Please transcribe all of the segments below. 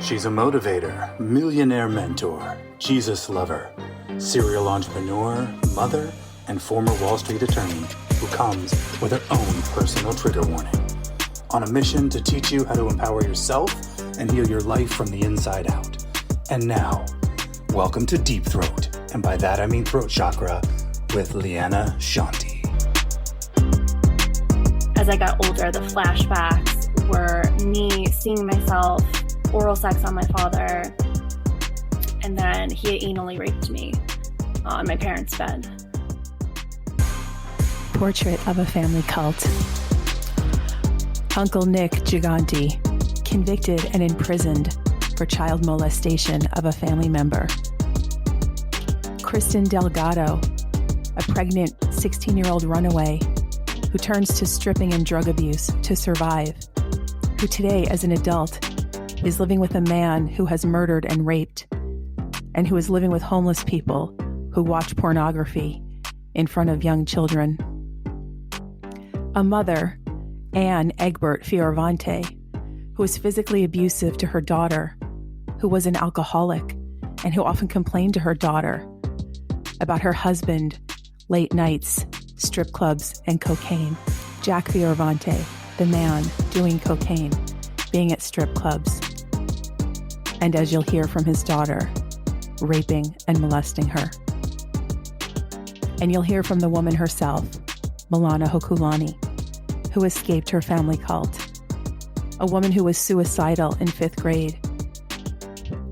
She's a motivator, millionaire mentor, Jesus lover, serial entrepreneur, mother, and former Wall Street attorney who comes with her own personal trigger warning. On a mission to teach you how to empower yourself and heal your life from the inside out. And now, welcome to Deep Throat, and by that I mean throat chakra, with Liana Shanti. As I got older, the flashbacks were me seeing myself oral sex on my father, and then he anally raped me on my parents' bed. Portrait of a family cult. Uncle Nick Gigante, convicted and imprisoned for child molestation of a family member. Kristin Delgado, a pregnant 16-year-old runaway who turns to stripping and drug abuse to survive, who today, as an adult, is living with a man who has murdered and raped, and who is living with homeless people who watch pornography in front of young children. A mother, Anne Egbert Fiorvante, who was physically abusive to her daughter, who was an alcoholic, and who often complained to her daughter about her husband, late nights, strip clubs, and cocaine. Jack Fiorvante, the man doing cocaine, being at strip clubs, and as you'll hear from his daughter, raping and molesting her. And you'll hear from the woman herself, Malana Hokulani, who escaped her family cult. A woman who was suicidal in 5th grade.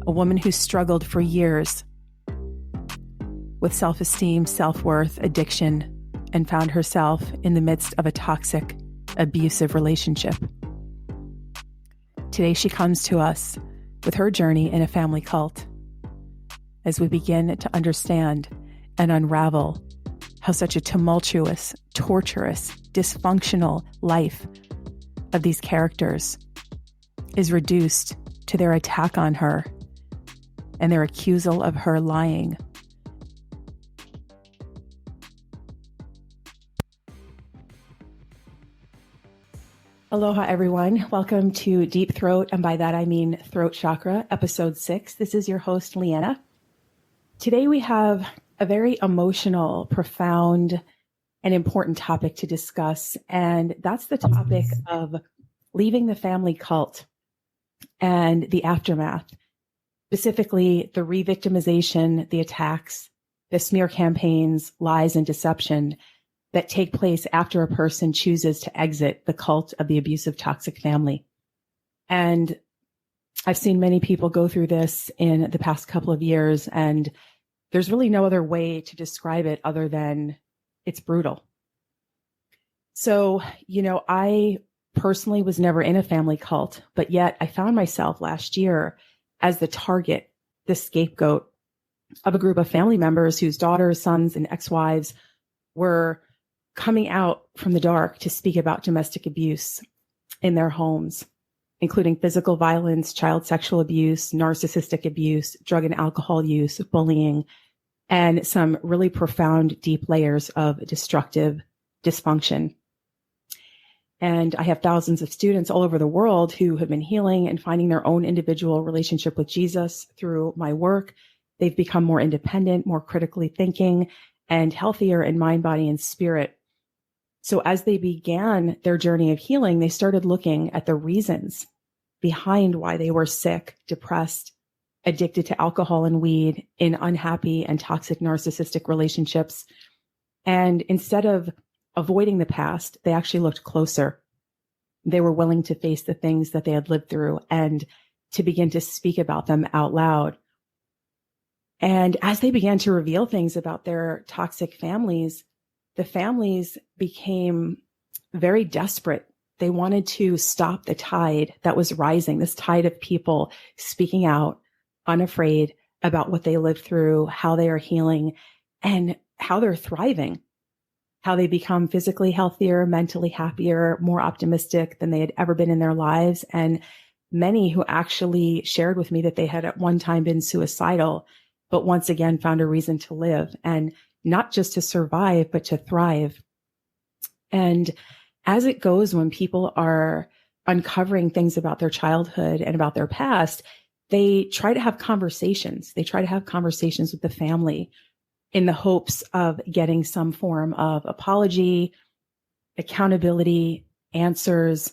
A woman who struggled for years with self-esteem, self-worth, addiction, and found herself in the midst of a toxic, abusive relationship. Today she comes to us with her journey in a family cult as we begin to understand and unravel how such a tumultuous, torturous, dysfunctional life of these characters is reduced to their attack on her and their accusal of her lying. Aloha, everyone. Welcome to Deep Throat, and by that I mean Throat Chakra, episode 6. This is your host, Liana. Today we have a very emotional, profound, and important topic to discuss, and that's the topic of leaving the family cult and the aftermath, specifically the re-victimization, the attacks, the smear campaigns, lies, and deception that take place after a person chooses to exit the cult of the abusive, toxic family. And I've seen many people go through this in the past couple of years, and there's really no other way to describe it other than it's brutal. So, I personally was never in a family cult, but yet I found myself last year as the target, the scapegoat of a group of family members whose daughters, sons, and ex-wives were coming out from the dark to speak about domestic abuse in their homes, including physical violence, child sexual abuse, narcissistic abuse, drug and alcohol use, bullying, and some really profound, deep layers of destructive dysfunction. And I have thousands of students all over the world who have been healing and finding their own individual relationship with Jesus through my work. They've become more independent, more critically thinking, and healthier in mind, body, and spirit. So as they began their journey of healing, they started looking at the reasons behind why they were sick, depressed, addicted to alcohol and weed, in unhappy and toxic narcissistic relationships. And instead of avoiding the past, they actually looked closer. They were willing to face the things that they had lived through and to begin to speak about them out loud. And as they began to reveal things about their toxic families, the families became very desperate. They wanted to stop the tide that was rising, this tide of people speaking out, unafraid about what they lived through, how they are healing, and how they're thriving, how they become physically healthier, mentally happier, more optimistic than they had ever been in their lives. And many who actually shared with me that they had at one time been suicidal, but once again found a reason to live, and not just to survive, but to thrive. And as it goes, when people are uncovering things about their childhood and about their past, they try to have conversations. They try to have conversations with the family in the hopes of getting some form of apology, accountability, answers.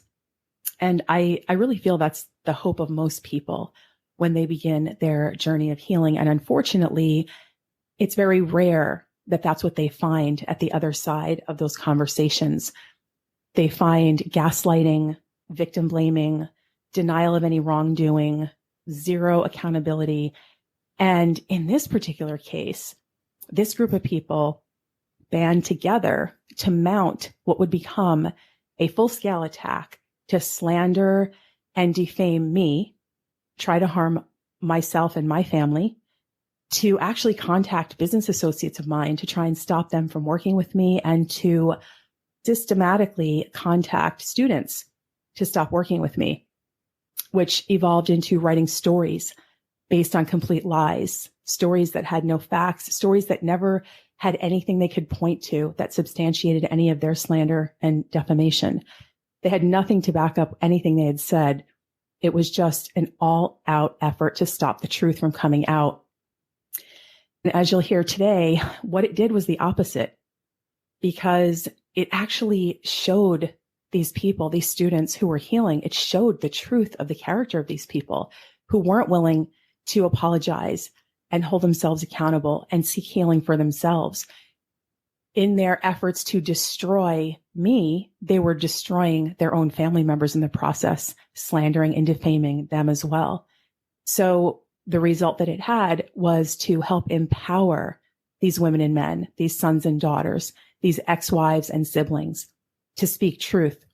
And I really feel that's the hope of most people when they begin their journey of healing. And unfortunately, it's very rare that that's what they find at the other side of those conversations. They find gaslighting, victim blaming, denial of any wrongdoing, zero accountability. And in this particular case, this group of people band together to mount what would become a full-scale attack to slander and defame me, try to harm myself and my family, to actually contact business associates of mine to try and stop them from working with me, and to systematically contact students to stop working with me, which evolved into writing stories based on complete lies, stories that had no facts, stories that never had anything they could point to that substantiated any of their slander and defamation. They had nothing to back up anything they had said. It was just an all-out effort to stop the truth from coming out. And as you'll hear today, what it did was the opposite, because it actually showed these people, these students who were healing, it showed the truth of the character of these people who weren't willing to apologize and hold themselves accountable and seek healing for themselves. In their efforts to destroy me, they were destroying their own family members in the process, slandering and defaming them as well. So the result that it had was to help empower these women and men, these sons and daughters, these ex-wives and siblings, to speak truth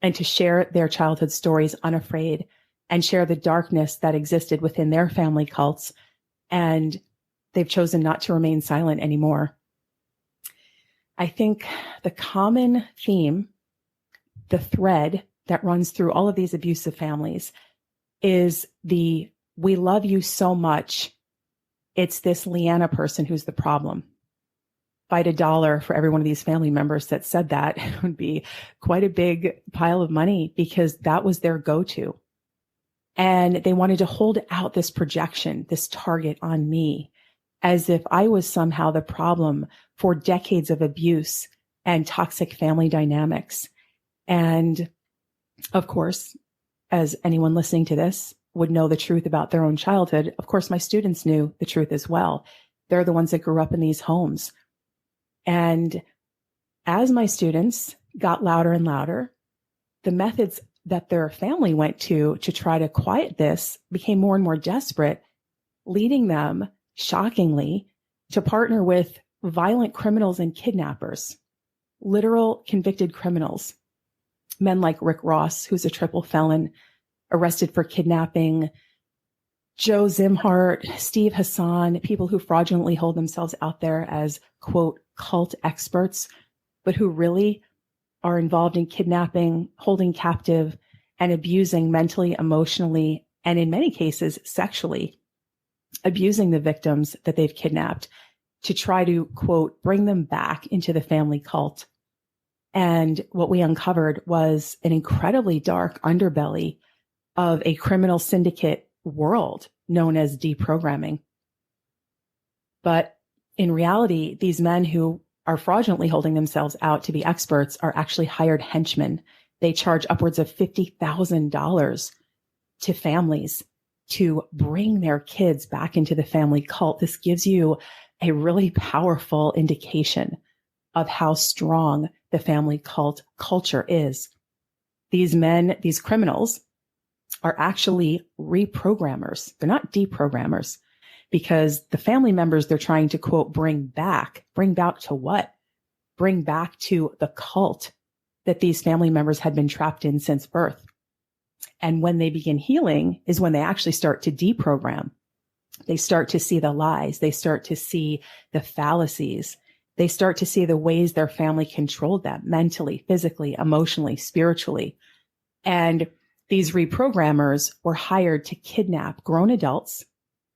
and to share their childhood stories unafraid and share the darkness that existed within their family cults. And they've chosen not to remain silent anymore. I think the common theme, the thread that runs through all of these abusive families is the "we love you so much, it's this Liana person who's the problem." If I had $1 for every one of these family members that said that, it would be quite a big pile of money, because that was their go-to. And they wanted to hold out this projection, this target on me, as if I was somehow the problem for decades of abuse and toxic family dynamics. And of course, as anyone listening to this would know the truth about their own childhood, of course, my students knew the truth as well. They're the ones that grew up in these homes. And as my students got louder and louder, the methods that their family went to try to quiet this became more and more desperate, leading them, shockingly, to partner with violent criminals and kidnappers, literal convicted criminals. Men like Rick Ross, who's a triple felon, arrested for kidnapping, Joe Zimhart, Steve Hassan, people who fraudulently hold themselves out there as, quote, cult experts, but who really are involved in kidnapping, holding captive, and abusing mentally, emotionally, and in many cases, sexually, abusing the victims that they've kidnapped to try to, quote, bring them back into the family cult. And what we uncovered was an incredibly dark underbelly of a criminal syndicate world known as deprogramming. But in reality, these men who are fraudulently holding themselves out to be experts are actually hired henchmen. They charge upwards of $50,000 to families to bring their kids back into the family cult. This gives you a really powerful indication of how strong the family cult culture is. These men, these criminals, are actually reprogrammers. They're not deprogrammers, because the family members they're trying to, quote, bring back to what? Bring back to the cult that these family members had been trapped in since birth. And when they begin healing is when they actually start to deprogram. They start to see the lies. They start to see the fallacies. They start to see the ways their family controlled them mentally, physically, emotionally, spiritually. And these reprogrammers were hired to kidnap grown adults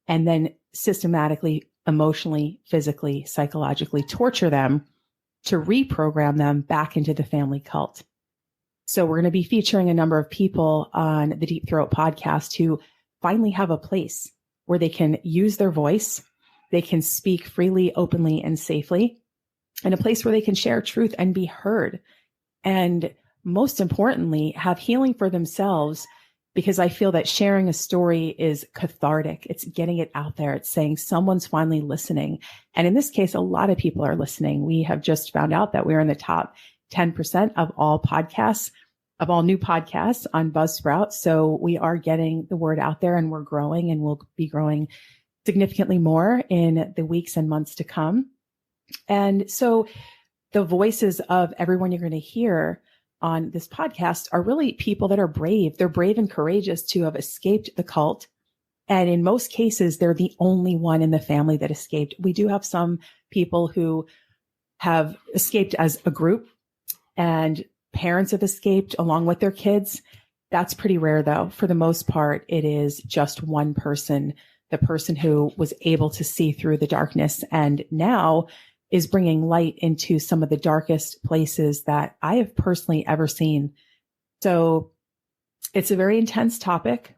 and then systematically, emotionally, physically, psychologically torture them to reprogram them back into the family cult. So we're going to be featuring a number of people on the Deep Throat podcast who finally have a place where they can use their voice, they can speak freely, openly, and safely, and a place where they can share truth and be heard. And most importantly, have healing for themselves, because I feel that sharing a story is cathartic. It's getting it out there. It's saying someone's finally listening. And in this case, a lot of people are listening. We have just found out that we're in the top 10% of all podcasts, of all new podcasts on Buzzsprout. So we are getting the word out there, and we're growing, and we'll be growing significantly more in the weeks and months to come. And so the voices of everyone you're going to hear on this podcast are really people that are brave. They're brave and courageous to have escaped the cult. And in most cases, they're the only one in the family that escaped. We do have some people who have escaped as a group, and parents have escaped along with their kids. That's pretty rare, though. For the most part, it is just one person, the person who was able to see through the darkness and now is bringing light into some of the darkest places that I have personally ever seen. So it's a very intense topic.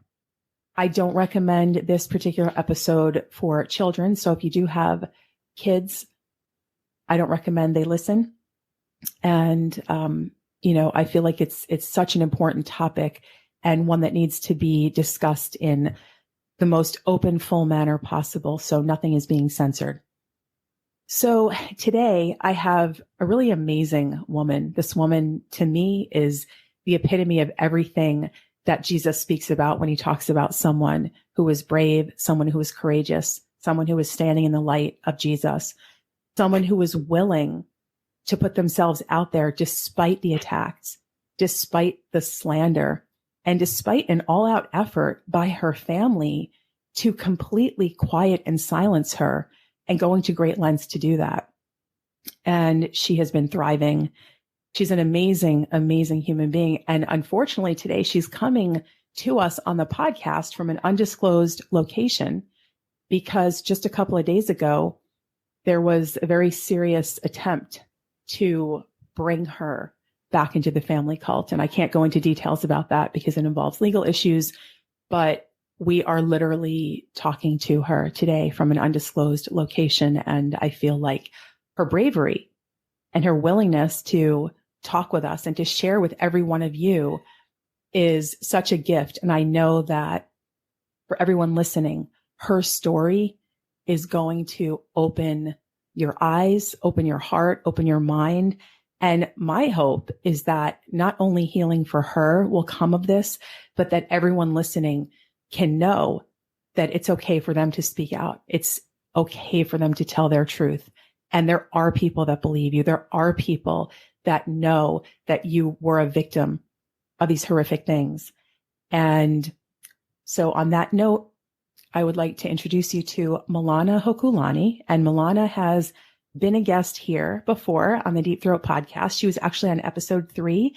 I don't recommend this particular episode for children. So if you do have kids, I don't recommend they listen. And, I feel like it's such an important topic, and one that needs to be discussed in the most open, full manner possible. So nothing is being censored. So today I have a really amazing woman. This woman, to me, is the epitome of everything that Jesus speaks about when he talks about someone who is brave, someone who is courageous, someone who is standing in the light of Jesus, someone who is willing to put themselves out there despite the attacks, despite the slander, and despite an all-out effort by her family to completely quiet and silence her, and going to great lengths to do that. And she has been thriving. She's an amazing, amazing human being. And unfortunately, today she's coming to us on the podcast from an undisclosed location, because just a couple of days ago, there was a very serious attempt to bring her back into the family cult. And I can't go into details about that because it involves legal issues, but we are literally talking to her today from an undisclosed location. And I feel like her bravery and her willingness to talk with us and to share with every one of you is such a gift. And I know that for everyone listening, her story is going to open your eyes, open your heart, open your mind. And my hope is that not only healing for her will come of this, but that everyone listening can know that it's okay for them to speak out. It's okay for them to tell their truth. And there are people that believe you. There are people that know that you were a victim of these horrific things. And so on that note, I would like to introduce you to Malana Hokulani. And Malana has been a guest here before on the Deep Throat podcast. She was actually on episode 3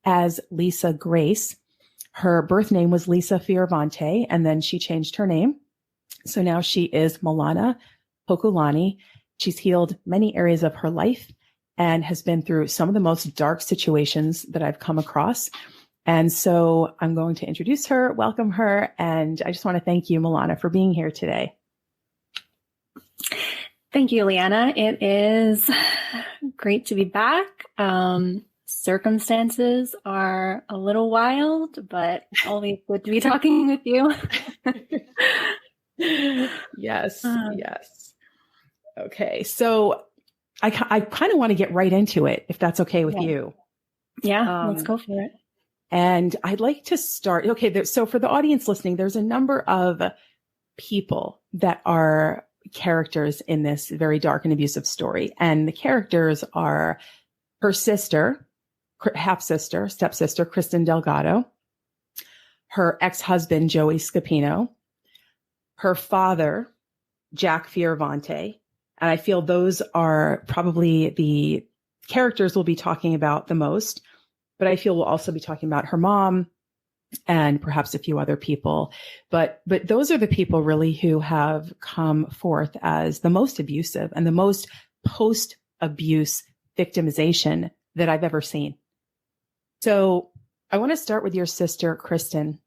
as Lisa Grace. Her birth name was Lisa Fiorvante, and then she changed her name. So now she is Malana Hokulani. She's healed many areas of her life and has been through some of the most dark situations that I've come across. And so I'm going to introduce her, welcome her, and I just want to thank you, Malana, for being here today. Thank you, Liana. It is great to be back. Circumstances are a little wild, but always good to be talking with you. Yes. Okay. So I kind of want to get right into it, if that's okay with you. Yeah, let's go for it. And I'd like to start. Okay. So for the audience listening, there's a number of people that are characters in this very dark and abusive story. And the characters are her sister, half-sister, stepsister, Kristin Delgado, her ex-husband, Joey Scapino, her father, Jack Fiorvante. And I feel those are probably the characters we'll be talking about the most, but I feel we'll also be talking about her mom and perhaps a few other people. But those are the people really who have come forth as the most abusive and the most post-abuse victimization that I've ever seen. So I want to start with your sister, Kristin.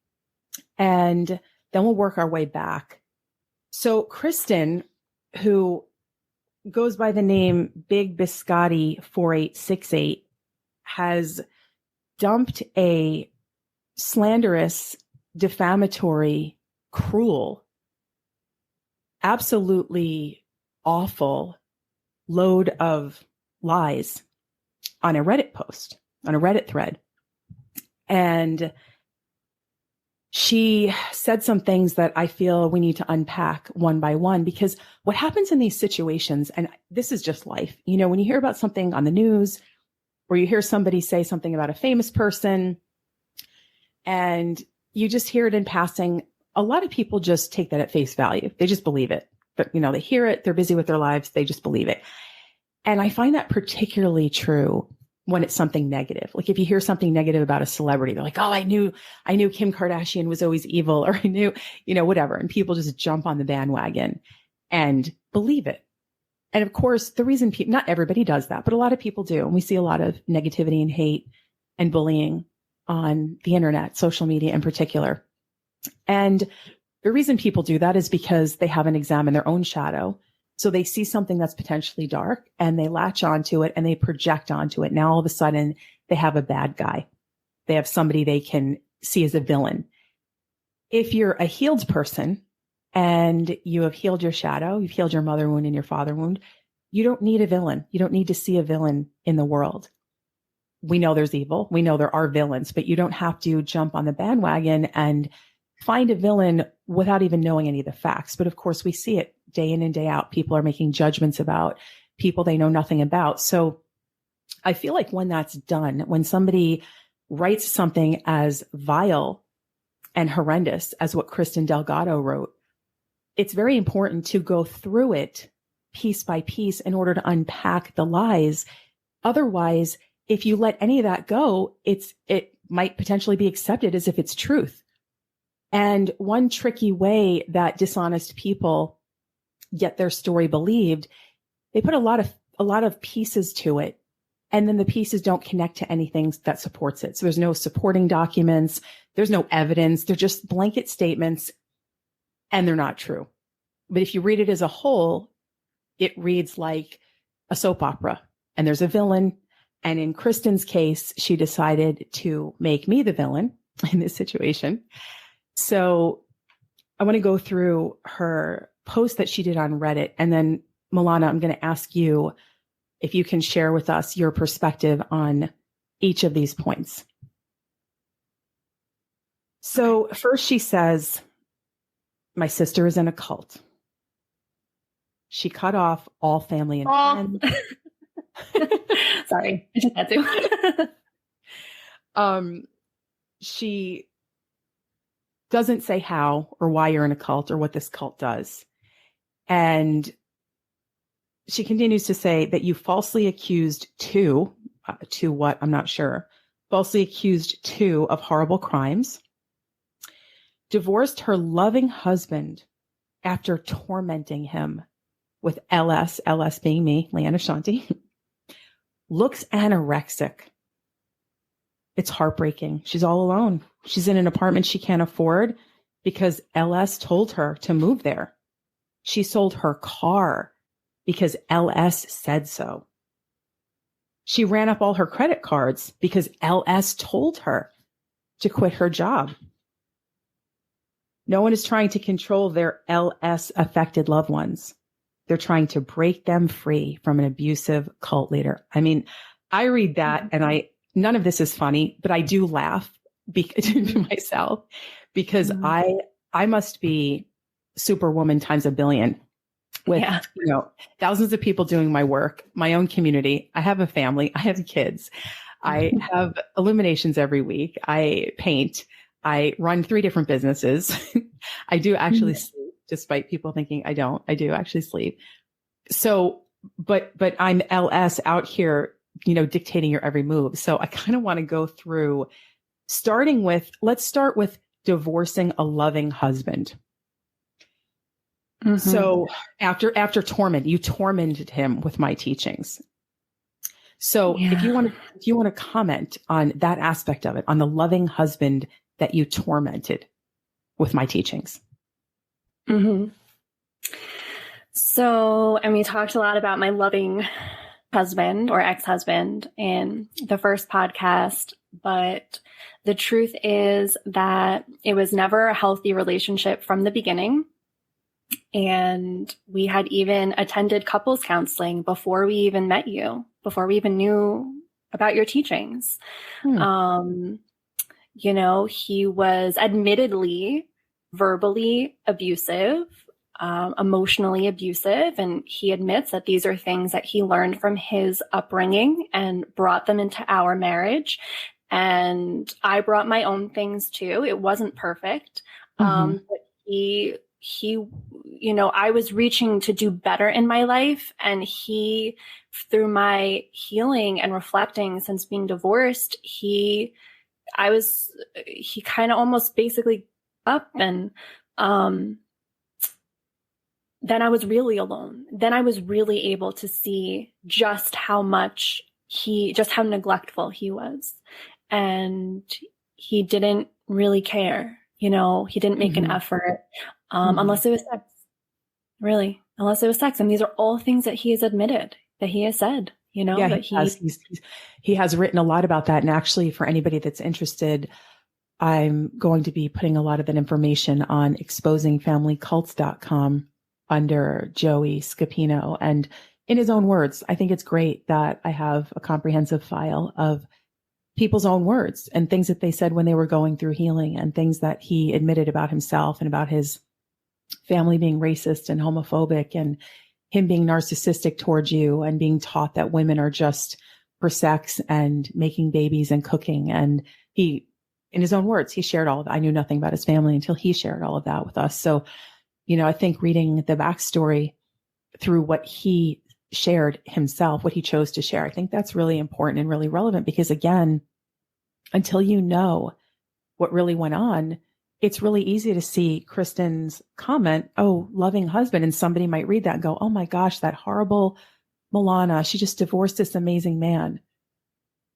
And Then we'll work our way back. So Kristin, who goes by the name Big Biscotti 4868, has dumped a slanderous, defamatory, cruel, absolutely awful load of lies on a Reddit post, on a Reddit thread. And she said some things that I feel we need to unpack one by one, because what happens in these situations, and this is just life, you know, when you hear about something on the news, or you hear somebody say something about a famous person, and you just hear it in passing, a lot of people just take that at face value. They just believe it. But, you know, they hear it, they're busy with their lives, they just believe it. And I find that particularly true when it's something negative. Like if you hear something negative about a celebrity, they're like, oh, I knew Kim Kardashian was always evil, or I knew, you know, whatever. And people just jump on the bandwagon and believe it. And of course, the reason not everybody does that, but a lot of people do. And we see a lot of negativity and hate and bullying on the internet, social media in particular. And the reason people do that is because they haven't examined their own shadow. So they see something that's potentially dark and they latch onto it and they project onto it. Now all of a sudden they have a bad guy. They have somebody they can see as a villain. If you're a healed person and you have healed your shadow, you've healed your mother wound and your father wound, you don't need a villain. You don't need to see a villain in the world. We know there's evil. We know there are villains, but you don't have to jump on the bandwagon and find a villain without even knowing any of the facts. But of course, we see it day in and day out. People are making judgments about people they know nothing about. So I feel like when that's done, when somebody writes something as vile and horrendous as what Kristin Delgado wrote, it's very important to go through it piece by piece in order to unpack the lies. Otherwise, if you let any of that go, it might potentially be accepted as if it's truth. And one tricky way that dishonest people get their story believed, they put a lot of pieces to it, and then the pieces don't connect to anything that supports it. So there's no supporting documents, there's no evidence, they're just blanket statements, and they're not true. But if you read it as a whole, it reads like a soap opera, and there's a villain. And in Kristin's case, she decided to make me the villain in this situation. So I want to go through her post that she did on Reddit. And then, Malana, I'm going to ask you if you can share with us your perspective on each of these points. So first she says, my sister is in a cult. She cut off all family and friends. Sorry, I just had to. She doesn't say how or why you're in a cult or what this cult does. And she continues to say that you falsely accused two what? I'm not sure. Falsely accused two of horrible crimes. Divorced her loving husband after tormenting him with LS being me, Liana Shanti. Looks anorexic. It's heartbreaking. She's all alone. She's in an apartment she can't afford because LS told her to move there. She sold her car because LS said so. She ran up all her credit cards because LS told her to quit her job. No one is trying to control their LS affected loved ones. They're trying to break them free from an abusive cult leader. I mean, I read that and none of this is funny, but I do laugh to myself because I must be superwoman times a billion with, thousands of people doing my work, my own community. I have a family. I have kids. I have illuminations every week. I paint. I run 3 different businesses. I do actually sleep, despite people thinking I don't. I do actually sleep. So, but I'm LS out here, dictating your every move. So I kind of want to go through let's start with divorcing a loving husband. Mm-hmm. So after torment, you tormented him with my teachings. So if you want to comment on that aspect of it, on the loving husband that you tormented, with my teachings? Mm-hmm. So, and we talked a lot about my loving husband or ex-husband in the first podcast, but the truth is that it was never a healthy relationship from the beginning. And we had even attended couples counseling before we even met you, before we even knew about your teachings. You know, he was admittedly verbally abusive, emotionally abusive, and he admits that these are things that he learned from his upbringing and brought them into our marriage. And I brought my own things too. It wasn't perfect, but he, you know, I was reaching to do better in my life, and he, through my healing and reflecting since being divorced, he kind of almost basically up, and then I was really alone. Then I was really able to see just how neglectful he was. And he didn't really care. You know, he didn't make an effort, unless it was sex, really, unless it was sex. And these are all things that he has admitted, that he has said, you know, that he has written a lot about that. And actually, for anybody that's interested, I'm going to be putting a lot of that information on exposingfamilycults.com under Joey Scapino. And in his own words, I think it's great that I have a comprehensive file of people's own words and things that they said when they were going through healing, and things that he admitted about himself and about his family being racist and homophobic, and him being narcissistic towards you, and being taught that women are just for sex and making babies and cooking. And he, in his own words, he shared all of that. I knew nothing about his family until he shared all of that with us. So, you know, I think reading the backstory through what he shared himself, what he chose to share, I think that's really important and really relevant, because again, until you know what really went on, it's really easy to see Kristin's comment, "Oh, loving husband," and somebody might read that and go, "Oh my gosh, that horrible Malana, she just divorced this amazing man."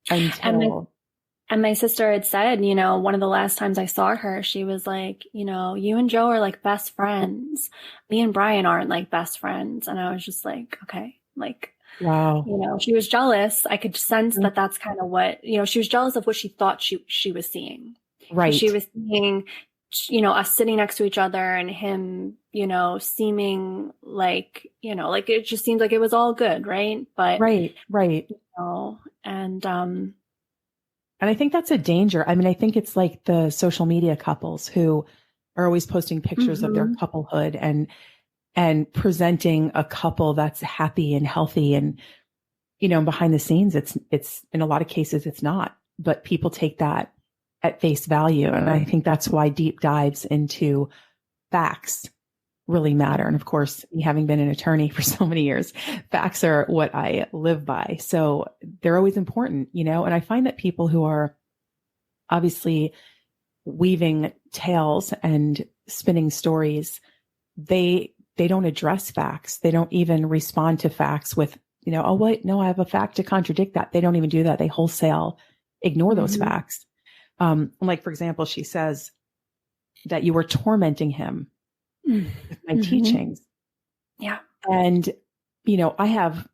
And my sister had said, you know, one of the last times I saw her, she was like, you know, "You and Joe are like best friends. Me and Brian aren't like best friends." And I was just like, okay, like, wow. You know, she was jealous. I could sense that that's kind of what, you know, she was jealous of what she thought she was seeing. Right. She was seeing, you know, us sitting next to each other, and him, you know, seeming like, you know, like it just seemed like it was all good. Right. But right. You know, and I think that's a danger. I mean, I think it's like the social media couples who are always posting pictures of their couplehood and presenting a couple that's happy and healthy. And, you know, behind the scenes, it's in a lot of cases, it's not, but people take that at face value. And I think that's why deep dives into facts really matter. And of course, me having been an attorney for so many years, facts are what I live by. So they're always important, you know, and I find that people who are obviously weaving tales and spinning stories, they don't address facts. They don't even respond to facts with, you know, "Oh, wait, no, I have a fact to contradict that." They don't even do that. They wholesale ignore those facts. Like, for example, she says that you were tormenting him with my teachings. Yeah. And, you know, I have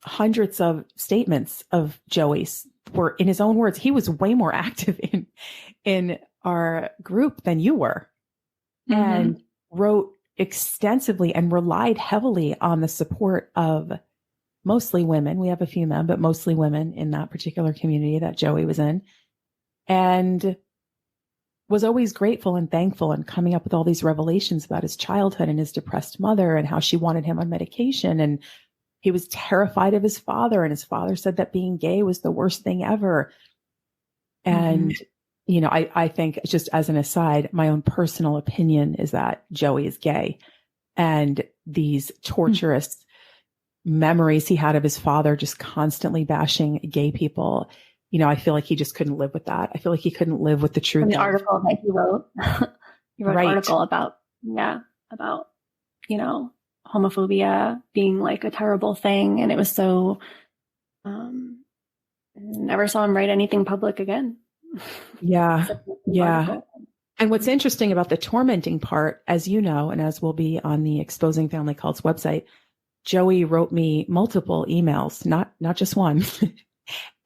hundreds of statements of Joey's where, in his own words, he was way more active in our group than you were, and wrote extensively and relied heavily on the support of mostly women. We have a few men, but mostly women in that particular community that Joey was in, and was always grateful and thankful, and coming up with all these revelations about his childhood and his depressed mother and how she wanted him on medication. And he was terrified of his father, and his father said that being gay was the worst thing ever. And you know, I think, just as an aside, my own personal opinion is that Joey is gay, and these torturous memories he had of his father just constantly bashing gay people. You know, I feel like he just couldn't live with that. I feel like he couldn't live with the truth. And the article that he wrote, an article about, you know, homophobia being like a terrible thing. And it was so, never saw him write anything public again. Yeah. And what's interesting about the tormenting part, as you know, and as will be on the Exposing Family Cults website, Joey wrote me multiple emails, not just one,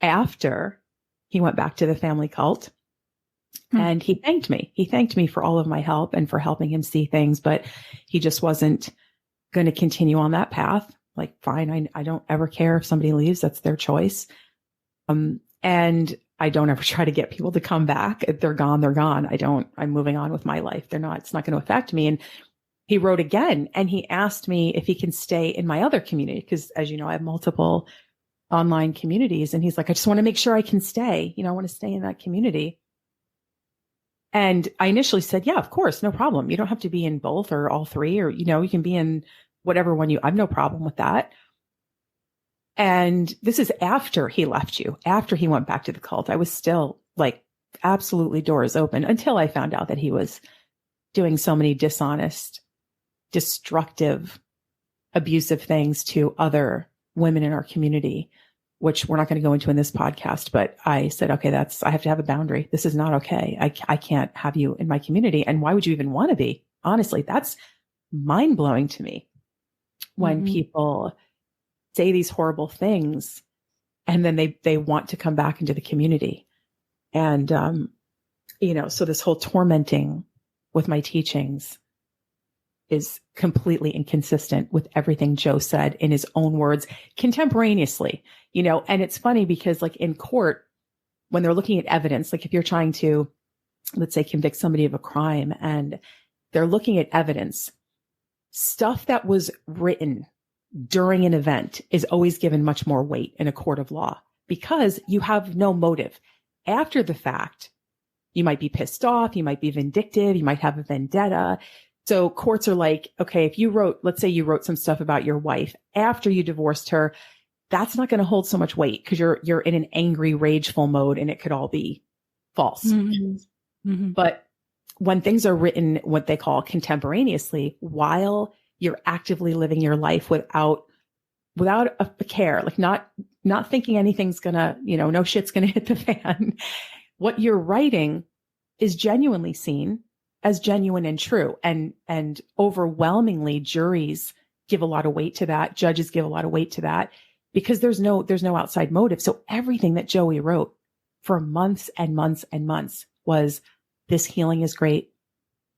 after he went back to the family cult. And he thanked me. He thanked me for all of my help and for helping him see things, but he just wasn't going to continue on that path. Like, fine, I don't ever care if somebody leaves. That's their choice. And I don't ever try to get people to come back. If they're gone, they're gone. I'm moving on with my life. It's not going to affect me. And he wrote again, and he asked me if he can stay in my other community. Because as you know, I have multiple online communities. And he's like, I just want to make sure I can stay. I want to stay in that community. And I initially said, yeah, of course, no problem. You don't have to be in both or all three, or, you can be in whatever one I have no problem with that. And this is after he left you, after he went back to the cult. I was still like absolutely doors open until I found out that he was doing so many dishonest, destructive, abusive things to other women in our community, which we're not going to go into in this podcast. But I said, okay, I have to have a boundary. This is not okay. I can't have you in my community. And why would you even want to be? Honestly, that's mind blowing to me when people say these horrible things and then they want to come back into the community. And, so this whole tormenting with my teachings is completely inconsistent with everything Joe said in his own words contemporaneously, and it's funny because like in court, when they're looking at evidence, like if you're trying to, let's say, convict somebody of a crime and they're looking at evidence, stuff that was written during an event is always given much more weight in a court of law because you have no motive. After the fact, you might be pissed off, you might be vindictive, you might have a vendetta. So courts are like, okay, if let's say you wrote some stuff about your wife after you divorced her, that's not going to hold so much weight because you're in an angry, rageful mode and it could all be false. But when things are written, what they call contemporaneously, while you're actively living your life without a care, like not thinking anything's gonna, no shit's gonna hit the fan. What you're writing is genuinely seen as genuine and true. And overwhelmingly juries give a lot of weight to that. Judges give a lot of weight to that because there's no outside motive. So everything that Joey wrote for months and months and months was, this healing is great.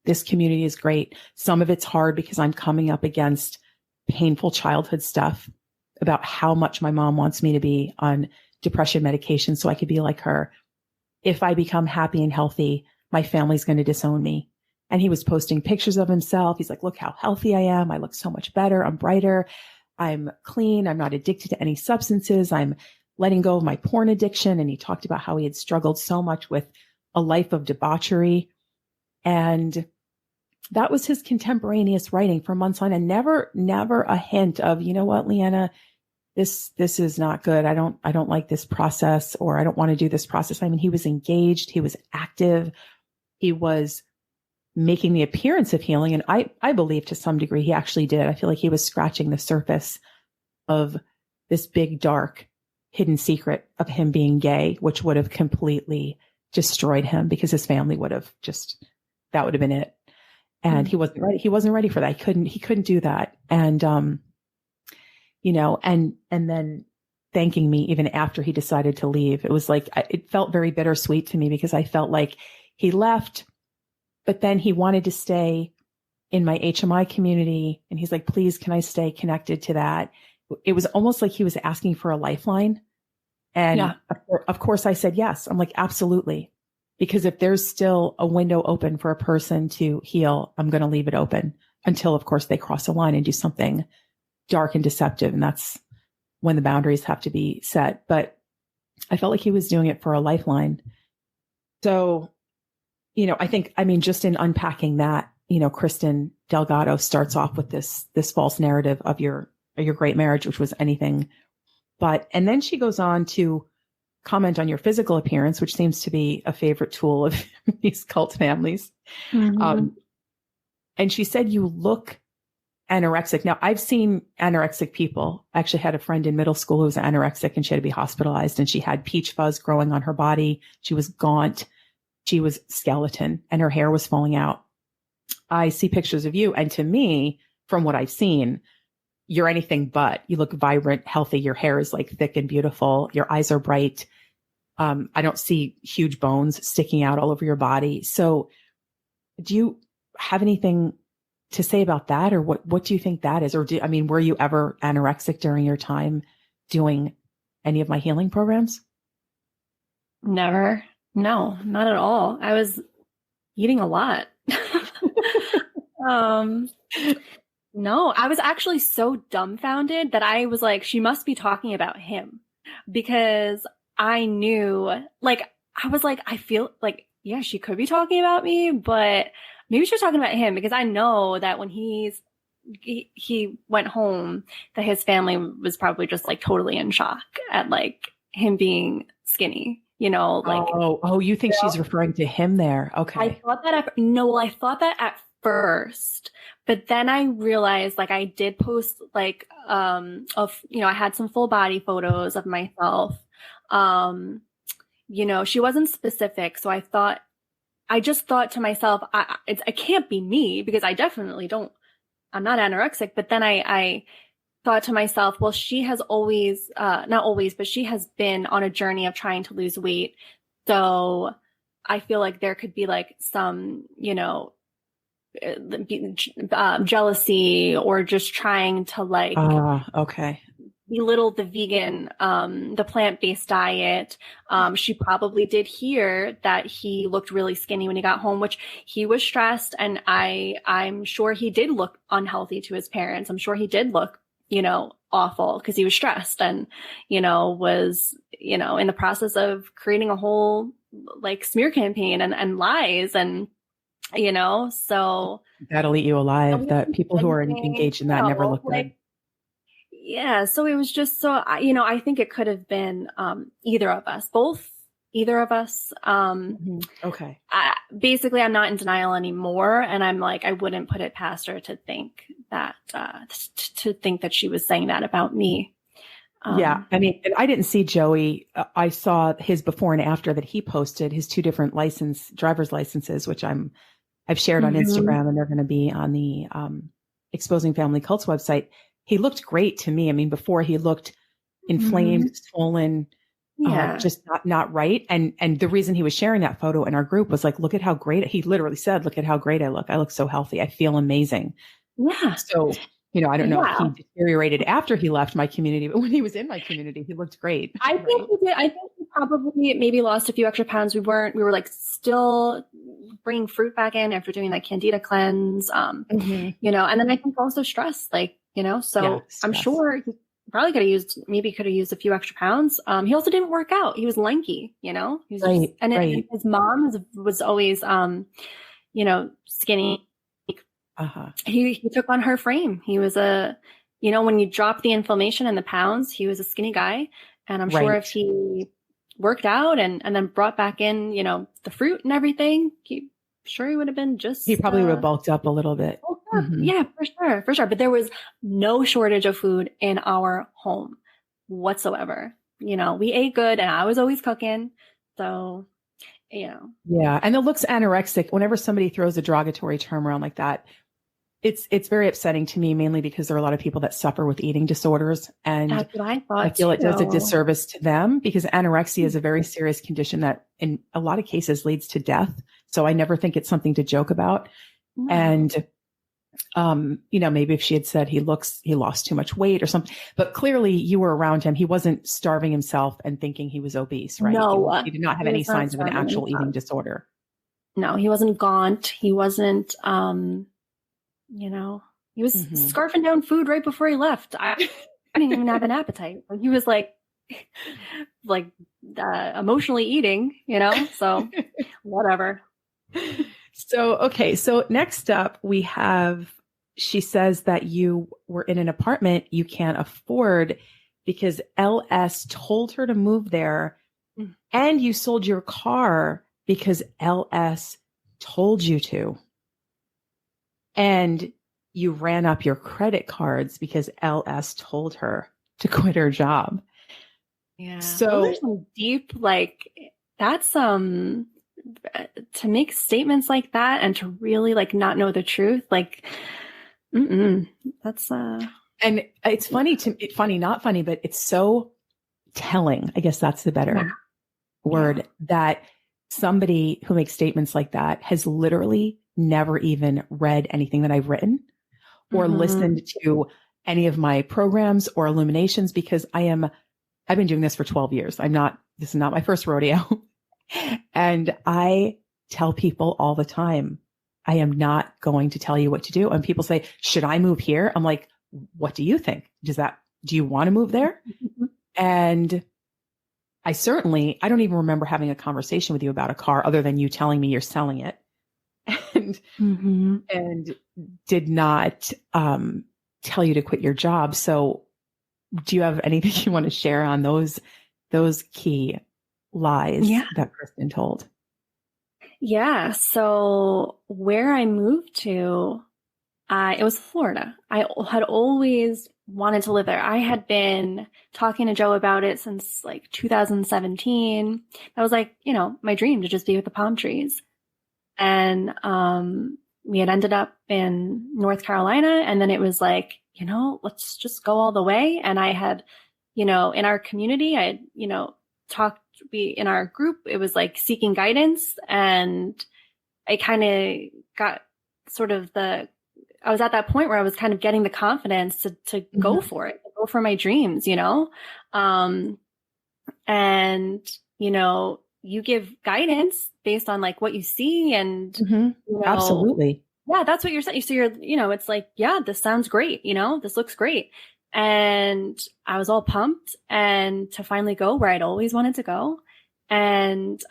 This community is great. Some of it's hard because I'm coming up against painful childhood stuff about how much my mom wants me to be on depression medication so I could be like her. If I become happy and healthy, my family's going to disown me. And he was posting pictures of himself. He's like, look how healthy I am. I look so much better. I'm brighter. I'm clean. I'm not addicted to any substances. I'm letting go of my porn addiction. And he talked about how he had struggled so much with a life of debauchery. And that was his contemporaneous writing for months on, and never a hint of, you know what, Liana, this is not good. I don't like this process, or I don't want to do this process. I mean, he was engaged. He was active. He was making the appearance of healing. And I believe to some degree he actually did. I feel like he was scratching the surface of this big, dark, hidden secret of him being gay, which would have completely destroyed him because his family would have that would have been it. And he wasn't ready. He wasn't ready for that. He couldn't do that. And, and then thanking me even after he decided to leave. It was like, it felt very bittersweet to me because I felt like he left, but then he wanted to stay in my HMI community. And he's like, please, can I stay connected to that? It was almost like he was asking for a lifeline. And of course I said, yes. I'm like, absolutely. Because if there's still a window open for a person to heal, I'm going to leave it open until, of course, they cross a line and do something dark and deceptive. And that's when the boundaries have to be set. But I felt like he was doing it for a lifeline. So, just in unpacking that, Kristin Delgado starts off with this false narrative of your great marriage, which was anything but. And then she goes on to comment on your physical appearance, which seems to be a favorite tool of these cult families. And she said, you look anorexic. Now, I've seen anorexic people. I actually had a friend in middle school who was anorexic and she had to be hospitalized, and she had peach fuzz growing on her body. She was gaunt. she was skeleton and her hair was falling out. I see pictures of you, and to me, from what I've seen, you're anything but. You look vibrant, healthy. Your hair is like thick and beautiful. Your eyes are bright. I don't see huge bones sticking out all over your body. So do you have anything to say about that? Or what do you think that is? Or were you ever anorexic during your time doing any of my healing programs? Never. No, not at all. I was eating a lot. No, I was actually so dumbfounded that I was like, she must be talking about him, because I knew, like, I was like, I feel like, yeah, she could be talking about me, but maybe she was talking about him, because I know that when he went home, that his family was probably just like totally in shock at like him being skinny, like. Oh, you think she's referring to him there? Okay. I thought that at first, but then I realized, like, I did post like, I had some full body photos of myself. She wasn't specific. So I just thought to myself, it can't be me, because I definitely I'm not anorexic. But then I thought to myself, well, she has always, not always, but she has been on a journey of trying to lose weight. So I feel like there could be like some, jealousy, or just trying to like, okay, belittle the vegan, the plant-based diet. She probably did hear that he looked really skinny when he got home, which he was stressed. And I'm sure he did look unhealthy to his parents. I'm sure he did look, awful, because he was stressed and, was, in the process of creating a whole like smear campaign and lies and, so. That'll eat you alive, that people who are engaged in that never look good. Yeah. So it was just I think it could have been either of us. Okay. Basically, I'm not in denial anymore. And I'm like, I wouldn't put it past her to think that, she was saying that about me. Yeah. I didn't see Joey. I saw his before and after that he posted, his 2 different driver's licenses, which I've shared on Instagram, and they're going to be on the Exposing Family Cults website. He looked great to me. Before he looked inflamed, swollen, just not right. And the reason he was sharing that photo in our group was like, look at how great, he literally said, look at how great I look. I look so healthy. I feel amazing. Yeah. So, I don't know if he deteriorated after he left my community, but when he was in my community, he looked great. I think he did. I think he probably maybe lost a few extra pounds. We were like still bringing fruit back in after doing that Candida cleanse, and then I think also stress, like, so I'm sure he probably could have used a few extra pounds. He also didn't work out. He was lanky, he was and his mom was always, skinny. He took on her frame. He was when you drop the inflammation and the pounds, he was a skinny guy. And I'm sure if he worked out and then brought back in, the fruit and everything, he would have been he probably would have bulked up a little bit. Yeah, for sure. But there was no shortage of food in our home whatsoever. We ate good and I was always cooking. So, Yeah. And it looks anorexic. Whenever somebody throws a derogatory term around like that, it's very upsetting to me, mainly because there are a lot of people that suffer with eating disorders. And that's what I thought. I feel it does a disservice to them, because anorexia is a very serious condition that in a lot of cases leads to death. So I never think it's something to joke about. Mm. And, maybe if she had said he lost too much weight or something, but clearly you were around him. He wasn't starving himself and thinking he was obese, right? No, he did not have any signs of an actual eating disorder. No, he wasn't gaunt. He wasn't, he was scarfing down food right before he left. I didn't even have an appetite. He was like emotionally eating, so whatever. So next up we have, she says that you were in an apartment you can't afford because LS told her to move there, and you sold your car because LS told you to. And you ran up your credit cards because LS told her to quit her job. Yeah. So there's some deep, that's to make statements like that and to really like not know the truth, like, that's and it's funny, not funny, but it's so telling. I guess that's the better word, that somebody who makes statements like that has literally never even read anything that I've written or listened to any of my programs or illuminations, because I've been doing this for 12 years. This is not my first rodeo. And I tell people all the time, I am not going to tell you what to do. And people say, should I move here? I'm like, what do you think? Do you want to move there? And I don't even remember having a conversation with you about a car other than you telling me you're selling it, and did not tell you to quit your job. So do you have anything you want to share on those key lies that Kristin told? Yeah. So where I moved to, it was Florida. I had always wanted to live there. I had been talking to Joe about it since like 2017. That was like, my dream to just be with the palm trees. And we had ended up in North Carolina, and then it was like, let's just go all the way. And I had, in our community, I had, in our group, it was like seeking guidance, and I kind of got sort of I was at that point where I was kind of getting the confidence to go for it, go for my dreams, and, you give guidance based on like what you see, and, Absolutely. Yeah, that's what you're saying. So it's like, yeah, this sounds great. This looks great. And I was all pumped, and to finally go where I'd always wanted to go. And,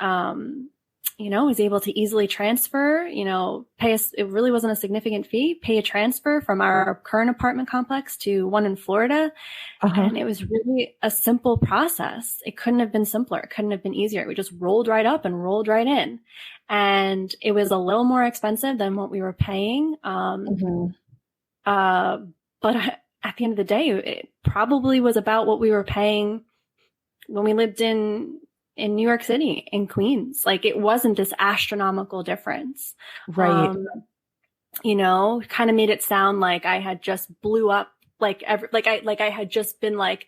was able to easily transfer, it really wasn't a significant fee, pay a transfer from our current apartment complex to one in Florida. And it was really a simple process. It couldn't have been simpler. It couldn't have been easier. We just rolled right up and rolled right in. And it was a little more expensive than what we were paying. But at the end of the day, it probably was about what we were paying when we lived in New York City, in Queens. Like, it wasn't this astronomical difference. Right. Kind of made it sound like I had just blew up, I had just been like,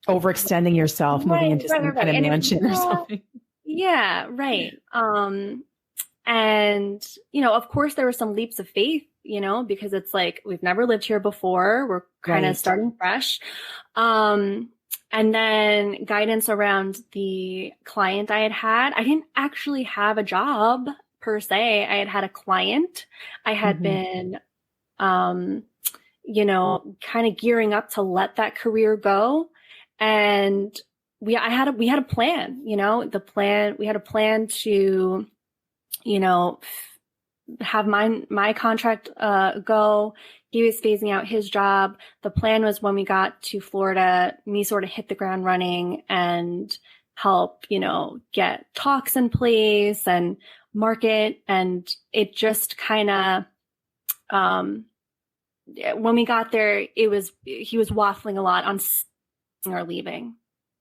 overextending yourself, moving into some kind of mansion or something. Yeah. Right. And, of course there were some leaps of faith, because it's like, we've never lived here before. We're kind of starting fresh. And then guidance around the client I had. I didn't actually have a job per se. I had a client. I had been, kind of gearing up to let that career go. And we had a plan, we had a plan to, have my contract, go. He was phasing out his job. The plan was, when we got to Florida, me sort of hit the ground running and help, get talks in place and market. And it just kind of, when we got there, he was waffling a lot on or leaving.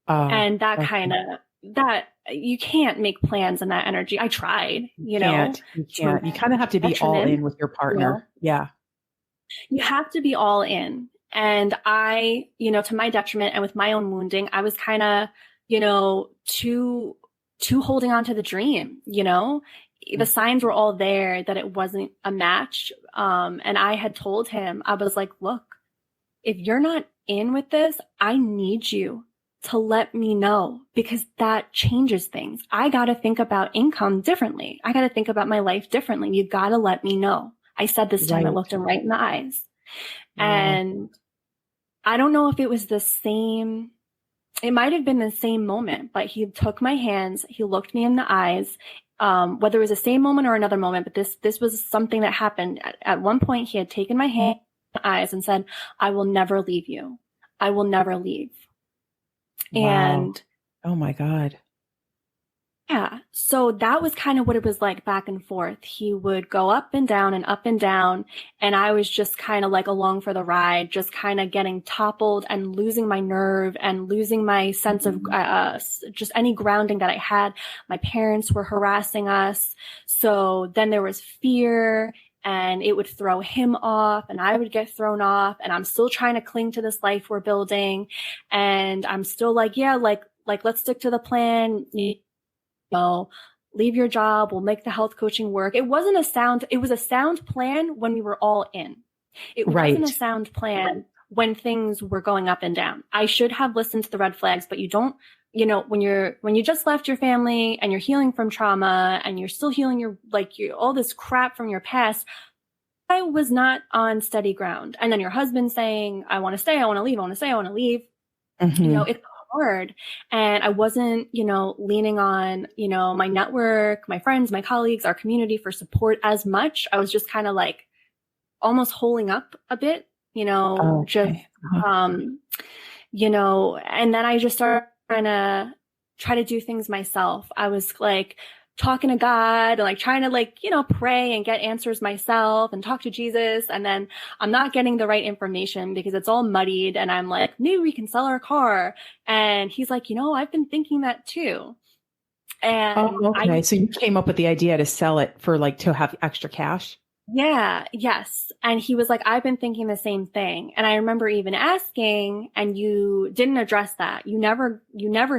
And that you can't make plans in that energy. I tried, you can't. You kind of have to be all in with your partner. Yeah. You have to be all in. And I, to my detriment and with my own wounding, I was kind of, too holding on to the dream, the signs were all there that it wasn't a match. And I had told him, I was like, look, if you're not in with this, I need you to let me know, because that changes things. I got to think about income differently. I got to think about my life differently. You got to let me know. I said this time, I looked him right in the eyes. And I don't know if it was the same, it might've been the same moment, but he took my hands, he looked me in the eyes, whether it was the same moment or another moment, but this was something that happened. At one point, he had taken my hand in the eyes and said, I will never leave you. I will never leave. Wow. And oh my God. Yeah. So that was kind of what it was like back and forth. He would go up and down and up and down. And I was just kind of like along for the ride, just kind of getting toppled and losing my nerve and losing my sense of just any grounding that I had. My parents were harassing us. So then there was fear, and it would throw him off and I would get thrown off, and I'm still trying to cling to this life we're building. And I'm still like, yeah, like let's stick to the plan. Leave your job. We'll make the health coaching work. It was a sound plan when we were all in. It wasn't a sound plan when things were going up and down. I should have listened to the red flags, but you don't, when you just left your family and you're healing from trauma and you're still healing all this crap from your past, I was not on steady ground. And then your husband saying, I want to stay, I want to leave, I want to stay, I want to leave. Mm-hmm. It's hard. And I wasn't, leaning on, my network, my friends, my colleagues, our community for support as much. I was just kind of like almost holding up a bit, and then I just started try to do things myself. I was like talking to God and like trying to pray and get answers myself and talk to Jesus. And then I'm not getting the right information because it's all muddied. And I'm like, maybe we can sell our car. And he's like, I've been thinking that too. And so you came up with the idea to sell it for to have extra cash? Yeah. Yes. And he was like, I've been thinking the same thing. And I remember even asking, and you didn't address that. You never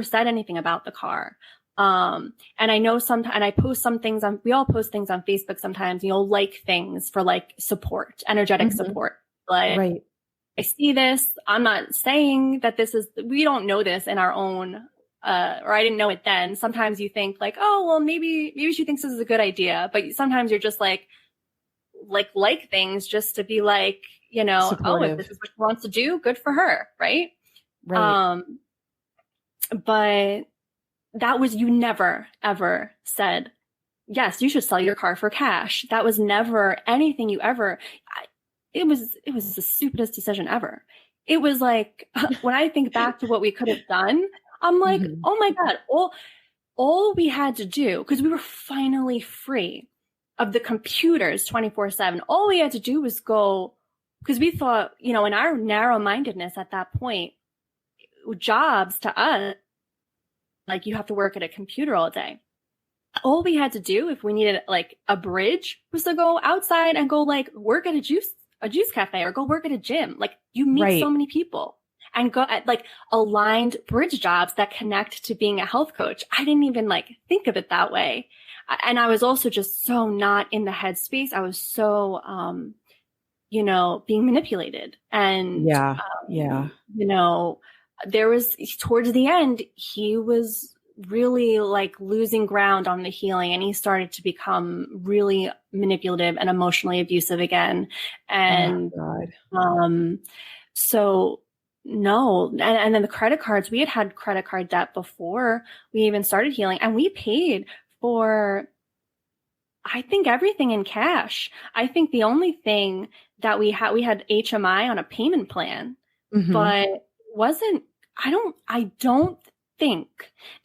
said anything about the car. And I know and I post some things we all post things on Facebook sometimes, like things for support, energetic support. Right. I see this. I'm not saying that we don't know this in our own, or I didn't know it then. Sometimes you think oh, well, maybe she thinks this is a good idea, but sometimes you're just like things just to be supportive. Oh, if this is what she wants to do, good for her. Right. But that was, you never, ever said, yes, you should sell your car for cash. That was never anything you ever, it was the stupidest decision ever. It was when I think back to what we could have done, I'm like, oh my God, all we had to do, because we were finally free of the computers 24/7. All we had to do was go, because we thought, in our narrow-mindedness at that point, jobs to us, you have to work at a computer all day. All we had to do, if we needed a bridge, was to go outside and go work at a juice cafe or go work at a gym. You meet so many people and go at aligned bridge jobs that connect to being a health coach. I didn't even think of it that way. And I was also just so not in the headspace. I was so, being manipulated. And, there was, towards the end, he was really losing ground on the healing, and he started to become really manipulative and emotionally abusive again. And, so no. And then the credit cards, we had credit card debt before we even started healing, and we paid for, I think, everything in cash. I think the only thing that we had HMI on a payment plan, but I don't think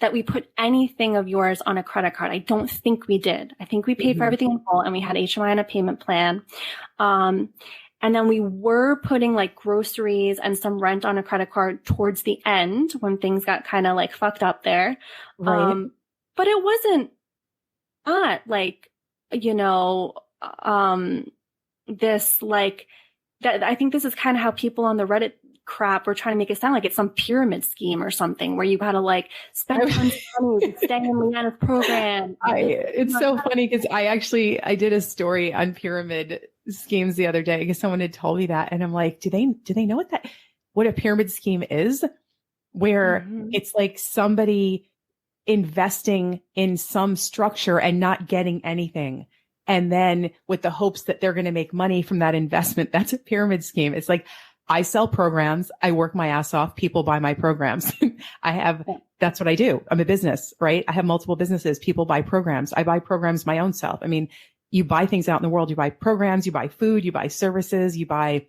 that we put anything of yours on a credit card. I don't think we did. I think we paid for everything in full, and we had HMI on a payment plan. And then we were putting groceries and some rent on a credit card towards the end when things got kind of fucked up there. Right. But it wasn't not this that. I think this is kind of how people on the Reddit crap were trying to make it sound like it's some pyramid scheme or something where you got to spend tons of money to stay in Liana's program. It's so funny because I did a story on pyramid schemes the other day because someone had told me that, and I'm like, do they know what a pyramid scheme is? Where it's somebody investing in some structure and not getting anything. And then with the hopes that they're going to make money from that investment. That's a pyramid scheme. It's I sell programs. I work my ass off. People buy my programs. That's what I do. I'm a business, right? I have multiple businesses. People buy programs. I buy programs my own self. I mean, you buy things out in the world. You buy programs, you buy food, you buy services, you buy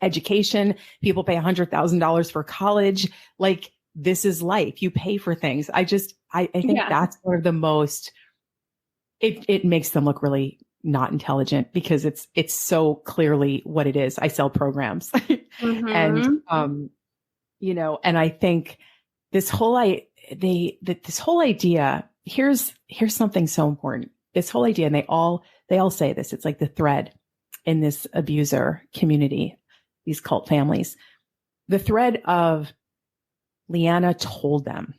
education. People pay $100,000 for college. this is life. You pay for things. I think that's one of the most, it makes them look really not intelligent because it's so clearly what it is. I sell programs and, and I think this whole idea, here's something so important. This whole idea, and they all say this, it's like the thread in this abuser community, these cult families, the thread of Liana told them.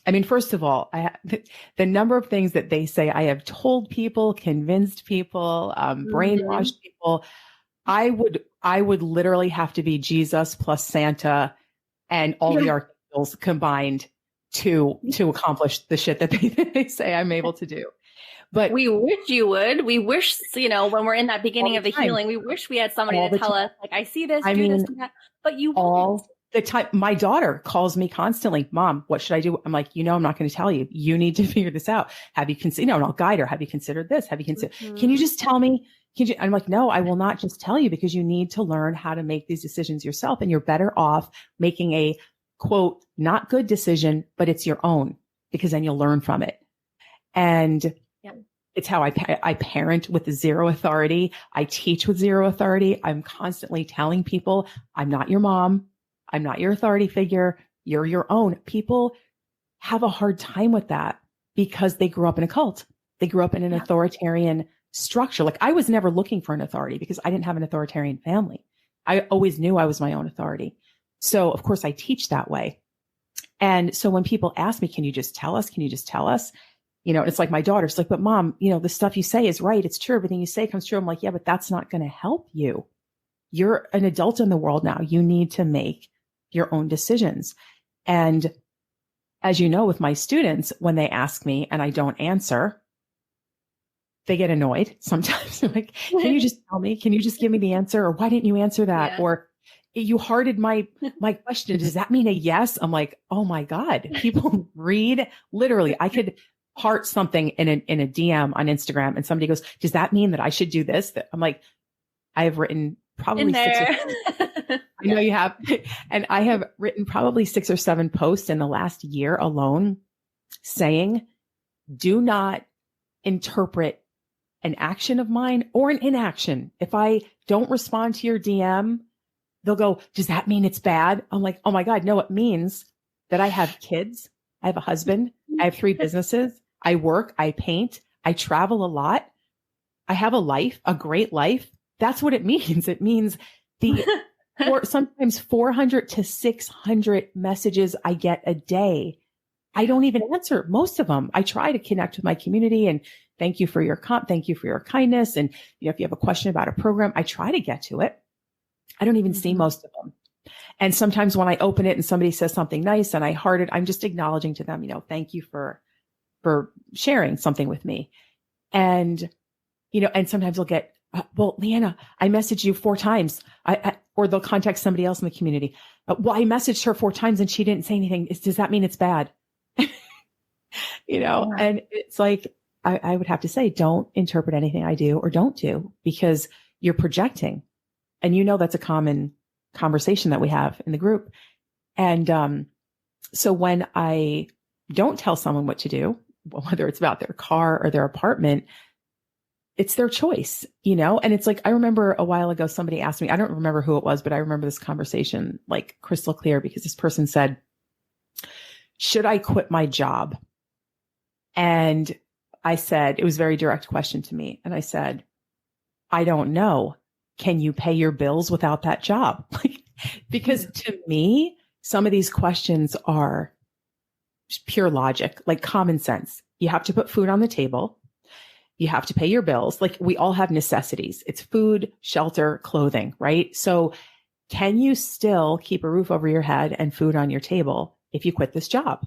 I mean, first of all, the number of things that they say I have told people, convinced people, brainwashed people. I would literally have to be Jesus plus Santa and all the archangels combined to accomplish the shit that they say I'm able to do. But we wish you would. We wish, when we're in that beginning of the healing, we wish we had somebody to tell us, like, I see this, do this, do that. But you won't. The time my daughter calls me constantly, Mom, what should I do? I'm like, I'm not going to tell you. You need to figure this out. Have you considered? And I'll guide her. Have you considered this? Have you considered? Can you just tell me? I'm like, no, I will not just tell you because you need to learn how to make these decisions yourself. And you're better off making a quote, not good decision, but it's your own because then you'll learn from it. And it's how I parent with zero authority. I teach with zero authority. I'm constantly telling people, I'm not your mom. I'm not your authority figure. You're your own. People have a hard time with that because they grew up in a cult. They grew up in an authoritarian structure. Like I was never looking for an authority because I didn't have an authoritarian family. I always knew I was my own authority. So of course I teach that way. And so when people ask me, can you just tell us? Can you just tell us? It's like my daughter's like, but Mom, the stuff you say is right. It's true. Everything you say comes true. I'm like, yeah, but that's not going to help you. You're an adult in the world now. You need to make your own decisions. And as you know, with my students, when they ask me and I don't answer, they get annoyed sometimes. They're like, can you just tell me? Can you just give me the answer? Or why didn't you answer that? Yeah. Or you hearted my question. Does that mean a yes? I'm like, oh my God, people read literally. I could heart something in a DM on Instagram and somebody goes, does that mean that I should do this? I'm like, I have written probably I know you have. And I have written probably 6 or 7 posts in the last year alone saying, do not interpret an action of mine or an inaction. If I don't respond to your DM, they'll go, does that mean it's bad? I'm like, oh my God, no, it means that I have kids. I have a husband. I have 3 businesses. I work. I paint. I travel a lot. I have a life, a great life. That's what it means. It means sometimes 400 to 600 messages I get a day. I don't even answer most of them. I try to connect with my community and thank you for your thank you for your kindness. And if you have a question about a program, I try to get to it. I don't even see most of them. And sometimes when I open it and somebody says something nice and I heart it, I'm just acknowledging to them, thank you for sharing something with me. And, and sometimes they'll get, well, Liana, I messaged you 4 times. Or they'll contact somebody else in the community. Well, I messaged her 4 times and she didn't say anything. Does that mean it's bad? And it's like, I would have to say, don't interpret anything I do or don't do because you're projecting. And that's a common conversation that we have in the group. And so when I don't tell someone what to do, whether it's about their car or their apartment, it's their choice, and it's like, I remember a while ago, somebody asked me, I don't remember who it was, but I remember this conversation like crystal clear because this person said, should I quit my job? And I said, it was a very direct question to me. And I said, I don't know. Can you pay your bills without that job? Because to me, some of these questions are pure logic, like common sense. You have to put food on the table. You have to pay your bills. Like we all have necessities. It's food, shelter, clothing, right? So can you still keep a roof over your head and food on your table if you quit this job?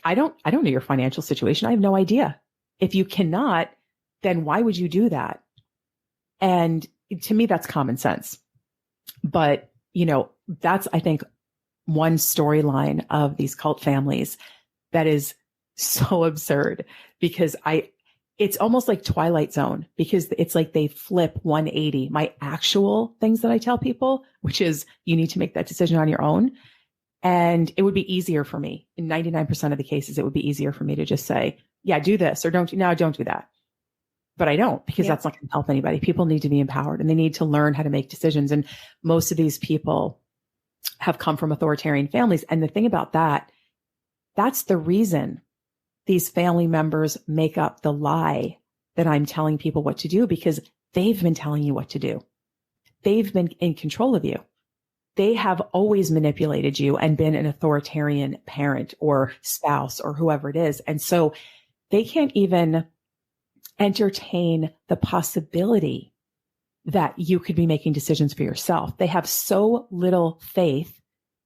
I don't know your financial situation. I have no idea. If you cannot, then why would you do that? And to me, that's common sense. But, that's, I think, one storyline of these cult families that is so absurd because it's almost like Twilight Zone because it's like they flip 180. My actual things that I tell people, which is you need to make that decision on your own. And it would be easier for me. In 99% of the cases, it would be easier for me to just say, yeah, do this or don't do that. But I don't, because that's not going to help anybody. People need to be empowered and they need to learn how to make decisions. And most of these people have come from authoritarian families. And the thing about that, that's the reason these family members make up the lie that I'm telling people what to do, because they've been telling you what to do. They've been in control of you. They have always manipulated you and been an authoritarian parent or spouse or whoever it is. And so they can't even entertain the possibility that you could be making decisions for yourself. They have so little faith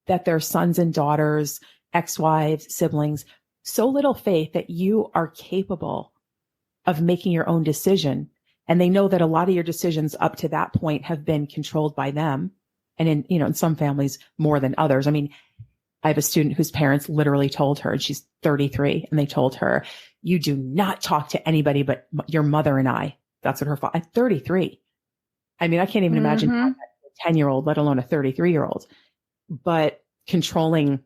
that their sons and daughters, ex-wives, siblings, so little faith that you are capable of making your own decision. And they know that a lot of your decisions up to that point have been controlled by them. And in some families more than others. I mean, I have a student whose parents literally told her, and she's 33, and they told her, you do not talk to anybody but your mother and I. That's what her father, at 33. I mean, I can't even imagine a 10-year-old, let alone a 33-year-old, but controlling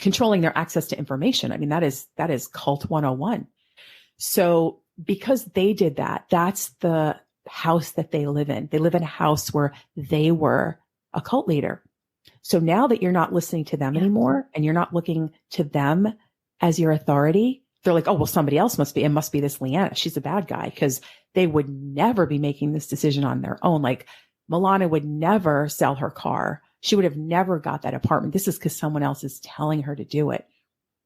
their access to information. I mean, that is cult 101. So because they did that, that's the house that they live in. They live in a house where they were a cult leader. So now that you're not listening to them anymore and you're not looking to them as your authority, they're like, oh, well, somebody else it must be this Liana. She's a bad guy, because they would never be making this decision on their own. Like Malana would never sell her car. She would have never got that apartment. This is because someone else is telling her to do it.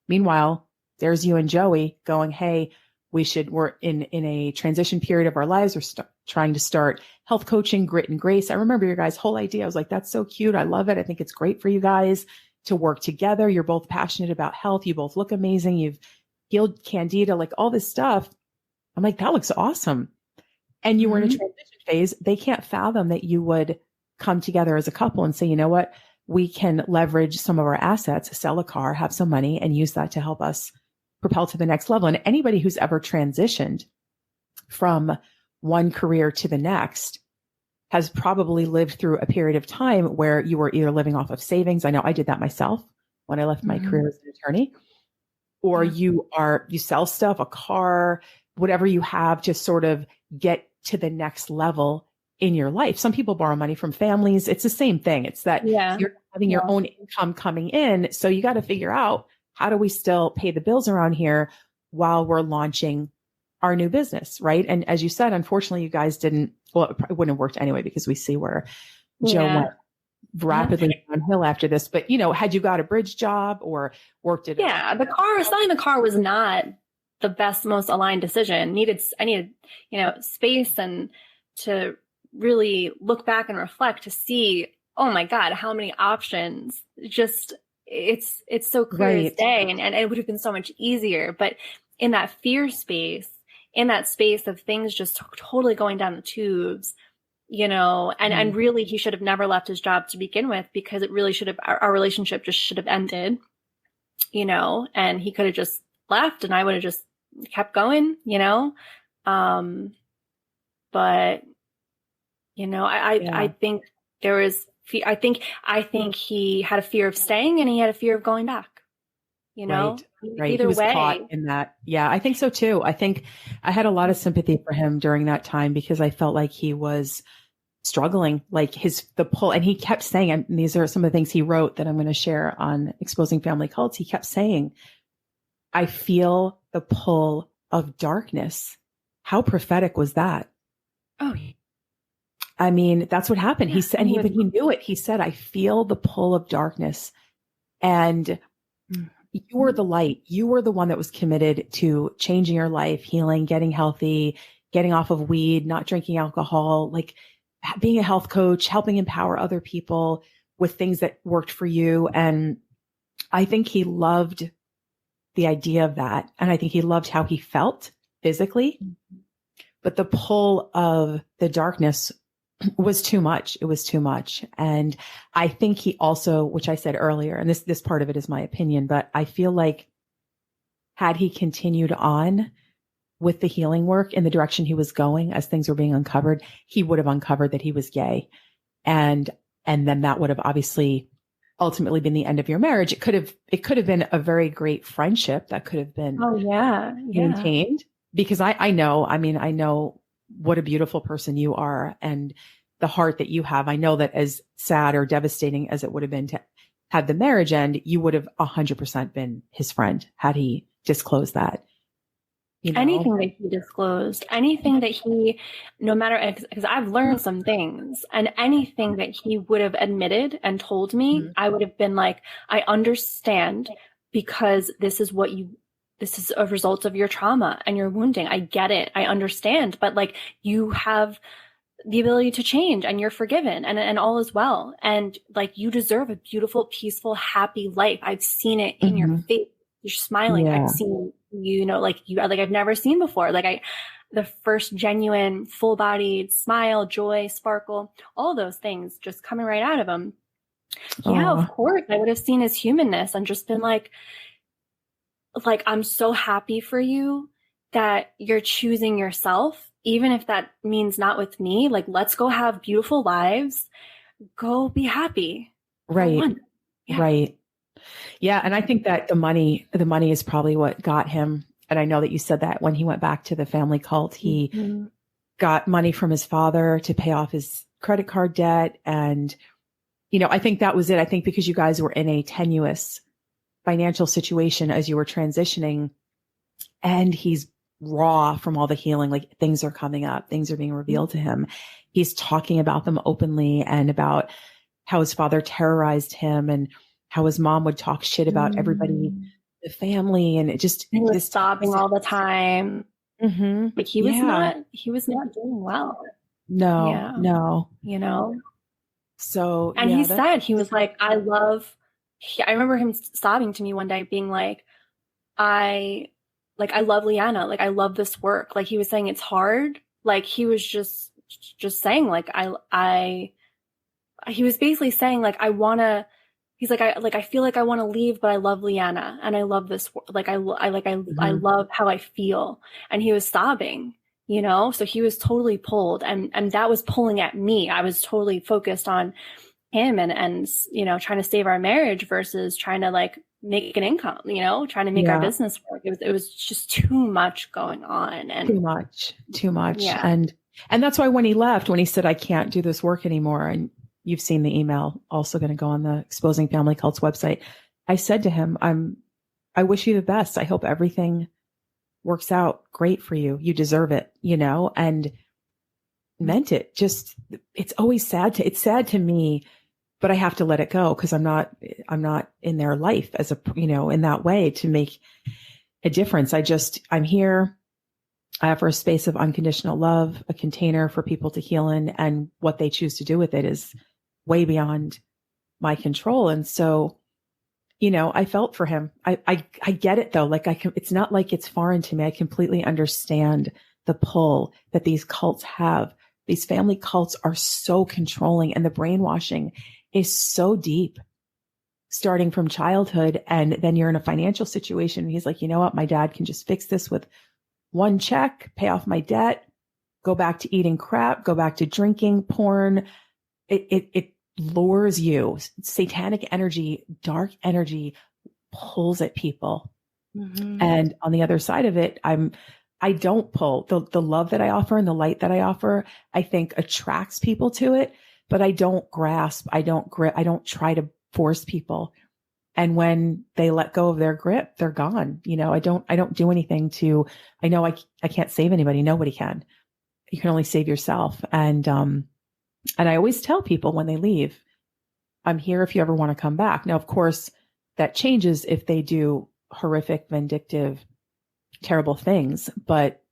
Meanwhile, there's you and Joey going, hey, we're in a transition period of our lives. We're trying to start health coaching, grit and grace. I remember your guys' whole idea. I was like, that's so cute. I love it. I think it's great for you guys to work together. You're both passionate about health. You both look amazing. You've healed Candida, like all this stuff. I'm like, that looks awesome. And you were in a transition phase. They can't fathom that you would come together as a couple and say, you know what, we can leverage some of our assets, sell a car, have some money, and use that to help us propel to the next level. And anybody who's ever transitioned from one career to the next has probably lived through a period of time where you were either living off of savings. I know I did that myself when I left my career as an attorney, or you sell stuff, a car, whatever you have to sort of get to the next level in your life. Some people borrow money from families. It's the same thing. It's that you're having your own income coming in. So you got to figure out, how do we still pay the bills around here while we're launching our new business, right? And as you said, unfortunately, you guys didn't, well, it wouldn't have worked anyway, because we see where Joe went rapidly downhill after this. But, had you got a bridge job or worked it? Yeah, selling the car was not the best, most aligned decision. I needed, space and to really look back and reflect to see, oh my God, how many options. Just, it's so clear as day, and it would have been so much easier. But in that fear space, in that space of things just totally going down the tubes, and really he should have never left his job to begin with, because it really should have, our relationship just should have ended, and he could have just left and I would have just kept going, but, I think there was, I think he had a fear of staying and he had a fear of going back, Right. Either he was way. Caught in that. Yeah, I think so too. I think I had a lot of sympathy for him during that time, because I felt like he was struggling, like the pull. And he kept saying, and these are some of the things he wrote that I'm going to share on Exposing Family Cults. He kept saying, I feel the pull of darkness. How prophetic was that? Oh, I mean, that's what happened. He said, but he knew it. He said, I feel the pull of darkness. And you were the light. You were the one that was committed to changing your life, healing, getting healthy, getting off of weed, not drinking alcohol, like being a health coach, helping empower other people with things that worked for you. And I think he loved the idea of that. And I think he loved how he felt physically, but the pull of the darkness was too much. It was too much. And I think he also, which I said earlier, and this part of it is my opinion, but I feel like had he continued on with the healing work in the direction he was going as things were being uncovered, he would have uncovered that he was gay. And then that would have obviously ultimately been the end of your marriage. It could have been a very great friendship that could have been maintained, because I know what a beautiful person you are and the heart that you have. I know that as sad or devastating as it would have been to have the marriage end, you would have 100% been his friend had he disclosed that. You know? Anything that he disclosed, anything that he, no matter, because I've learned some things, and anything that he would have admitted and told me, I would have been like, I understand, because this is a result of your trauma and your wounding. I get it. I understand. But like, you have the ability to change and you're forgiven and all is well. And like, you deserve a beautiful, peaceful, happy life. I've seen it in your face. You're smiling. I've seen, I've never seen before. The first genuine, full-bodied smile, joy, sparkle, all those things just coming right out of him. Yeah, of course. I would have seen his humanness and just been like, I'm so happy for you that you're choosing yourself, even if that means not with me. Like, let's go have beautiful lives. Go be happy. Right. Yeah. Right. Yeah. And I think that the money is probably what got him. And I know that you said that when he went back to the family cult, he got money from his father to pay off his credit card debt. And, I think that was it. I think because you guys were in a tenuous financial situation as you were transitioning, and he's raw from all the healing, like things are coming up, things are being revealed to him. He's talking about them openly and about how his father terrorized him and how his mom would talk shit about everybody, the family. And he was sobbing all the time. But he was not doing well. No. So, and he said, he was like, I remember him sobbing to me one day being like, I love Liana. Like, I love this work. Like, he was saying it's hard. Like, he was just saying, like, he was basically saying, like, he's like, I feel like I want to leave, but I love Liana and I love this. Like, I love how I feel. And he was sobbing, so he was totally pulled, and that was pulling at me. I was totally focused on him and trying to save our marriage versus trying to like make an income, trying to make our business work. It was just too much going on, and too much. Yeah. And that's why when he left, when he said, I can't do this work anymore, and you've seen the email also going to go on the Exposing Family Cults website, I said to him, I wish you the best. I hope everything works out great for you. You deserve it, and meant it. Just, it's always it's sad to me, but I have to let it go because I'm not in their life as in that way to make a difference. I'm here. I offer a space of unconditional love, a container for people to heal in, and what they choose to do with it is way beyond my control. And so, I felt for him. I get it though. Like it's not like it's foreign to me. I completely understand the pull that these cults have. These family cults are so controlling, and the brainwashing is so deep, starting from childhood. And then you're in a financial situation. And he's like, you know what? My dad can just fix this with one check, pay off my debt, go back to eating crap, go back to drinking, porn. It lures you. Satanic energy, dark energy pulls at people. And on the other side of it, I don't pull. The love that I offer and the light that I offer, I think attracts people to it, but I don't grasp. I don't grip. I don't try to force people. And when they let go of their grip, they're gone. I don't do anything I know I can't save anybody. Nobody can. You can only save yourself. And I always tell people when they leave, I'm here if you ever want to come back. Now, of course, that changes if they do horrific, vindictive, terrible things. But,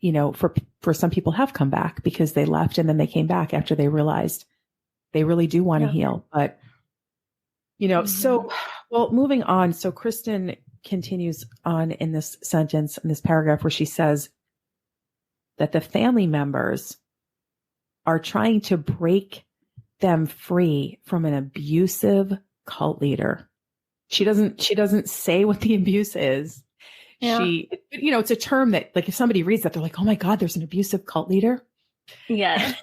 for some people have come back because they left and then they came back after they realized they really do want to heal. But, so, well, moving on. So Kristin continues on in this sentence, in this paragraph, where she says that the family members are trying to break them free from an abusive cult leader. She doesn't say what the abuse is. Yeah. It's a term that, like, if somebody reads that, they're like, oh my God, there's an abusive cult leader. Yeah.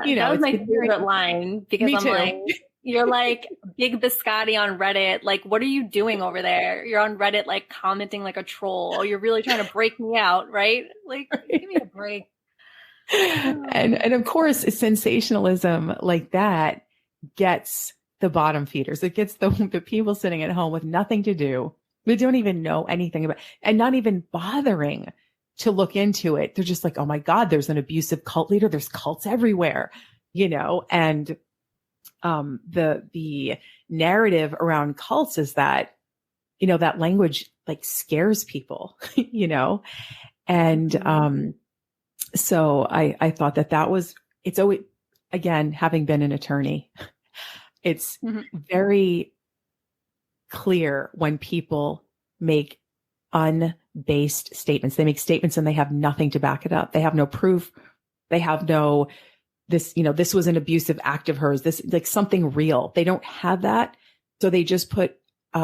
That was my favorite line, because I'm like, You're like Big Biscotti on Reddit. Like, what are you doing over there? You're on Reddit, like commenting like a troll. You're really trying to break me out, right? Like, give me a break. And of course, sensationalism like that gets the bottom feeders. It gets the people sitting at home with nothing to do. They don't even know anything about, and not even bothering to look into it. They're just like, oh my God, there's an abusive cult leader. There's cults everywhere, and the narrative around cults is that, that language like scares people, and, so I thought that was, it's always, again, having been an attorney, it's very clear when people make unbased statements. They make statements and they have nothing to back it up. They have no proof. They have no, this was an abusive act of hers. This like something real. They don't have that. So they just put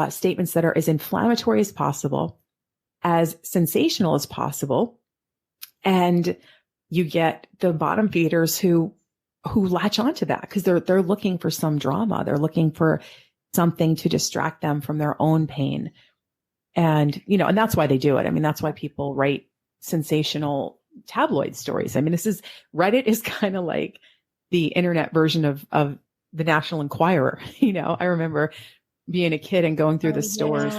statements that are as inflammatory as possible, as sensational as possible. And you get the bottom feeders who latch onto that because they're looking for some drama. They're looking for something to distract them from their own pain. And, and that's why they do it. I mean, that's why people write sensational tabloid stories. I mean, Reddit is kind of like the internet version of the National Enquirer. I remember being a kid and going through the stores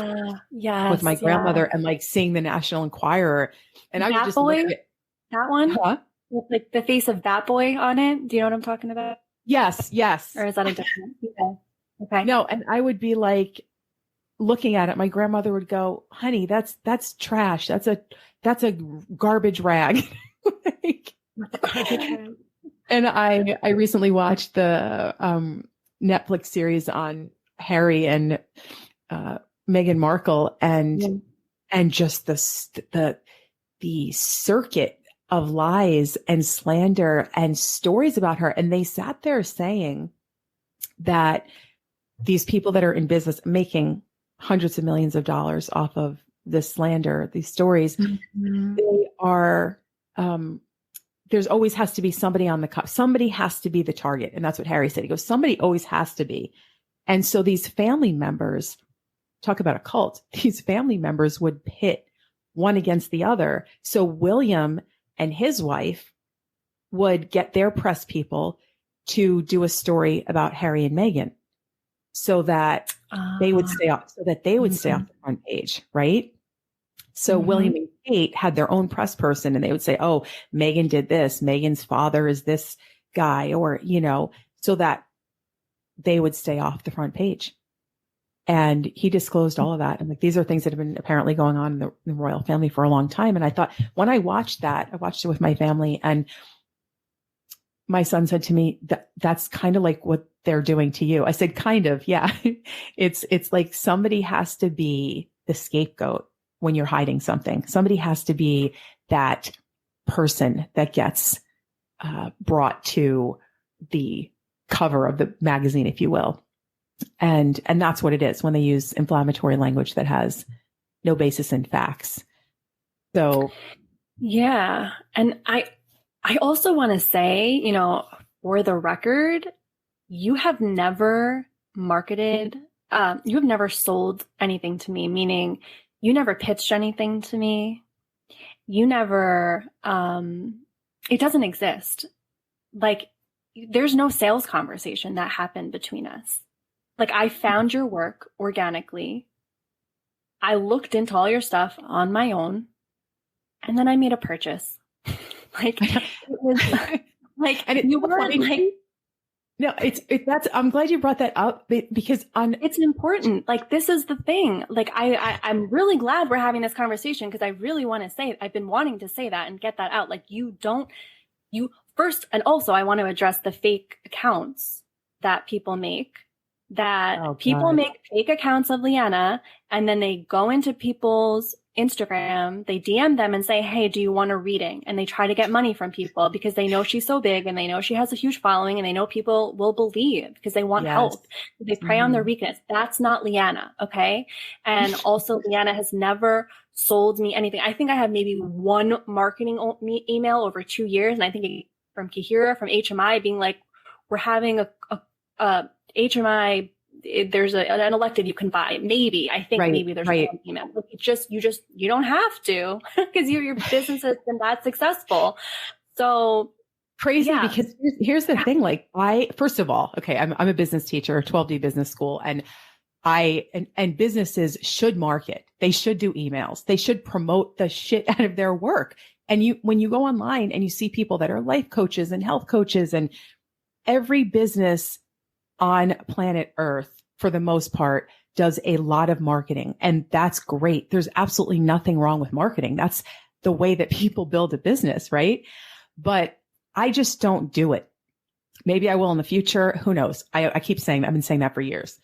with my grandmother and like seeing the National Enquirer. And I would just look at it. That one? Huh? With like the face of Bat Boy on it. Do you know what I'm talking about? Yes. Or is that a different? Yeah. Okay. No, and I would be like looking at it. My grandmother would go, "Honey, that's trash. That's a garbage rag." And I recently watched the Netflix series on Harry and Meghan Markle, and just the circuit of lies and slander and stories about her. And they sat there saying that these people that are in business making hundreds of millions of dollars off of this slander, these stories, they are, there's always has to be somebody on the cup. Somebody has to be the target. And that's what Harry said. He goes, somebody always has to be. And so these family members, talk about a cult, these family members would pit one against the other. So William and his wife would get their press people to do a story about Harry and Meghan so that they would stay off, off the front page. Right. So William and Kate had their own press person and they would say, oh, Meghan did this. Meghan's father is this guy, or, so that they would stay off the front page. And he disclosed all of that. And like, these are things that have been apparently going on in the royal family for a long time. And I thought, when I watched that, I watched it with my family, and my son said to me, that's kind of like what they're doing to you. I said, kind of, yeah. It's like somebody has to be the scapegoat when you're hiding something. Somebody has to be that person that gets brought to the cover of the magazine, if you will. And that's what it is when they use inflammatory language that has no basis in facts. So, yeah. And I also want to say, for the record, you have never marketed, you have never sold anything to me, meaning you never pitched anything to me. You never, it doesn't exist. Like, there's no sales conversation that happened between us. Like, I found your work organically. I looked into all your stuff on my own, and then I made a purchase. Like, it was like, and you weren't like, no, I'm glad you brought that up because it's important. Like, this is the thing. Like, I'm really glad we're having this conversation because I really want to say, I've been wanting to say that and get that out. Like, you first, and also I want to address the fake accounts that people make. People make fake accounts of Liana, and then they go into people's Instagram, they DM them and say, hey, do you want a reading? And they try to get money from people because they know she's so big and they know she has a huge following and they know people will believe because they want help. They prey on their weakness. That's not Liana. Okay. And also Liana has never sold me anything. I think I have maybe one marketing email over 2 years. And I think from Kahira, from HMI being like, we're having HMI, there's an elective you can buy. Maybe, I think maybe there's one email. But you don't have to because your business has been that successful. So crazy because here's the thing. Like first of all, okay, I'm a business teacher, 12D business school, and and businesses should market. They should do emails. They should promote the shit out of their work. And when you go online and you see people that are life coaches and health coaches, and every business on planet Earth, for the most part, does a lot of marketing. And that's great. There's absolutely nothing wrong with marketing. That's the way that people build a business, right? But I just don't do it. Maybe I will in the future. Who knows? I keep saying that. I've been saying that for years.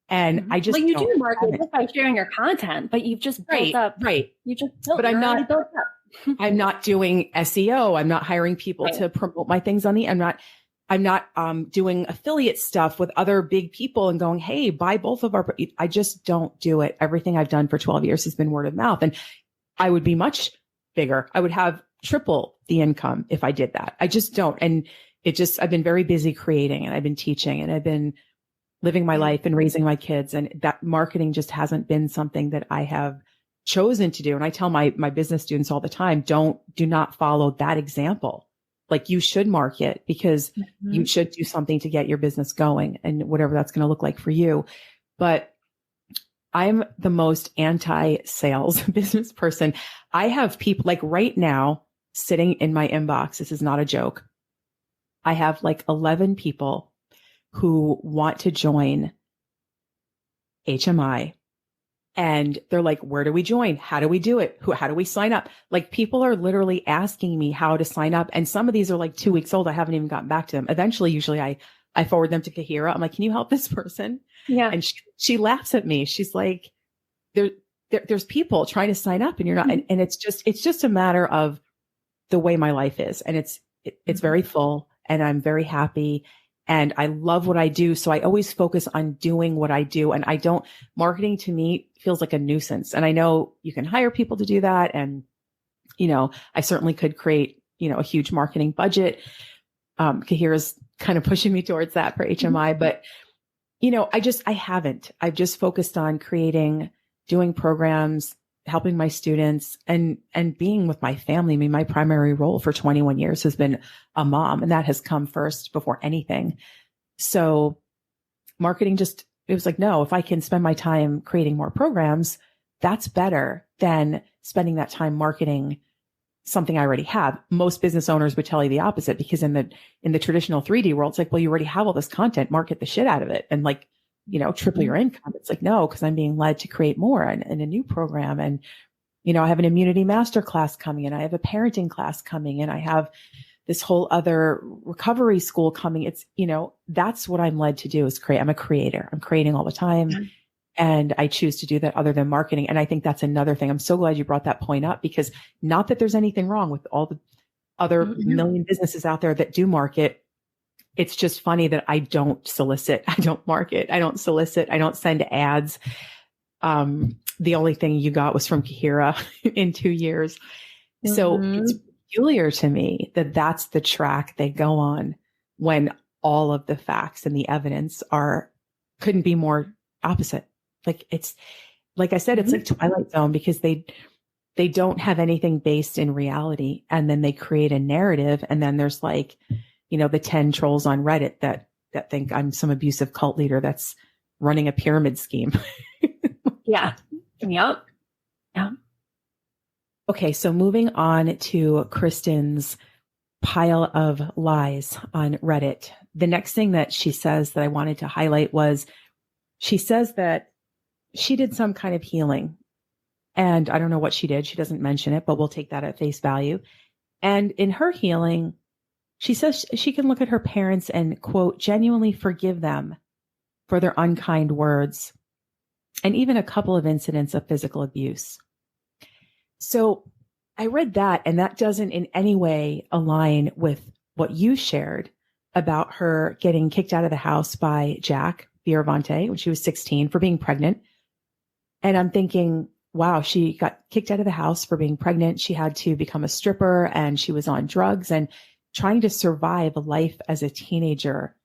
And I just you do market just by sharing your content, but you've just built up. Right. You just built, but I'm not built up. I'm not doing SEO. I'm not hiring people to promote my things on the, I'm not doing affiliate stuff with other big people and going, hey, buy both of our, I just don't do it. Everything I've done for 12 years has been word of mouth, and I would be much bigger. I would have triple the income if I did that. I just don't. And I've been very busy creating, and I've been teaching, and I've been living my life and raising my kids. And that marketing just hasn't been something that I have chosen to do. And I tell my business students all the time, do not follow that example. Like, you should market because you should do something to get your business going, and whatever that's going to look like for you. But I'm the most anti-sales business person. I have people like right now sitting in my inbox. This is not a joke. I have like 11 people who want to join HMI. And they're like, where do we join? How do we do it? How do we sign up? Like, people are literally asking me how to sign up. And some of these are like 2 weeks old. I haven't even gotten back to them. Eventually, usually I forward them to Kahira. I'm like, can you help this person? Yeah. And she laughs at me. She's like, there's people trying to sign up and you're not. And it's just a matter of the way my life is. And it's very full, and I'm very happy. And I love what I do. So I always focus on doing what I do. And marketing to me feels like a nuisance. And I know you can hire people to do that. And, I certainly could create, a huge marketing budget. Kahira's kind of pushing me towards that for HMI, but, I've just focused on creating, doing programs, helping my students, and being with my family. I mean, my primary role for 21 years has been a mom, and that has come first before anything. So marketing it was like, no, if I can spend my time creating more programs, that's better than spending that time marketing something I already have. Most business owners would tell you the opposite, because in the traditional 3D world, it's like, well, you already have all this content, market the shit out of it. And like, triple your income. It's like, no, because I'm being led to create more and a new program. And, I have an immunity masterclass coming, and I have a parenting class coming, and I have this whole other recovery school coming. It's, that's what I'm led to do, is create. I'm a creator. I'm creating all the time. And I choose to do that other than marketing. And I think that's another thing. I'm so glad you brought that point up, because not that there's anything wrong with all the other million businesses out there that do market. It's just funny that I don't solicit. I don't market. I don't solicit. I don't send ads. The only thing you got was from Kahira in 2 years. So it's peculiar to me that that's the track they go on, when all of the facts and the evidence couldn't be more opposite. Like, it's, like I said, it's like Twilight Zone, because they don't have anything based in reality. And then they create a narrative. And then there's like, the 10 trolls on Reddit that think I'm some abusive cult leader that's running a pyramid scheme. Yeah. Yep. Yeah. Okay. So moving on to Kristin's pile of lies on Reddit. The next thing that she says that I wanted to highlight was, she says that she did some kind of healing, and I don't know what she did. She doesn't mention it, but we'll take that at face value. And in her healing, she says she can look at her parents and, quote, genuinely forgive them for their unkind words, and even a couple of incidents of physical abuse. So I read that, and that doesn't in any way align with what you shared about her getting kicked out of the house by Jack Fiorvante when she was 16 for being pregnant. And I'm thinking, wow, she got kicked out of the house for being pregnant. She had to become a stripper, and she was on drugs and trying to survive a life as a teenager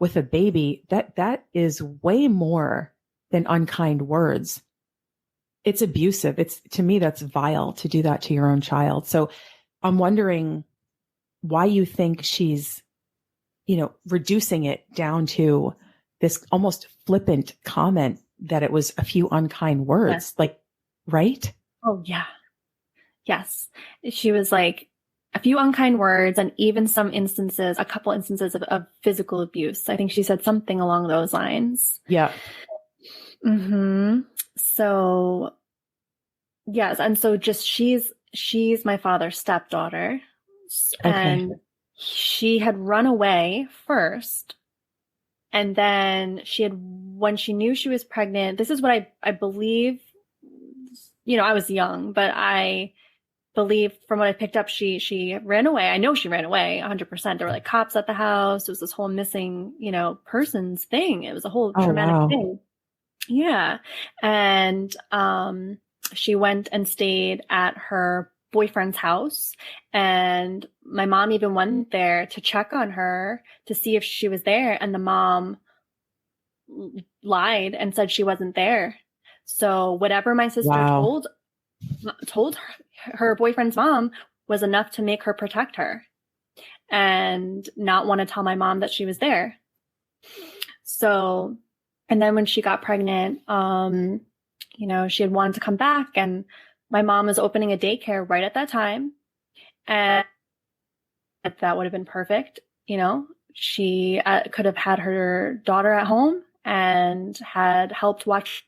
with a baby, that is way more than unkind words. It's abusive. To me, that's vile to do that to your own child. So I'm wondering why you think she's, reducing it down to this almost flippant comment that it was a few unkind words, right? Oh yeah. Yes. She was like a few unkind words and even a couple instances of physical abuse. I think she said something along those lines. Yeah. Mm-hmm. So yes. And so just she's my father's stepdaughter. Okay. And she had run away first. And then when she knew she was pregnant, this is what I believe, I was young, but I believe from what I picked up, she ran away. I know she ran away 100%. There were like cops at the house. It was this whole missing, persons thing. It was a whole traumatic thing. Yeah. And, she went and stayed at her boyfriend's house, and my mom even went there to check on her to see if she was there. And the mom lied and said she wasn't there. So whatever my sister told her boyfriend's mom was enough to make her protect her and not want to tell my mom that she was there. So, and then when she got pregnant, she had wanted to come back, and my mom was opening a daycare right at that time. And that would have been perfect. She could have had her daughter at home and had helped watch.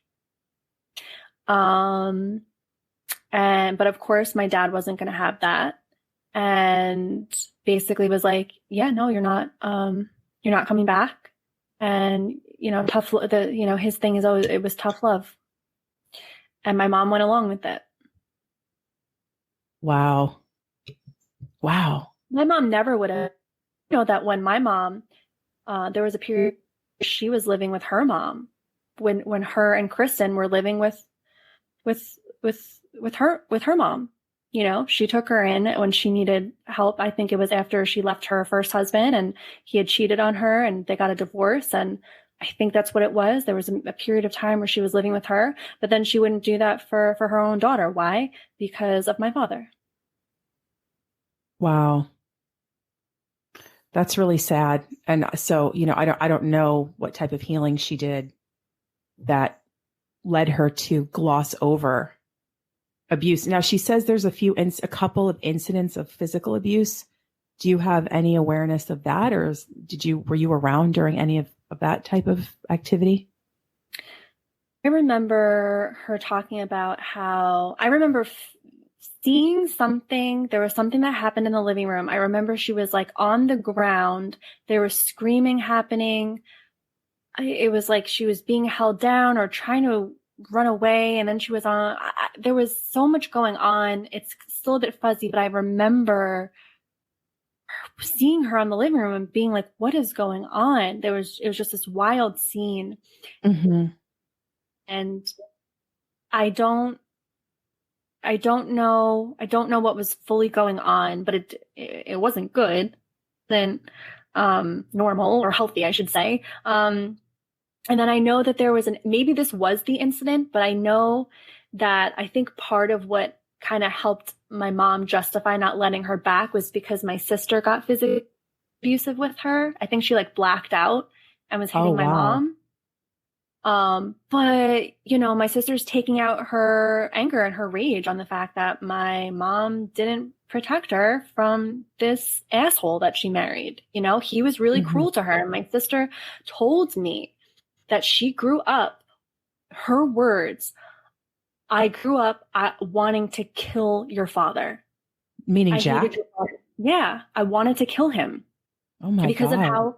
But of course my dad wasn't going to have that, and basically was like, yeah, no, you're not coming back. And, his thing is always, it was tough love. And my mom went along with it. Wow. My mom never would have, that when my mom, there was a period she was living with her mom when her and Kristin were living with her mom. She took her in when she needed help. I think it was after she left her first husband and he had cheated on her and they got a divorce. And I think that's what it was. There was a period of time where she was living with her, but then she wouldn't do that for her own daughter. Why? Because of my father. Wow. That's really sad. And so, I don't know what type of healing she did that led her to gloss over abuse. Now, she says there's a couple of incidents of physical abuse. Do you have any awareness of that, or were you around during any of that type of activity? I remember her talking about how I remember seeing something. There was something that happened in the living room. I remember she was like on the ground. There was screaming happening. It was like she was being held down or trying to run away. And then she was on, there was so much going on. It's still a bit fuzzy, but I remember seeing her on the living room and being like, what is going on? It was just this wild scene. Mm-hmm. And I don't know what was fully going on, but it wasn't good than normal or healthy, I should say. And then I know that there was maybe this was the incident, but I know that I think part of what kind of helped my mom justify not letting her back was because my sister got physically abusive with her. I think she like blacked out and was hitting my mom. But my sister's taking out her anger and her rage on the fact that my mom didn't protect her from this asshole that she married. He was really cruel to her. And my sister told me that she grew up, her words, I grew up wanting to kill your father. Meaning Jack? Yeah, I wanted to kill him. Oh my God. Because of how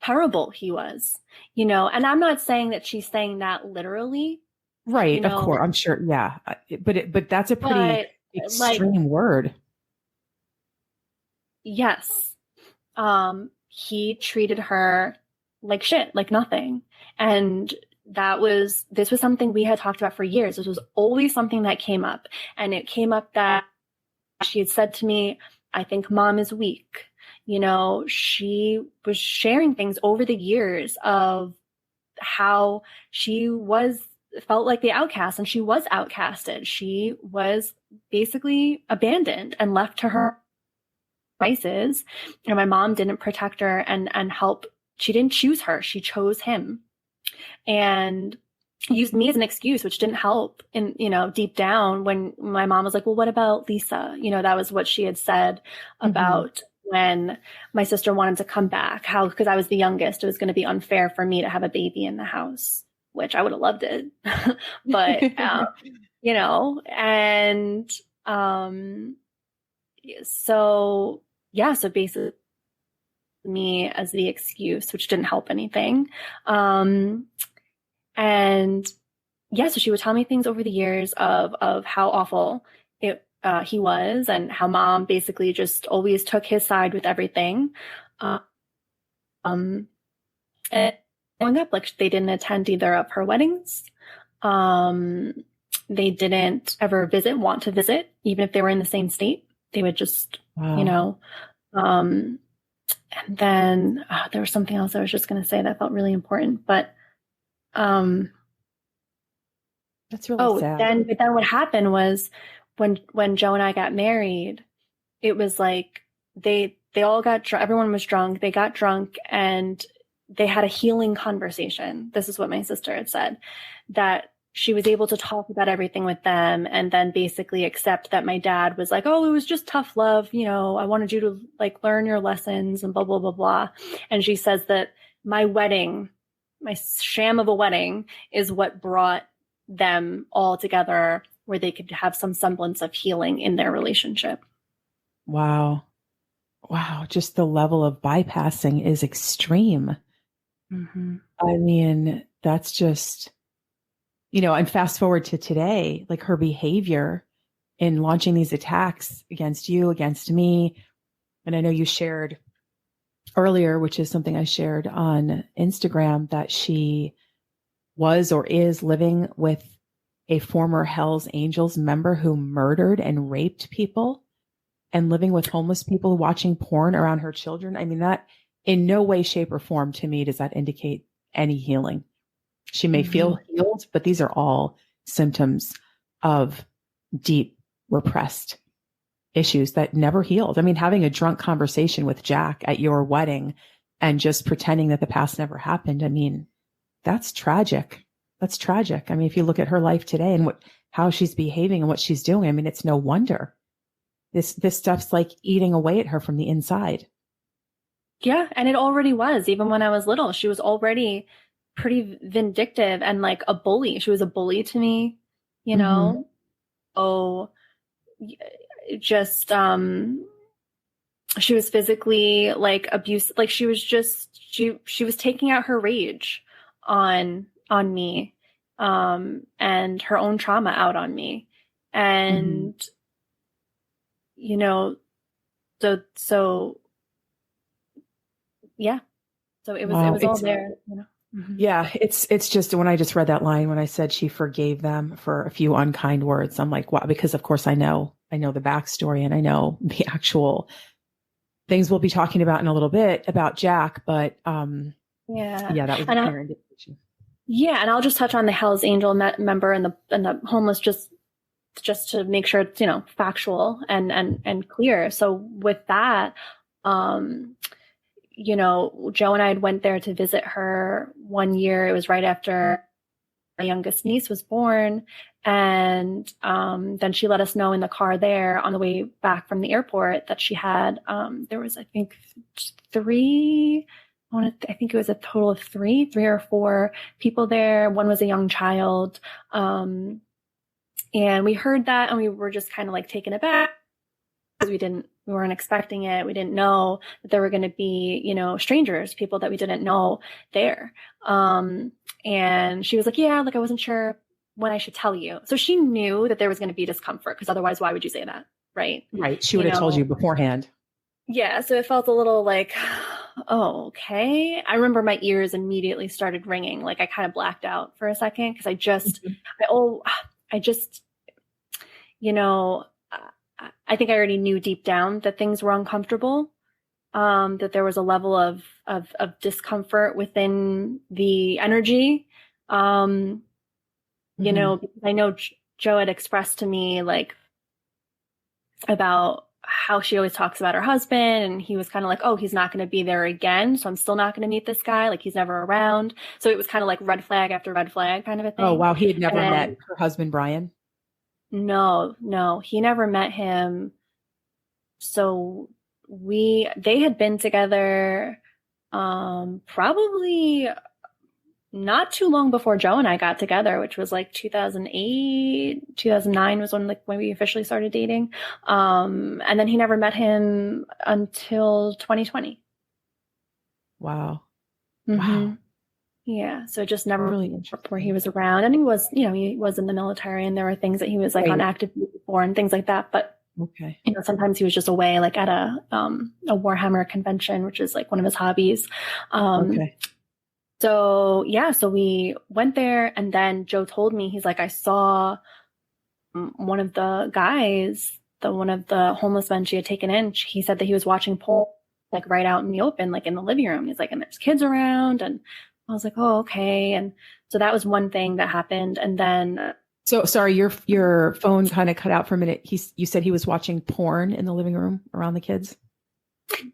terrible he was, and I'm not saying that she's saying that literally. Right, of course, I'm sure, yeah. But that's a pretty extreme word. Yes. He treated her like shit, like nothing. And this was something we had talked about for years. This was always something that came up. And it came up that she had said to me, I think mom is weak. she was sharing things over the years of how she felt like the outcast, and she was outcasted. She was basically abandoned and left to her devices. My mom didn't protect her and help. She didn't choose her. She chose him and used me as an excuse, which didn't help. And, deep down, when my mom was like, well, what about Lisa? That was what she had said about when my sister wanted to come back, because I was the youngest, it was going to be unfair for me to have a baby in the house, which I would have loved it. But, so basically me as the excuse, which didn't help anything. So she would tell me things over the years of how awful he was, and how mom basically just always took his side with everything. And growing up, like, they didn't attend either of her weddings. They didn't ever want to visit, even if they were in the same state. They would just, and then there was something else I was just going to say that felt really important, but that's really sad. But then what happened was when Joe and I got married, it was like they all got drunk. Everyone was drunk. They got drunk and they had a healing conversation. This is what my sister had said, that she was able to talk about everything with them, and then basically accept that my dad was like, oh, it was just tough love. I wanted you to like learn your lessons and blah, blah, blah, blah. And she says that my sham of a wedding is what brought them all together, where they could have some semblance of healing in their relationship. Wow. Just the level of bypassing is extreme. I mean, that's just, and fast forward to today, like her behavior in launching these attacks against you, against me. And I know you shared earlier, which is something I shared on Instagram, that she was or is living with a former Hells Angels member who murdered and raped people, and living with homeless people, watching porn around her children. I mean, that in no way, shape, or form to me does that indicate any healing. She may feel healed, but these are all symptoms of deep repressed issues that never healed. I mean, having a drunk conversation with Jack at your wedding and just pretending that the past never happened. I mean, that's tragic. That's tragic. I mean, if you look at her life today and how she's behaving and what she's doing, I mean, it's no wonder this stuff's like eating away at her from the inside. Yeah. And it already was. Even when I was little, she was already pretty vindictive and like a bully. She was a bully to me, Oh, just, she was physically like abusive. Like she was just, she was taking out her rage on me, and her own trauma out on me. And, so yeah. So it was all there, Yeah. It's just, when I just read that line, when I said she forgave them for a few unkind words, I'm like, wow, because of course I know the backstory, and I know the actual things we'll be talking about in a little bit about Jack, but, that was a clear indication. Yeah. And I'll just touch on the Hells Angel member and the homeless, just to make sure it's, factual and clear. So with that, Joe and I went there to visit her one year. It was right after my youngest niece was born. And then she let us know in the car there on the way back from the airport that she had, there was, I think, I think it was a total of three or four people there. One was a young child. And we heard that and we were just kind of like taken aback because we weren't expecting it. We didn't know that there were going to be, strangers, people that we didn't know there. And she was like, yeah, like I wasn't sure when I should tell you. So she knew that there was going to be discomfort, because otherwise, why would you say that? Right. Right. She would have told you beforehand. Yeah. So it felt a little like, oh, okay. I remember my ears immediately started ringing. Like I kind of blacked out for a second because I think I already knew deep down that things were uncomfortable. that there was a level of discomfort within the energy. You know, because I know Joe had expressed to me like about how she always talks about her husband, and he was kind of like, oh, he's not going to be there again, so I'm still not going to meet this guy, like he's never around. So it was kind of like red flag after red flag kind of a thing. Oh wow, he had never met her husband Brian? No, he never met him. So they had been together probably not too long before Joe and I got together, which was like 2008, 2009 was when we officially started dating. And then he never met him until 2020. Wow. Wow. Yeah. So just never really where he was around. And he was, he was in the military, and there were things that he was like on active duty for and things like that. But sometimes he was just away, like at a Warhammer convention, which is like one of his hobbies. So we went there, and then Joe told me, he's like, I saw one of the guys, one of the homeless men she had taken in. He said that he was watching porn, like right out in the open, like in the living room. He's like, and there's kids around. And I was like, oh, okay. And so that was one thing that happened. And then. So sorry, your phone kind of cut out for a minute. You said he was watching porn in the living room around the kids?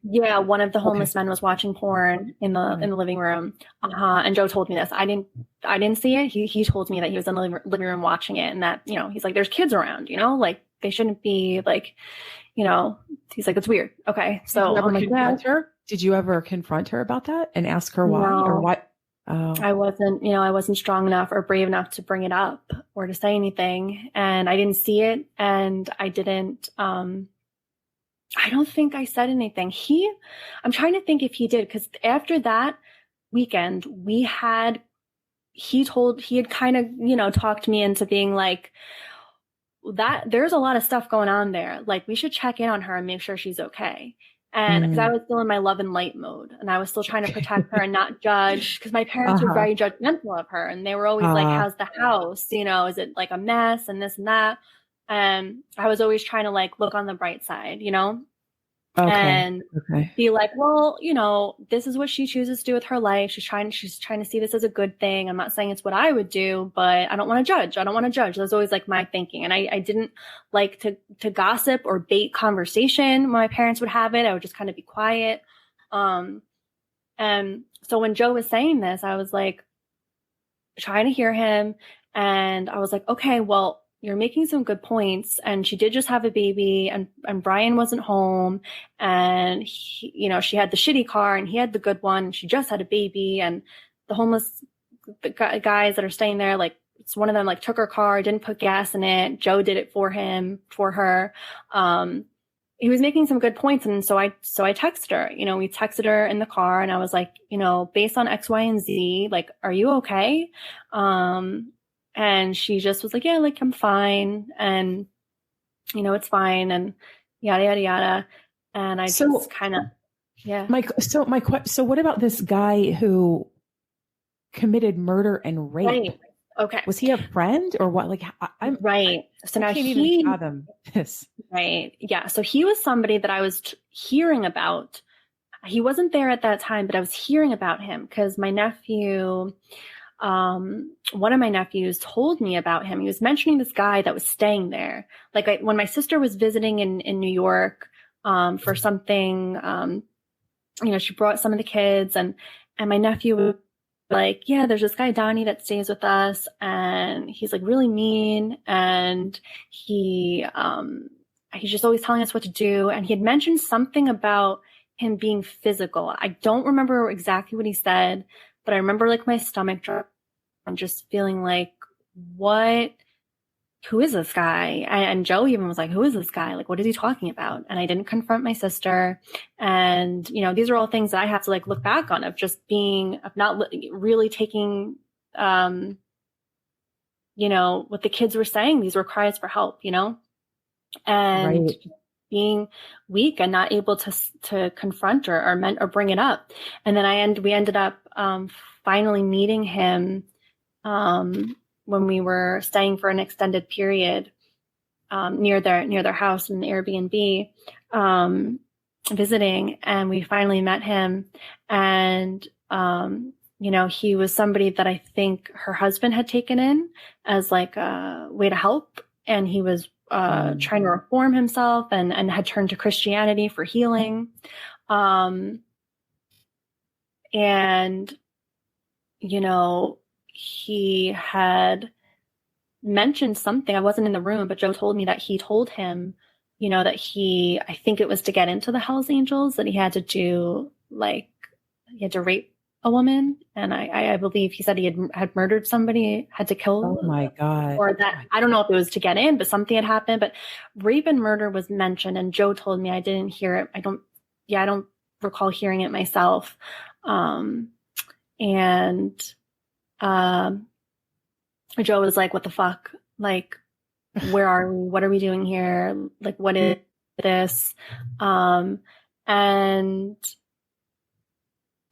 Yeah, one of the homeless men was watching porn in the living room. And Joe told me this. I didn't see it. He told me that he was in the living room watching it, and that, he's like, there's kids around, like they shouldn't be, like, he's like, it's weird. Okay. So I'm like, did you ever confront her about that and ask her why or what? Oh. I wasn't strong enough or brave enough to bring it up or to say anything, and I didn't see it, and I didn't, I don't think I said anything. I'm trying to think if he did, because after that weekend he had kind of, talked me into being like, that there's a lot of stuff going on there. Like, we should check in on her and make sure she's okay. And because I was still in my love and light mode, and I was still trying to protect her and not judge, because my parents were very judgmental of her, and they were always like, how's the house? Is it like a mess and this and that? And I was always trying to like look on the bright side, and be like, well, this is what she chooses to do with her life. She's trying to see this as a good thing. I'm not saying it's what I would do, but I don't want to judge. That was always like my thinking. And I didn't like to gossip or bait conversation when my parents would have it. I would just kind of be quiet. And so when Joe was saying this, I was like trying to hear him, and I was like, okay, well, you're making some good points. And she did just have a baby, and Brian wasn't home, and she had the shitty car and he had the good one. She just had a baby, and the homeless guys that are staying there, like, it's one of them like took her car, didn't put gas in it. Joe did it for her. He was making some good points. And so I texted her, we texted her in the car, and I was like, based on X, Y, and Z, like, are you okay? And she just was like, yeah, like, I'm fine. And, it's fine. And yada, yada, yada. And I just kind of, yeah. So what about this guy who committed murder and rape? Right. Okay. Was he a friend or what? Like, I'm right. So now I can't even fathom this. Right. Yeah. So he was somebody that I was hearing about. He wasn't there at that time, but I was hearing about him because my nephew, one of my nephews told me about him. He was mentioning this guy that was staying there. Like, when my sister was visiting in New York, for something, she brought some of the kids, and my nephew was like, yeah, there's this guy, Donnie, that stays with us, and he's like really mean. And he's just always telling us what to do. And he had mentioned something about him being physical. I don't remember exactly what he said, but I remember like my stomach drop and just feeling like, who is this guy? And Joe even was like, who is this guy? Like, what is he talking about? And I didn't confront my sister. And, these are all things that I have to like look back on, of not really taking, what the kids were saying. These were cries for help, and right. Being weak and not able to confront her or bring it up. And then we ended up, finally meeting him, when we were staying for an extended period, near their house in the Airbnb. visiting, and we finally met him. And, you know, he was somebody that I think her husband had taken in as like a way to help. And he was trying to reform himself and had turned to Christianity for healing. And, you know, he had mentioned something. I wasn't in the room, but Joe told me that he told him, you know, that I think it was to get into the Hells Angels, that he had to do, like, he had to rape a woman. And I believe he said he had murdered somebody, had to kill. Oh my God. Or that, I don't know if it was to get in, but something had happened. But rape and murder was mentioned, and Joe told me, I didn't hear it. I don't recall hearing it myself. Joe was like, what the fuck? Like, where are we? What are we doing here? Like, what is this? And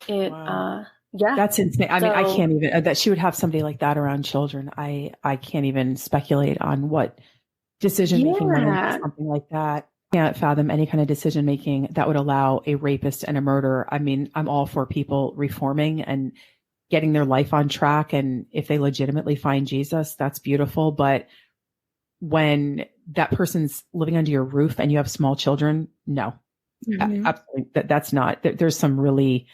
it, wow. Yeah. That's insane. I mean, I can't even, that she would have somebody like that around children. I can't even speculate on what decision-making went into something like that. I can't fathom any kind of decision-making that would allow a rapist and a murderer. I mean, I'm all for people reforming and getting their life on track. And if they legitimately find Jesus, that's beautiful. But when that person's living under your roof and you have small children, no, absolutely. That's not, there's some really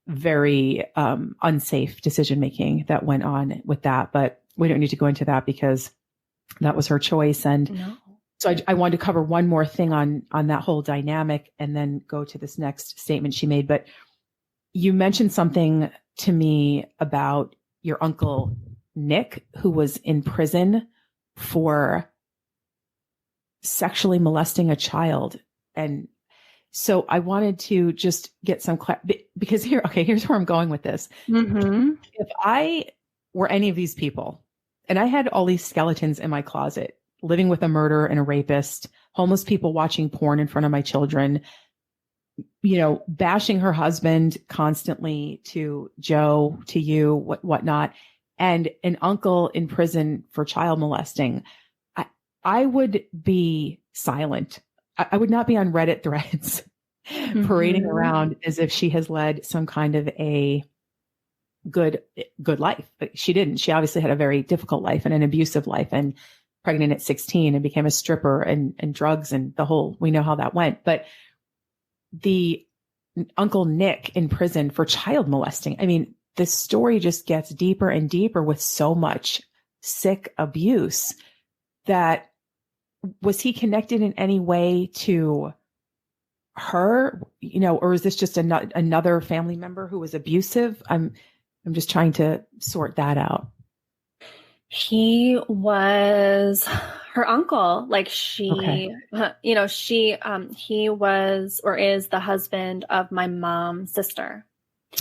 very unsafe decision-making that went on with that, but we don't need to go into that because that was her choice. And so I wanted to cover one more thing on that whole dynamic and then go to this next statement she made. But you mentioned something to me about your uncle, Nick, who was in prison for sexually molesting a child. And so I wanted to just get some because here's where I'm going with this. If I were any of these people and I had all these skeletons in my closet, living with a murderer and a rapist, homeless people watching porn in front of my children, you know, bashing her husband constantly to Joe, to you, whatnot, and an uncle in prison for child molesting, I would be silent. I would not be on Reddit threads parading around as if she has led some kind of a good life. But she didn't. She obviously had a very difficult life and an abusive life, and pregnant at 16 and became a stripper and drugs and we know how that went. But the Uncle Nick in prison for child molesting, I mean, the story just gets deeper and deeper with so much sick abuse. That was he connected in any way to her, you know, or is this just another family member who was abusive? I'm just trying to sort that out. He was her uncle. Like he was or is the husband of my mom's sister.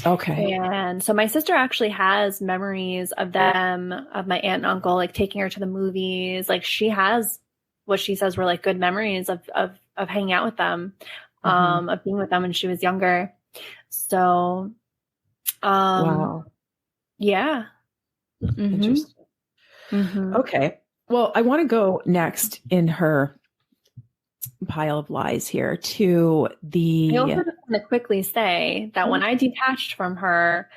Okay. And so my sister actually has memories of them, of my aunt and uncle, like taking her to the movies. Like she has what she says were like good memories of hanging out with them, of being with them when she was younger. So, wow. Yeah. Interesting. Okay. Well, I want to go next in her pile of lies here to the... I also just want to quickly say that when I detached from her,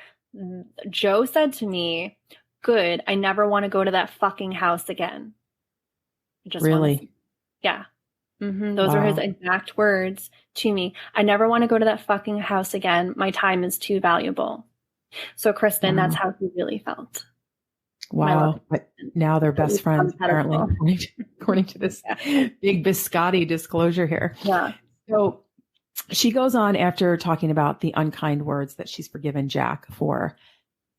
Joe said to me, good, I never want to go to that fucking house again. Really? Yeah. Those are his exact words to me. I never want to go to that fucking house again. My time is too valuable. So Kristin, that's how he really felt. Wow. But now they're best friends, apparently, according to this big biscotti disclosure here. Yeah. So she goes on after talking about the unkind words that she's forgiven Jack for.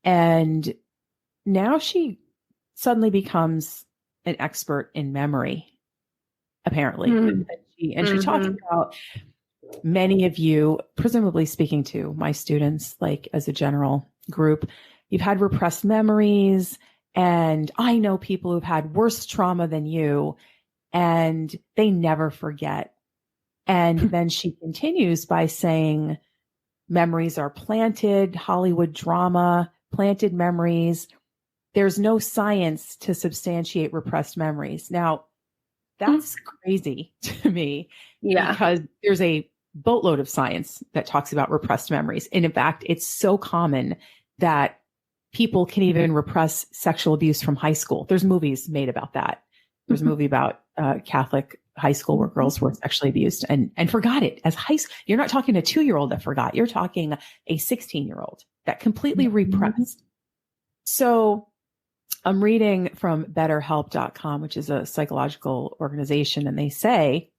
And now she suddenly becomes an expert in memory, apparently. And she talks about many of you, presumably speaking to my students, like as a general group, you've had repressed memories. And I know people who've had worse trauma than you, and they never forget. And then she continues by saying, memories are planted, Hollywood drama, planted memories. There's no science to substantiate repressed memories. Now, that's crazy to me. Yeah. Because there's a boatload of science that talks about repressed memories. And in fact, it's so common that people can even repress sexual abuse from high school. There's movies made about that. There's a movie about Catholic high school where girls were sexually abused and forgot it as high school. You're not talking a 2-year-old that forgot. You're talking a 16-year-old that completely repressed. So I'm reading from betterhelp.com, which is a psychological organization, and they say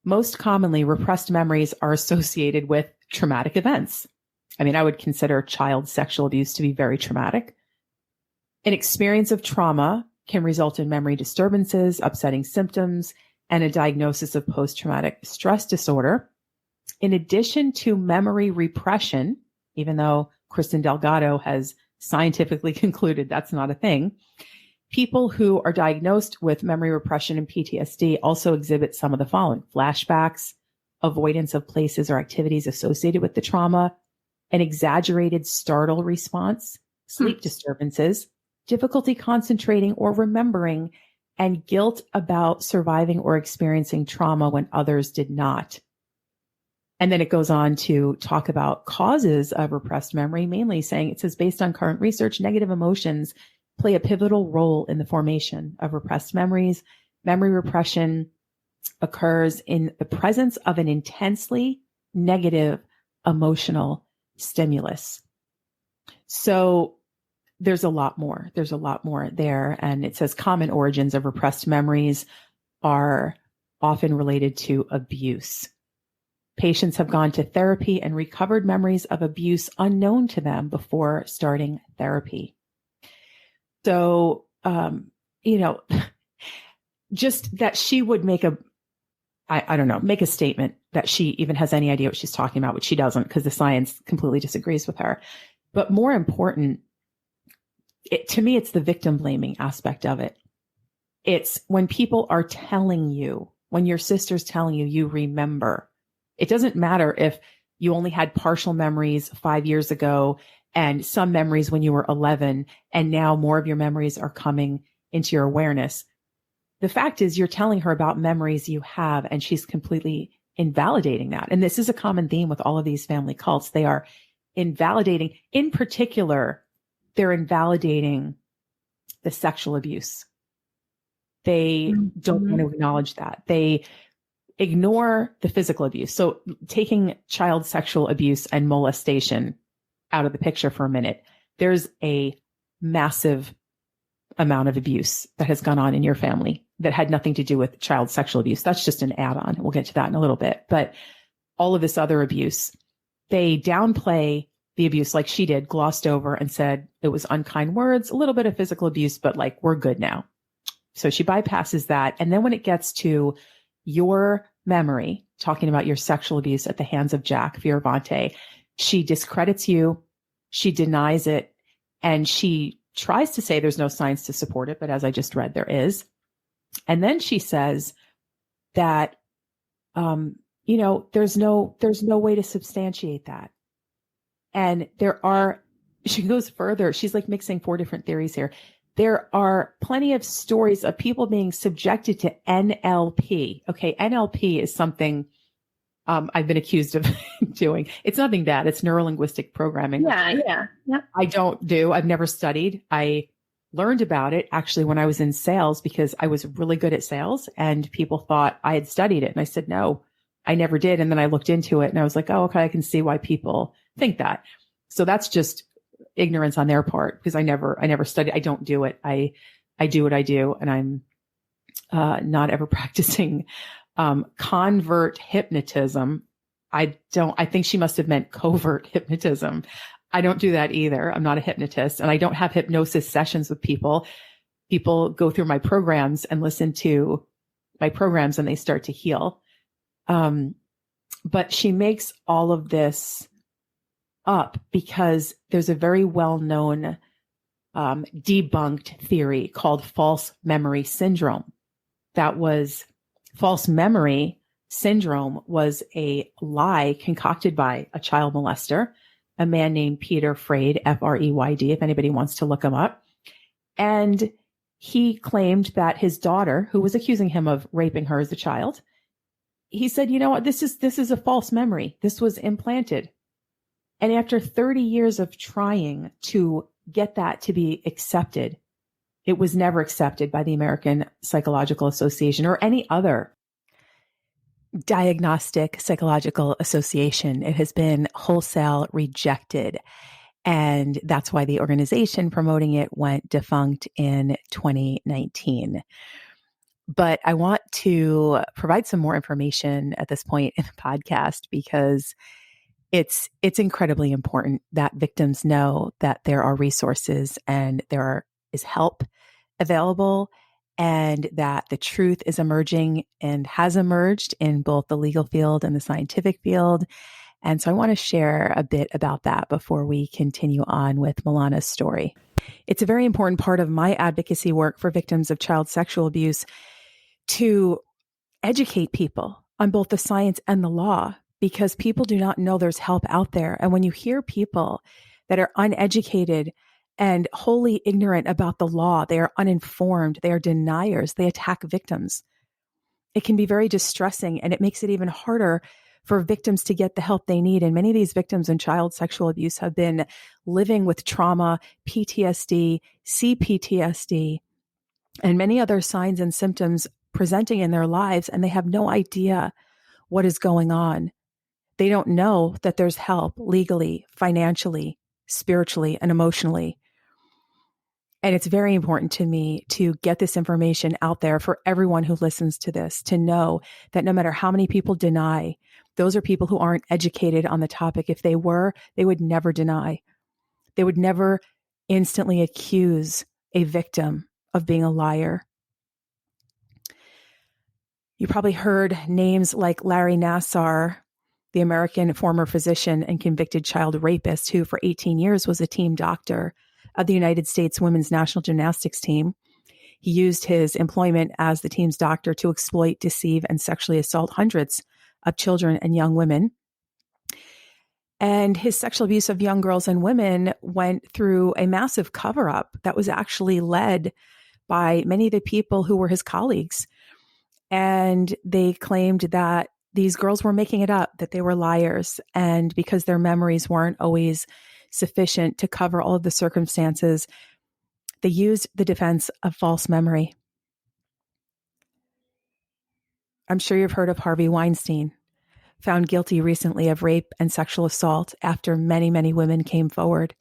most commonly repressed memories are associated with traumatic events. I mean, I would consider child sexual abuse to be very traumatic. An experience of trauma can result in memory disturbances, upsetting symptoms, and a diagnosis of post-traumatic stress disorder. In addition to memory repression, even though Kristin Delgado has scientifically concluded that's not a thing, people who are diagnosed with memory repression and PTSD also exhibit some of the following: flashbacks, avoidance of places or activities associated with the trauma, an exaggerated startle response, sleep disturbances, difficulty concentrating or remembering, and guilt about surviving or experiencing trauma when others did not. And then it goes on to talk about causes of repressed memory, mainly saying, it says, based on current research, negative emotions play a pivotal role in the formation of repressed memories. Memory repression occurs in the presence of an intensely negative emotional stimulus. So there's a lot more. There's a lot more there. And it says common origins of repressed memories are often related to abuse. Patients have gone to therapy and recovered memories of abuse unknown to them before starting therapy. So, just that she would make make a statement that she even has any idea what she's talking about, which she doesn't, because the science completely disagrees with her. But more important, to me, it's the victim blaming aspect of it. It's when people are telling you, when your sister's telling you, you remember. It doesn't matter if you only had partial memories 5 years ago and some memories when you were 11, and now more of your memories are coming into your awareness. The fact is, you're telling her about memories you have, and she's completely invalidating that. And this is a common theme with all of these family cults. They are invalidating, in particular, they're invalidating the sexual abuse. They don't want to acknowledge that. They ignore the physical abuse. So taking child sexual abuse and molestation out of the picture for a minute, there's a massive amount of abuse that has gone on in your family that had nothing to do with child sexual abuse. That's just an add-on. We'll get to that in a little bit. But all of this other abuse, they downplay the abuse like she did, glossed over and said it was unkind words, a little bit of physical abuse, but like, we're good now. So she bypasses that. And then when it gets to your memory, talking about your sexual abuse at the hands of Jack Fiorvante, she discredits you, she denies it, and she tries to say there's no science to support it, but as I just read, there is. And then she says that, there's no way to substantiate that. And she goes further. She's like mixing 4 different theories here. There are plenty of stories of people being subjected to NLP. Okay, NLP is something I've been accused of doing. It's nothing bad. It's neuro-linguistic programming. Yeah. I've never studied. I learned about it actually when I was in sales because I was really good at sales and people thought I had studied it. And I said, no, I never did. And then I looked into it and I was like, oh, okay, I can see why people think that. So that's just ignorance on their part because I never studied. I don't do it. I do what I do, and I'm not ever practicing convert hypnotism. I think she must have meant covert hypnotism. I don't do that either. I'm not a hypnotist, and I don't have hypnosis sessions with people. People go through my programs and listen to my programs and they start to heal. But she makes all of this up because there's a very well-known debunked theory called false memory syndrome. False memory syndrome was a lie concocted by a child molester, a man named Peter Freyd, F-R-E-Y-D, if anybody wants to look him up. And he claimed that his daughter, who was accusing him of raping her as a child, he said, you know what, this is a false memory. This was implanted. And after 30 years of trying to get that to be accepted, it was never accepted by the American Psychological Association or any other diagnostic psychological association. It has been wholesale rejected. And that's why the organization promoting it went defunct in 2019. But I want to provide some more information at this point in the podcast because it's incredibly important that victims know that there are resources and there is help available, and that the truth is emerging and has emerged in both the legal field and the scientific field. And so I want to share a bit about that before we continue on with Malana's story. It's a very important part of my advocacy work for victims of child sexual abuse to educate people on both the science and the law, because people do not know there's help out there. And when you hear people that are uneducated and wholly ignorant about the law, they are uninformed, they are deniers, they attack victims, it can be very distressing, and it makes it even harder for victims to get the help they need. And many of these victims in child sexual abuse have been living with trauma, PTSD, CPTSD, and many other signs and symptoms presenting in their lives, and they have no idea what is going on. They don't know that there's help legally, financially, spiritually, and emotionally. And it's very important to me to get this information out there for everyone who listens to this, to know that no matter how many people deny, those are people who aren't educated on the topic. If they were, they would never deny. They would never instantly accuse a victim of being a liar. You probably heard names like Larry Nassar, the American former physician and convicted child rapist, who for 18 years was a team doctor of the United States women's national gymnastics team. He used his employment as the team's doctor to exploit, deceive, and sexually assault hundreds of children and young women. And his sexual abuse of young girls and women went through a massive cover-up that was actually led by many of the people who were his colleagues. And they claimed that these girls were making it up, that they were liars. And because their memories weren't always sufficient to cover all of the circumstances, they used the defense of false memory. I'm sure you've heard of Harvey Weinstein, found guilty recently of rape and sexual assault after many, many women came forward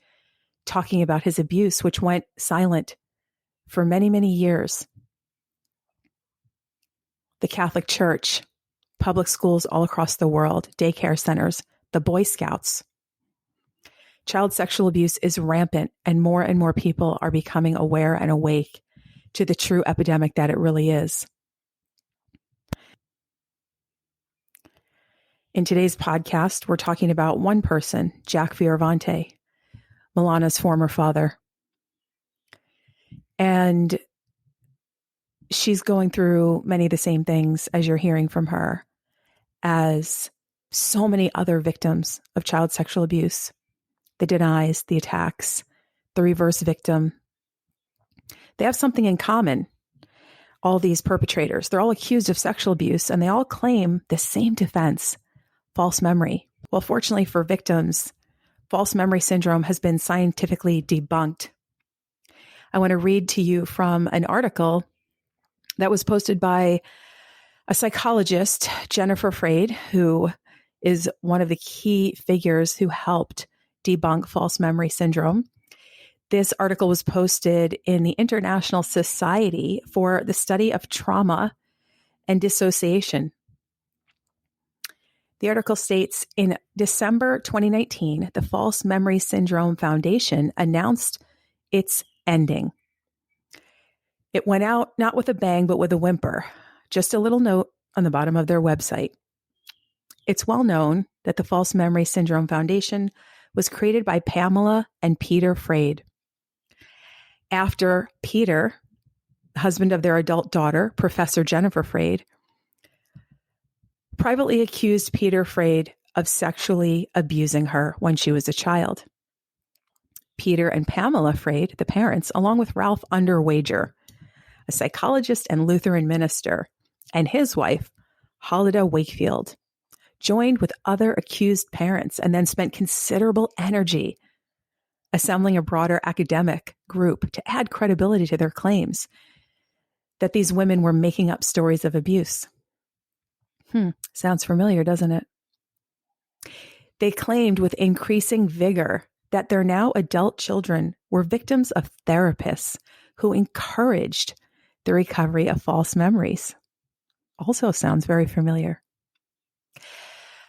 talking about his abuse, which went silent for many, many years. The Catholic Church, public schools all across the world, daycare centers, the Boy Scouts. Child sexual abuse is rampant, and more people are becoming aware and awake to the true epidemic that it really is. In today's podcast, we're talking about one person, Jack Fiorvante, Malana's former father. And she's going through many of the same things as you're hearing from her, as so many other victims of child sexual abuse. The denies, the attacks, the reverse victim. They have something in common. All these perpetrators, they're all accused of sexual abuse, and they all claim the same defense, false memory. Well, fortunately for victims, false memory syndrome has been scientifically debunked. I want to read to you from an article that was posted by a psychologist, Jennifer Freyd, who is one of the key figures who helped debunk false memory syndrome. This article was posted in the International Society for the Study of Trauma and Dissociation. The article states, in December 2019, the False Memory Syndrome Foundation announced its ending. It went out not with a bang, but with a whimper. Just a little note on the bottom of their website. It's well known that the False Memory Syndrome Foundation was created by Pamela and Peter Freyd. After Peter, husband of their adult daughter, Professor Jennifer Freyd, privately accused Peter Freyd of sexually abusing her when she was a child. Peter and Pamela Freyd, the parents, along with Ralph Underwager, a psychologist and Lutheran minister, and his wife, Halida Wakefield joined with other accused parents and then spent considerable energy assembling a broader academic group to add credibility to their claims that these women were making up stories of abuse. Sounds familiar, doesn't it? They claimed with increasing vigor that their now adult children were victims of therapists who encouraged the recovery of false memories. Also sounds very familiar.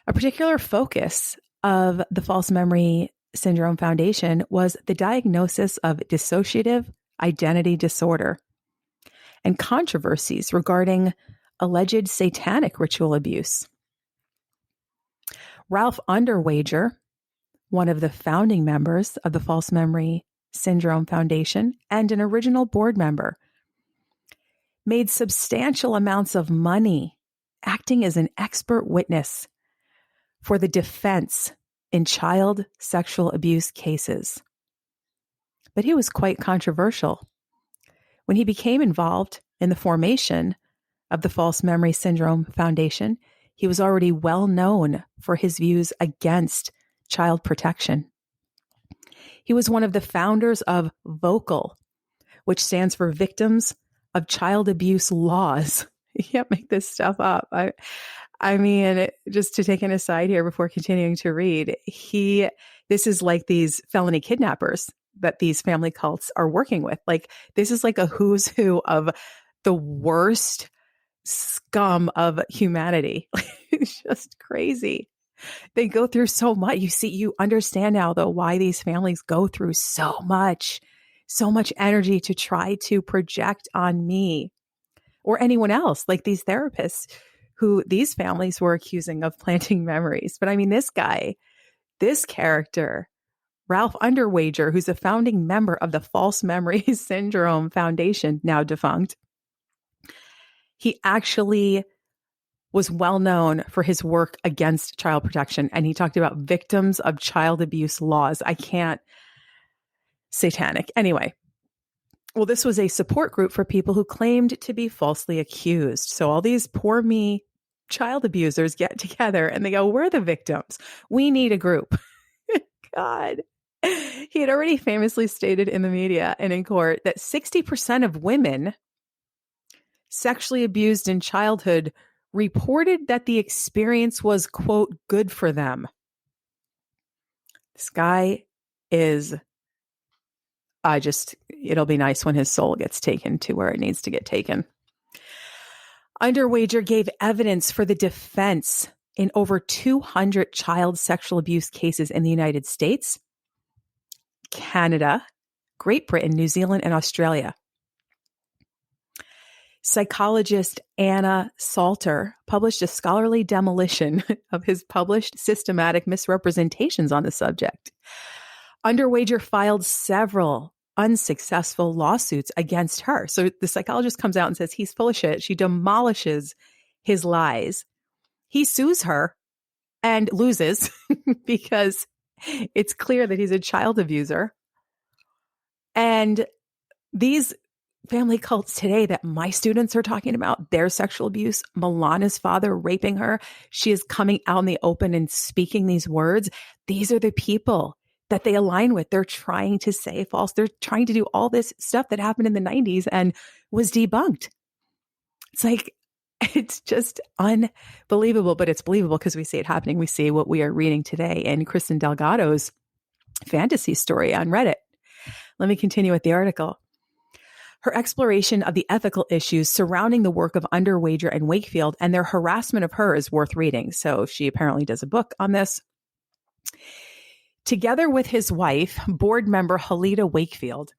A particular focus of the False Memory Syndrome Foundation was the diagnosis of dissociative identity disorder and controversies regarding alleged satanic ritual abuse. Ralph Underwager, one of the founding members of the False Memory Syndrome Foundation and an original board member, made substantial amounts of money acting as an expert witness for the defense in child sexual abuse cases. But he was quite controversial. When he became involved in the formation of the False Memory Syndrome Foundation, he was already well known for his views against child protection. He was one of the founders of VOCAL, which stands for Victims of Child Abuse Laws. You can't make this stuff up. I mean, just to take an aside here before continuing to read, this is like these felony kidnappers that these family cults are working with. Like, this is like a who's who of the worst scum of humanity. It's just crazy. They go through so much. You understand now, though, why these families go through so much energy to try to project on me or anyone else, like these therapists who these families were accusing of planting memories. But I mean, this character, Ralph Underwager, who's a founding member of the False Memory Syndrome Foundation, now defunct, he actually was well known for his work against child protection. And he talked about victims of child abuse laws. Satanic. Anyway, well, this was a support group for people who claimed to be falsely accused. So all these poor me child abusers get together and they go, we're the victims. We need a group. God. He had already famously stated in the media and in court that 60% of women sexually abused in childhood reported that the experience was, quote, good for them. This guy is, it'll be nice when his soul gets taken to where it needs to get taken. Underwager gave evidence for the defense in over 200 child sexual abuse cases in the United States, Canada, Great Britain, New Zealand, and Australia. Psychologist Anna Salter published a scholarly demolition of his published systematic misrepresentations on the subject. Underwager filed several unsuccessful lawsuits against her. So the psychologist comes out and says he's full of shit. She demolishes his lies. He sues her and loses because it's clear that he's a child abuser. And these family cults today that my students are talking about, their sexual abuse, Malana's father raping her, she is coming out in the open and speaking these words. These are the people that they align with. They're trying to say false. They're trying to do all this stuff that happened in the 90s and was debunked. It's just unbelievable, but it's believable because we see it happening. We see what we are reading today in Kristin Delgado's fantasy story on Reddit. Let me continue with the article. Her exploration of the ethical issues surrounding the work of Underwager and Wakefield and their harassment of her is worth reading. So she apparently does a book on this. Together with his wife, board member Halida Wakefield,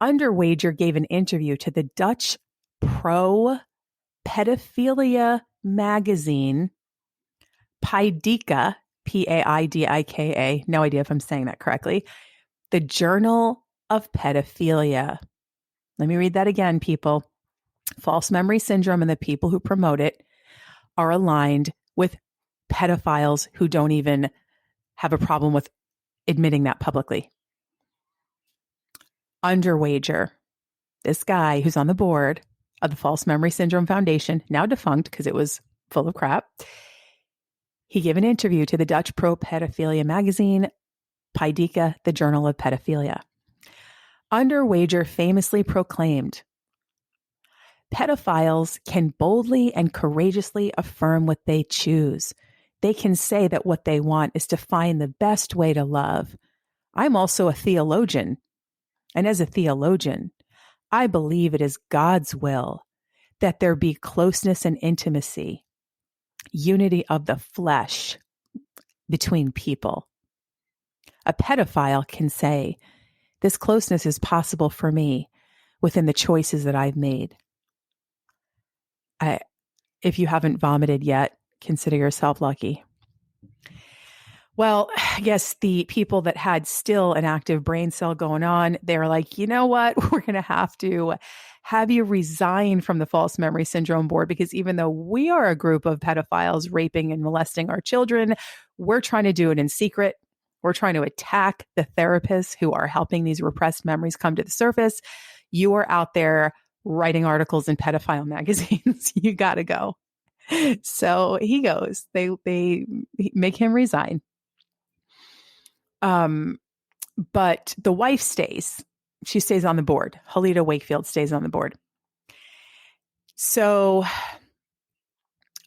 Underwager gave an interview to the Dutch pro-pedophilia magazine, Paidika, Paidika, no idea if I'm saying that correctly, the Journal of Pedophilia. Let me read that again, people. False memory syndrome and the people who promote it are aligned with pedophiles who don't even have a problem with admitting that publicly. Underwager, this guy who's on the board of the False Memory Syndrome Foundation, now defunct because it was full of crap. He gave an interview to the Dutch pro-pedophilia magazine, Piedica, the Journal of Pedophilia. Underwager famously proclaimed, pedophiles can boldly and courageously affirm what they choose. They can say that what they want is to find the best way to love. I'm also a theologian. And as a theologian, I believe it is God's will that there be closeness and intimacy, unity of the flesh between people. A pedophile can say, this closeness is possible for me within the choices that I've made. If you haven't vomited yet, consider yourself lucky. Well, I guess the people that had still an active brain cell going on, they were like, you know what? We're going to have you resign from the false memory syndrome board, because even though we are a group of pedophiles raping and molesting our children, we're trying to do it in secret. We're trying to attack the therapists who are helping these repressed memories come to the surface. You are out there writing articles in pedophile magazines. You got to go. So he goes. They make him resign. But the wife stays. She stays on the board. Halita Wakefield stays on the board. So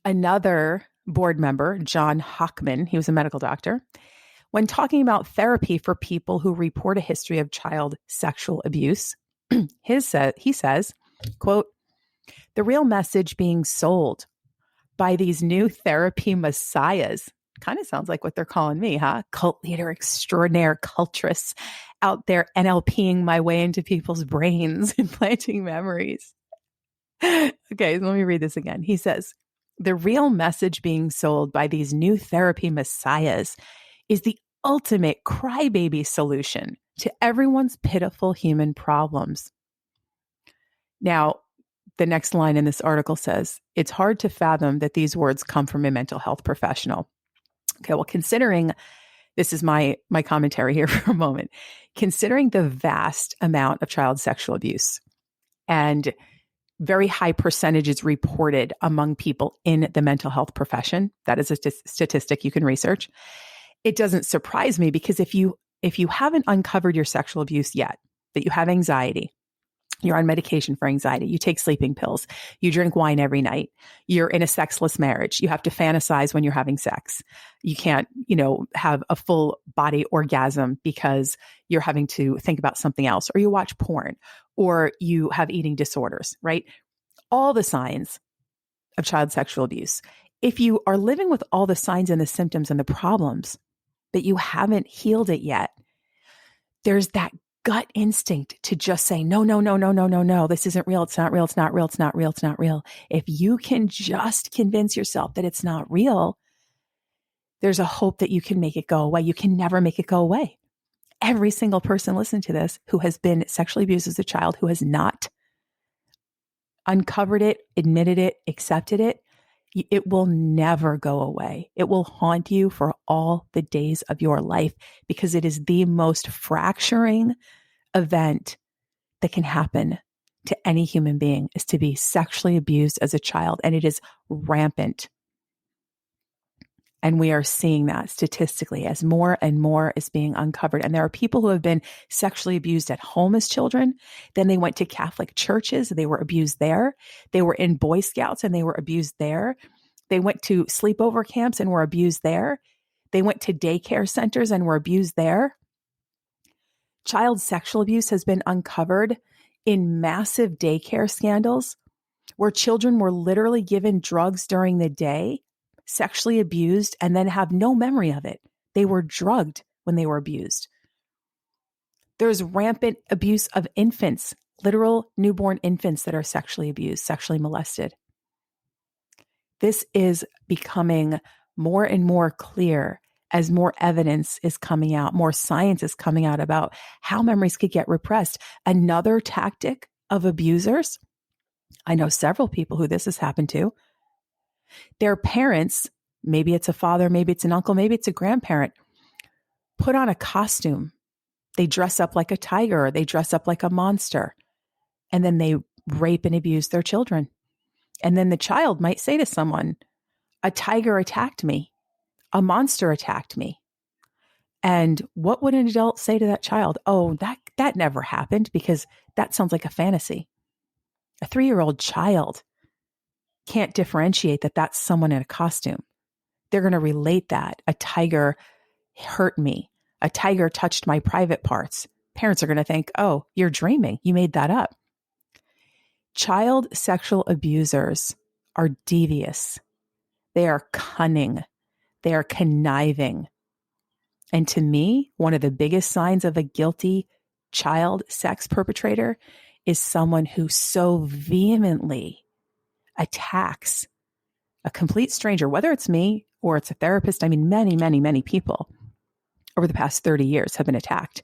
another board member, John Hockman, he was a medical doctor, when talking about therapy for people who report a history of child sexual abuse, he says, quote, the real message being sold by these new therapy messiahs, kind of sounds like what they're calling me, huh? Cult leader extraordinaire cultress out there NLPing my way into people's brains and planting memories. Okay, let me read this again. He says, the real message being sold by these new therapy messiahs is the ultimate crybaby solution to everyone's pitiful human problems. Now, the next line in this article says, it's hard to fathom that these words come from a mental health professional. Okay, well, considering, this is my commentary here for a moment, considering the vast amount of child sexual abuse and very high percentages reported among people in the mental health profession, that is a statistic you can research. It doesn't surprise me, because if you haven't uncovered your sexual abuse yet, that you have anxiety, you're on medication for anxiety, you take sleeping pills, you drink wine every night, you're in a sexless marriage, you have to fantasize when you're having sex. You can't, have a full body orgasm because you're having to think about something else, or you watch porn, or you have eating disorders, right? All the signs of child sexual abuse. If you are living with all the signs and the symptoms and the problems, but you haven't healed it yet, there's that gut instinct to just say, no, this isn't real. It's not real. It's not real. It's not real. It's not real. If you can just convince yourself that it's not real, there's a hope that you can make it go away. You can never make it go away. Every single person listening to this who has been sexually abused as a child, who has not uncovered it, admitted it, accepted it, it will never go away. It will haunt you for all the days of your life, because it is the most fracturing event that can happen to any human being, is to be sexually abused as a child. And it is rampant. And we are seeing that statistically as more and more is being uncovered. And there are people who have been sexually abused at home as children. Then they went to Catholic churches. They were abused there. They were in Boy Scouts and they were abused there. They went to sleepover camps and were abused there. They went to daycare centers and were abused there. Child sexual abuse has been uncovered in massive daycare scandals where children were literally given drugs during the day, sexually abused, and then have no memory of it. They were drugged when they were abused. There's rampant abuse of infants, literal newborn infants that are sexually abused, sexually molested. This is becoming more and more clear as more evidence is coming out, more science is coming out about how memories could get repressed. Another tactic of abusers, I know several people who this has happened to, their parents, maybe it's a father, maybe it's an uncle, maybe it's a grandparent, put on a costume. They dress up like a tiger, or they dress up like a monster, and then they rape and abuse their children. And then the child might say to someone, a tiger attacked me. A monster attacked me. And what would an adult say to that child? Oh, that never happened, because that sounds like a fantasy. A 3-year-old child can't differentiate that that's someone in a costume. They're going to relate that. A tiger hurt me. A tiger touched my private parts. Parents are going to think, oh, you're dreaming. You made that up. Child sexual abusers are devious. They are cunning. They are conniving. And to me, one of the biggest signs of a guilty child sex perpetrator is someone who so vehemently attacks a complete stranger, whether it's me or it's a therapist. I mean, many, many, many people over the past 30 years have been attacked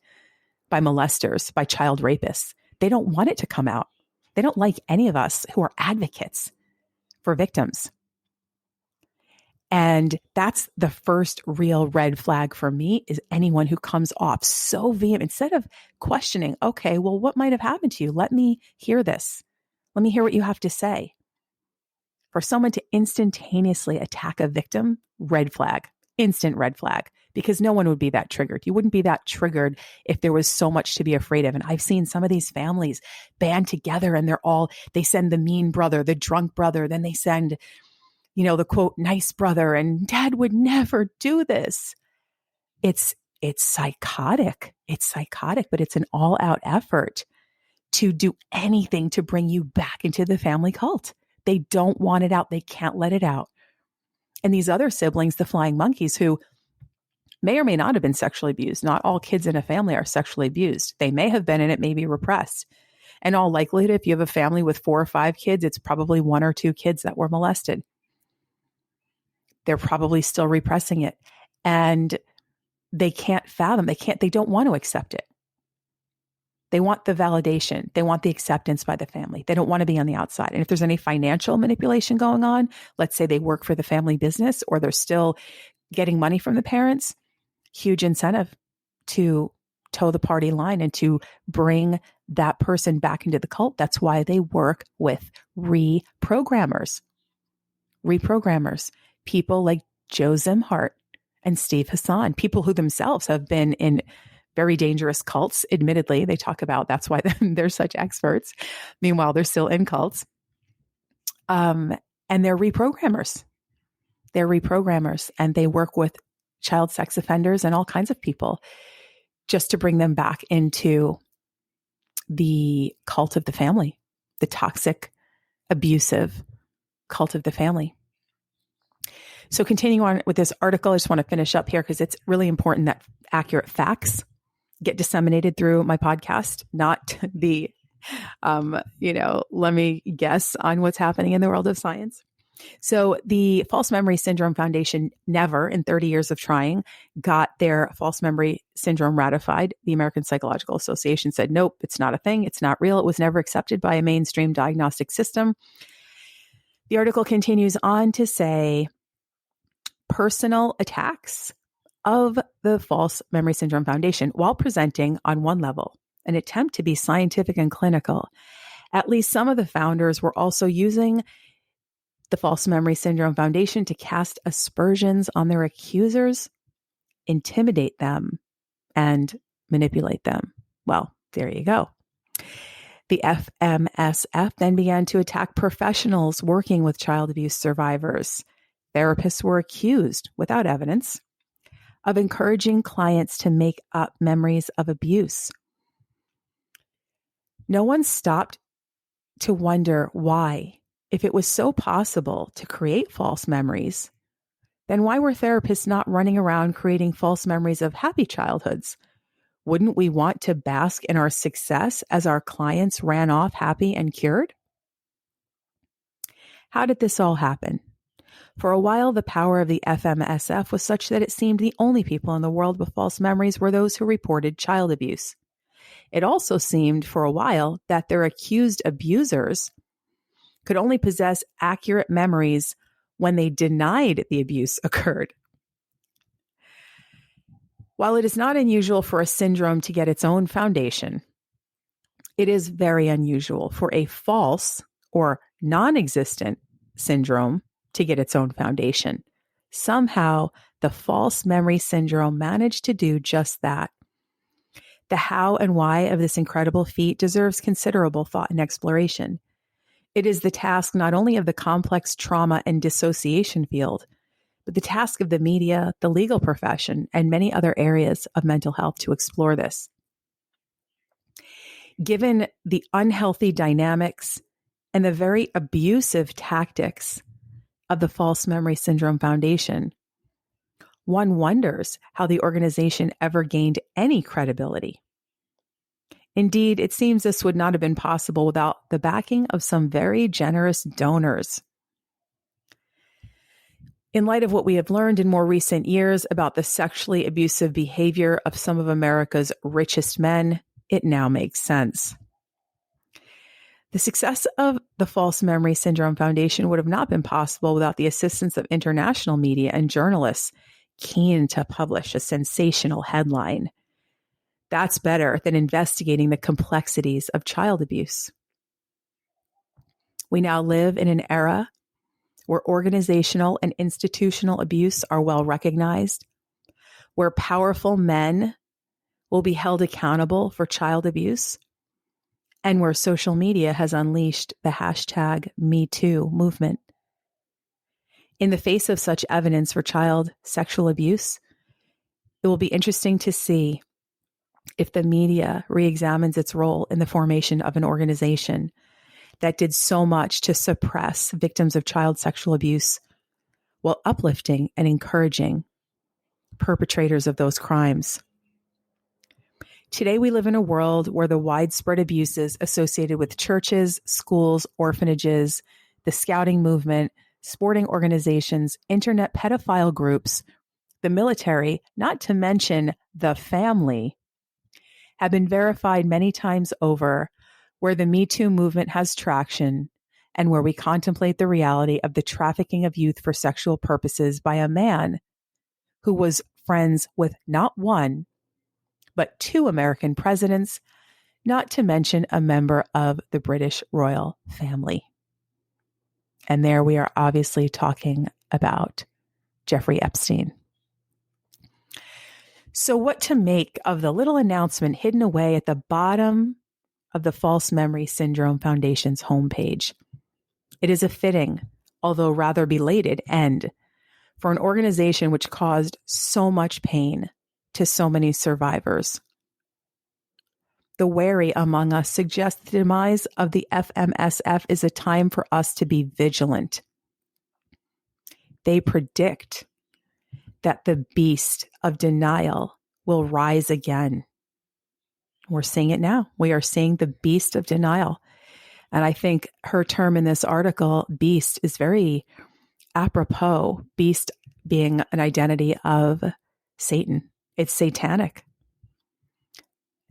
by molesters, by child rapists. They don't want it to come out. They don't like any of us who are advocates for victims. And that's the first real red flag for me, is anyone who comes off so vehement. Instead of questioning, okay, well, what might have happened to you? Let me hear this. Let me hear what you have to say. For someone to instantaneously attack a victim, red flag, instant red flag, because no one would be that triggered. You wouldn't be that triggered if there was so much to be afraid of. And I've seen some of these families band together and they send the mean brother, the drunk brother, then they send, the quote, nice brother, and dad would never do this. It's psychotic. It's psychotic, but it's an all-out effort to do anything to bring you back into the family cult. They don't want it out. They can't let it out. And these other siblings, the flying monkeys, who may or may not have been sexually abused. Not all kids in a family are sexually abused. They may have been, and it may be repressed. In all likelihood, if you have a family with 4 or 5 kids, it's probably 1 or 2 kids that were molested. They're probably still repressing it. And they can't fathom. They don't want to accept it. They want the validation. They want the acceptance by the family. They don't want to be on the outside. And if there's any financial manipulation going on, let's say they work for the family business or they're still getting money from the parents, huge incentive to toe the party line and to bring that person back into the cult. That's why they work with reprogrammers. People like Joe Zimhart and Steve Hassan, people who themselves have been in very dangerous cults. Admittedly, they talk about that's why they're such experts. Meanwhile, they're still in cults. And they're reprogrammers. And they work with child sex offenders and all kinds of people just to bring them back into the cult of the family, the toxic, abusive cult of the family. So continuing on with this article, I just want to finish up here because it's really important that accurate facts get disseminated through my podcast, not the, let me guess on what's happening in the world of science. So the False Memory Syndrome Foundation never, in 30 years of trying, got their false memory syndrome ratified. The American Psychological Association said, nope, it's not a thing. It's not real. It was never accepted by a mainstream diagnostic system. The article continues on to say, personal attacks of the False Memory Syndrome Foundation, while presenting on one level an attempt to be scientific and clinical, at least some of the founders were also using the False Memory Syndrome Foundation to cast aspersions on their accusers, intimidate them, and manipulate them. Well, there you go. The FMSF then began to attack professionals working with child abuse survivors. Therapists were accused, without evidence, of encouraging clients to make up memories of abuse. No one stopped to wonder why. If it was so possible to create false memories, then why were therapists not running around creating false memories of happy childhoods? Wouldn't we want to bask in our success as our clients ran off happy and cured? How did this all happen? For a while, the power of the FMSF was such that it seemed the only people in the world with false memories were those who reported child abuse. It also seemed for a while that their accused abusers could only possess accurate memories when they denied the abuse occurred. While it is not unusual for a syndrome to get its own foundation, it is very unusual for a false or non-existent syndrome to get its own foundation. Somehow, the false memory syndrome managed to do just that. The how and why of this incredible feat deserves considerable thought and exploration. It is the task not only of the complex trauma and dissociation field, but the task of the media, the legal profession, and many other areas of mental health to explore this. Given the unhealthy dynamics and the very abusive tactics of the False Memory Syndrome Foundation, one wonders how the organization ever gained any credibility. Indeed, it seems this would not have been possible without the backing of some very generous donors. In light of what we have learned in more recent years about the sexually abusive behavior of some of America's richest men, it now makes sense. The success of the False Memory Syndrome Foundation would have not been possible without the assistance of international media and journalists keen to publish a sensational headline. That's better than investigating the complexities of child abuse. We now live in an era where organizational and institutional abuse are well recognized, where powerful men will be held accountable for child abuse, and where social media has unleashed the hashtag #MeToo movement. In the face of such evidence for child sexual abuse, it will be interesting to see if the media reexamines its role in the formation of an organization that did so much to suppress victims of child sexual abuse while uplifting and encouraging perpetrators of those crimes. Today, we live in a world where the widespread abuses associated with churches, schools, orphanages, the scouting movement, sporting organizations, internet pedophile groups, the military, not to mention the family, have been verified many times over, where the Me Too movement has traction and where we contemplate the reality of the trafficking of youth for sexual purposes by a man who was friends with not one, but 2 American presidents, not to mention a member of the British royal family. And there we are obviously talking about Jeffrey Epstein. So what to make of the little announcement hidden away at the bottom of the False Memory Syndrome Foundation's homepage? It is a fitting, although rather belated, end for an organization which caused so much pain to so many survivors. The wary among us suggest the demise of the FMSF is a time for us to be vigilant. They predict that the beast of denial will rise again. We're seeing it now. We are seeing the beast of denial. And I think her term in this article, beast, is very apropos. Beast being an identity of Satan. It's satanic.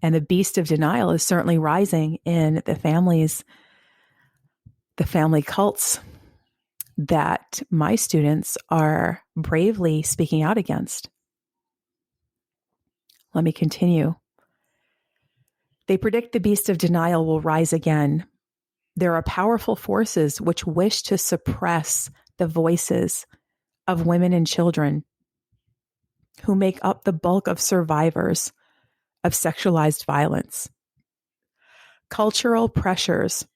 And the beast of denial is certainly rising in the families, the family cults that my students are bravely speaking out against. Let me continue. They predict the beast of denial will rise again. There are powerful forces which wish to suppress the voices of women and children who make up the bulk of survivors of sexualized violence. Cultural pressures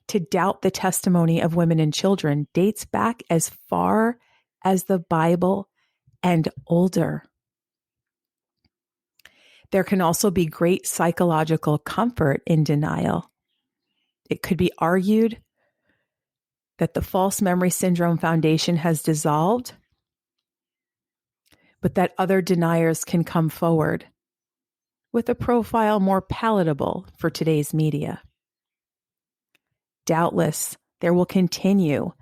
to doubt the testimony of women and children dates back as far as the Bible and older. There can also be great psychological comfort in denial. It could be argued that the False Memory Syndrome Foundation has dissolved, but that other deniers can come forward with a profile more palatable for today's media. Doubtless, there will continue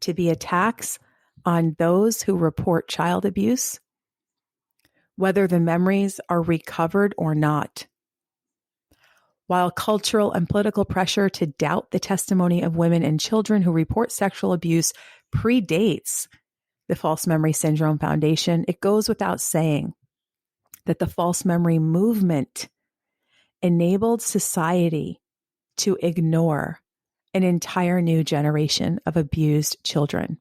to be attacks on those who report child abuse, whether the memories are recovered or not. While cultural and political pressure to doubt the testimony of women and children who report sexual abuse predates the False Memory Syndrome Foundation, it goes without saying that the false memory movement enabled society to ignore an entire new generation of abused children.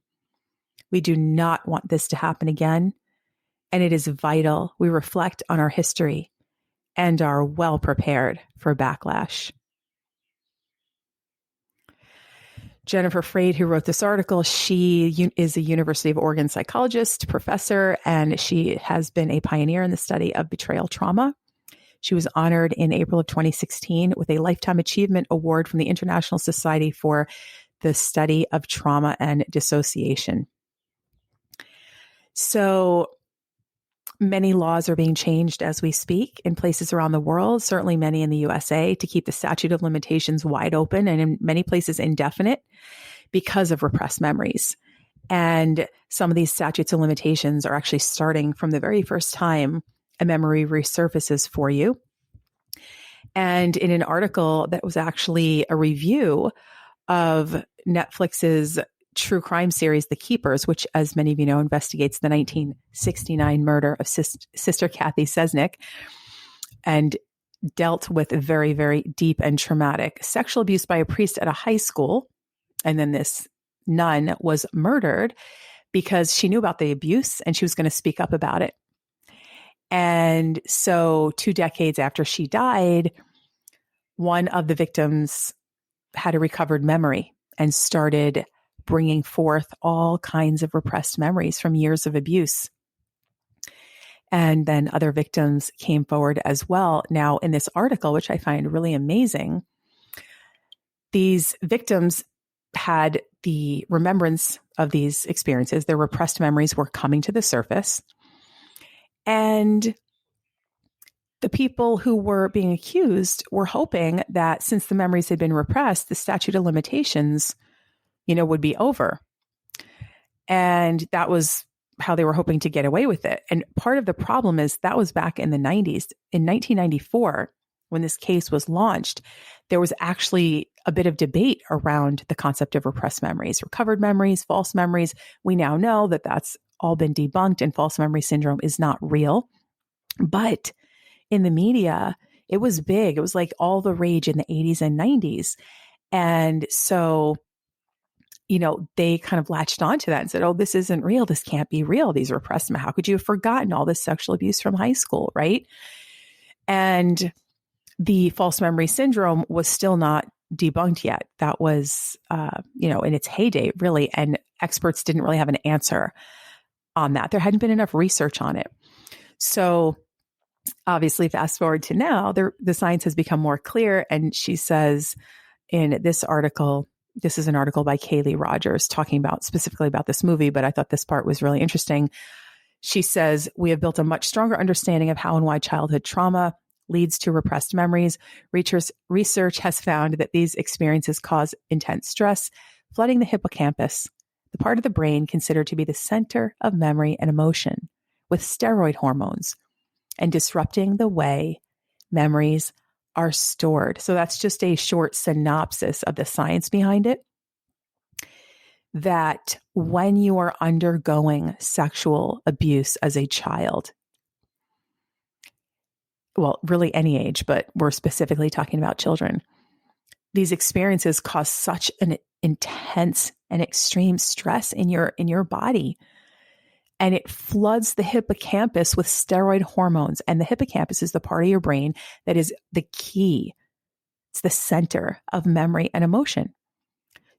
We do not want this to happen again. And it is vital we reflect on our history and are well prepared for backlash. Jennifer Freyd, who wrote this article, she is a University of Oregon psychologist, professor, and she has been a pioneer in the study of betrayal trauma. She was honored in April of 2016 with a Lifetime Achievement Award from the International Society for the Study of Trauma and Dissociation. So many laws are being changed as we speak in places around the world, certainly many in the USA, to keep the statute of limitations wide open and in many places indefinite because of repressed memories. And some of these statutes of limitations are actually starting from the very first time a memory resurfaces for you. And in an article that was actually a review of Netflix's true crime series, The Keepers, which, as many of you know, investigates the 1969 murder of Sister Kathy Sesnick and dealt with very, very deep and traumatic sexual abuse by a priest at a high school. And then this nun was murdered because she knew about the abuse and she was going to speak up about it. And so 2 decades after she died, one of the victims had a recovered memory and started bringing forth all kinds of repressed memories from years of abuse. And then other victims came forward as well. Now, in this article, which I find really amazing, these victims had the remembrance of these experiences. Their repressed memories were coming to the surface. And the people who were being accused were hoping that since the memories had been repressed, the statute of limitations would be over. And that was how they were hoping to get away with it. And part of the problem is that was back in the 90s. In 1994, when this case was launched, there was actually a bit of debate around the concept of repressed memories, recovered memories, false memories. We now know that that's all been debunked and false memory syndrome is not real. But in the media, it was big. It was like all the rage in the 80s and 90s. And so they kind of latched onto that and said, oh, this isn't real. This can't be real. These are repressed. How could you have forgotten all this sexual abuse from high school, right? And the false memory syndrome was still not debunked yet. That was, in its heyday, really. And experts didn't really have an answer on that. There hadn't been enough research on it. So obviously, fast forward to now, the science has become more clear. And she says in this article, this is an article by Kaylee Rogers talking specifically about this movie, but I thought this part was really interesting. She says, we have built a much stronger understanding of how and why childhood trauma leads to repressed memories. Research has found that these experiences cause intense stress, flooding the hippocampus, the part of the brain considered to be the center of memory and emotion, with steroid hormones, and disrupting the way memories are stored. So that's just a short synopsis of the science behind it. That when you are undergoing sexual abuse as a child, well, really any age, but we're specifically talking about children, these experiences cause such an intense and extreme stress in your body. And it floods the hippocampus with steroid hormones. And the hippocampus is the part of your brain that is the key. It's the center of memory and emotion.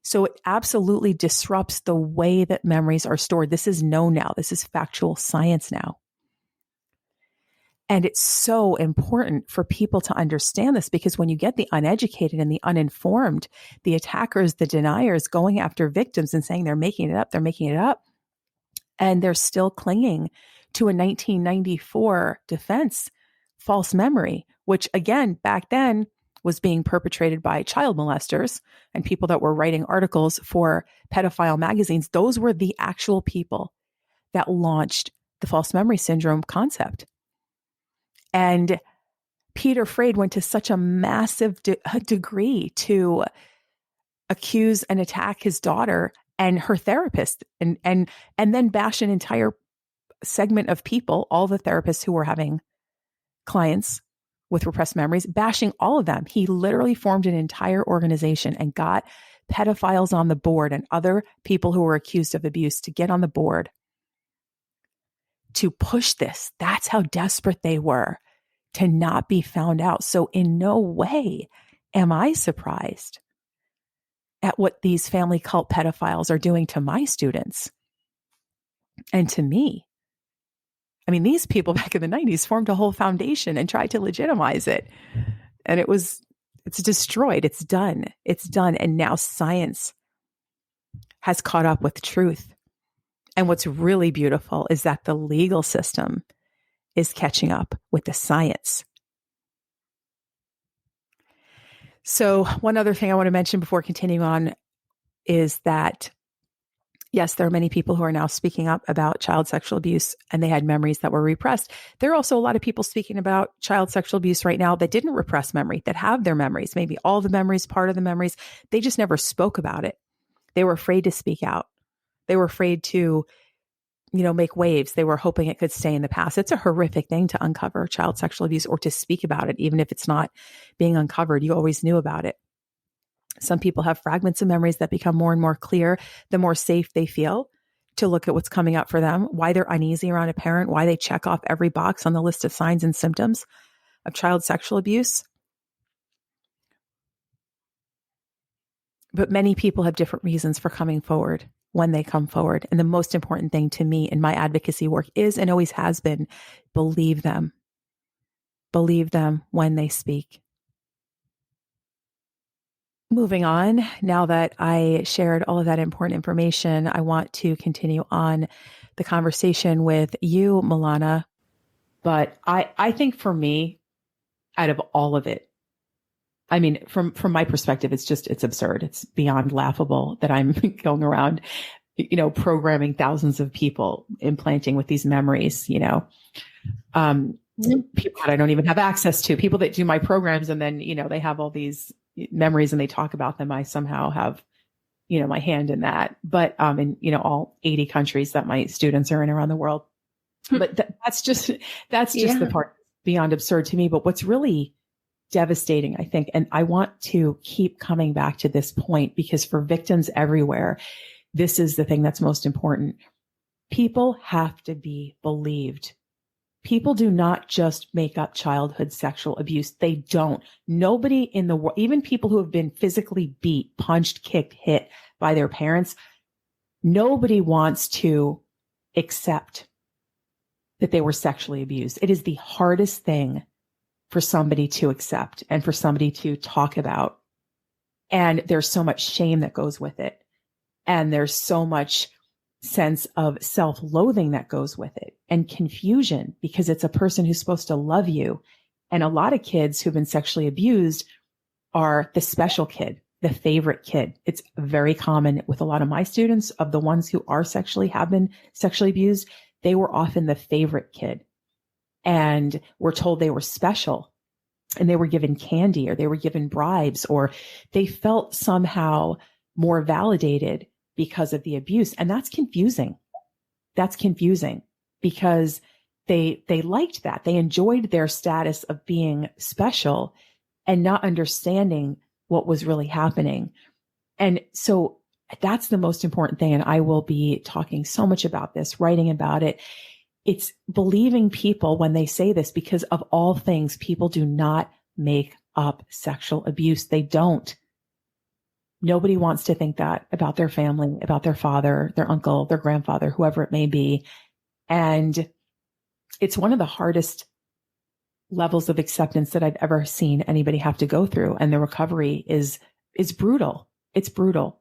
So it absolutely disrupts the way that memories are stored. This is known now. This is factual science now. And it's so important for people to understand this, because when you get the uneducated and the uninformed, the attackers, the deniers going after victims and saying they're making it up, and they're still clinging to a 1994 defense, false memory, which again, back then was being perpetrated by child molesters and people that were writing articles for pedophile magazines. Those were the actual people that launched the false memory syndrome concept. And Peter Freyd went to such a massive degree to accuse and attack his daughter and her therapist, and then bash an entire segment of people, all the therapists who were having clients with repressed memories, bashing all of them. He literally formed an entire organization and got pedophiles on the board and other people who were accused of abuse to get on the board to push this. That's how desperate they were to not be found out. So in no way am I surprised at what these family cult pedophiles are doing to my students and to me. I mean, these people back in the 90s formed a whole foundation and tried to legitimize it. And it's destroyed. It's done. It's done. And now science has caught up with truth. And what's really beautiful is that the legal system is catching up with the science. So one other thing I want to mention before continuing on is that, yes, there are many people who are now speaking up about child sexual abuse and they had memories that were repressed. There are also a lot of people speaking about child sexual abuse right now that didn't repress memory, that have their memories, maybe all the memories, part of the memories. They just never spoke about it. They were afraid to speak out. They were afraid to, make waves. They were hoping it could stay in the past. It's a horrific thing to uncover child sexual abuse or to speak about it, even if it's not being uncovered. You always knew about it. Some people have fragments of memories that become more and more clear the more safe they feel to look at what's coming up for them, why they're uneasy around a parent, why they check off every box on the list of signs and symptoms of child sexual abuse. But many people have different reasons for coming forward when they come forward. And the most important thing to me in my advocacy work is and always has been, believe them. Believe them when they speak. Moving on, now that I shared all of that important information, I want to continue on the conversation with you, Malana. But I think for me, out of all of it, I mean, from my perspective, it's absurd. It's beyond laughable that I'm going around, programming thousands of people, implanting with these memories, people that I don't even have access to, people that do my programs. And then, they have all these memories and they talk about them. I somehow have, my hand in that, but, in, all 80 countries that my students are in around the world. But that's just the part beyond absurd to me. But what's really devastating, I think, and I want to keep coming back to this point because for victims everywhere, this is the thing that's most important. People have to be believed. People do not just make up childhood sexual abuse. They don't. Nobody in the world, even people who have been physically beat, punched, kicked, hit by their parents, nobody wants to accept that they were sexually abused. It is the hardest thing for somebody to accept and for somebody to talk about. And there's so much shame that goes with it. And there's so much sense of self-loathing that goes with it and confusion because it's a person who's supposed to love you. And a lot of kids who've been sexually abused are the special kid, the favorite kid. It's very common with a lot of my students of the ones who have been sexually abused. They were often the favorite kid. And were told they were special and they were given candy or they were given bribes or they felt somehow more validated because of the abuse. And that's confusing. That's confusing because they liked that. They enjoyed their status of being special and not understanding what was really happening. And so that's the most important thing. And I will be talking so much about this, writing about it. It's believing people when they say this because of all things, people do not make up sexual abuse. They don't. Nobody wants to think that about their family, about their father, their uncle, their grandfather, whoever it may be. And it's one of the hardest levels of acceptance that I've ever seen anybody have to go through. And the recovery is brutal. It's brutal,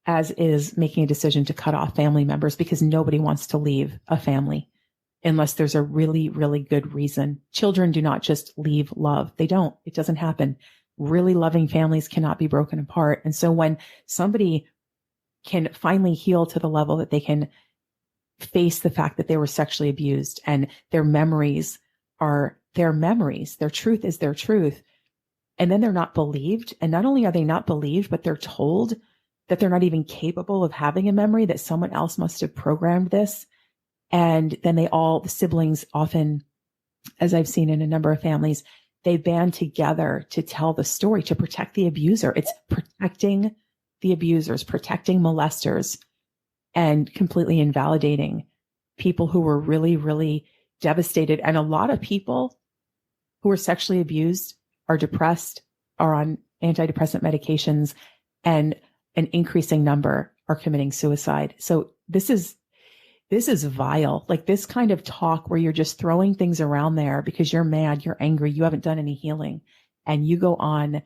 as is making a decision to cut off family members because nobody wants to leave a family unless there's a really, really good reason. Children do not just leave love. They don't. It doesn't happen. Really loving families cannot be broken apart. And so when somebody can finally heal to the level that they can face the fact that they were sexually abused and their memories are their memories, their truth is their truth, and then they're not believed. And not only are they not believed, but they're told that they're not even capable of having a memory, that someone else must have programmed this. And then the siblings often, as I've seen in a number of families, they band together to tell the story, to protect the abuser. It's protecting the abusers, protecting molesters, and completely invalidating people who were really, really devastated. And a lot of people who are sexually abused are depressed, are on antidepressant medications, and an increasing number are committing suicide. So this is vile. Like this kind of talk where you're just throwing things around there because you're mad, you're angry, you haven't done any healing, and you go on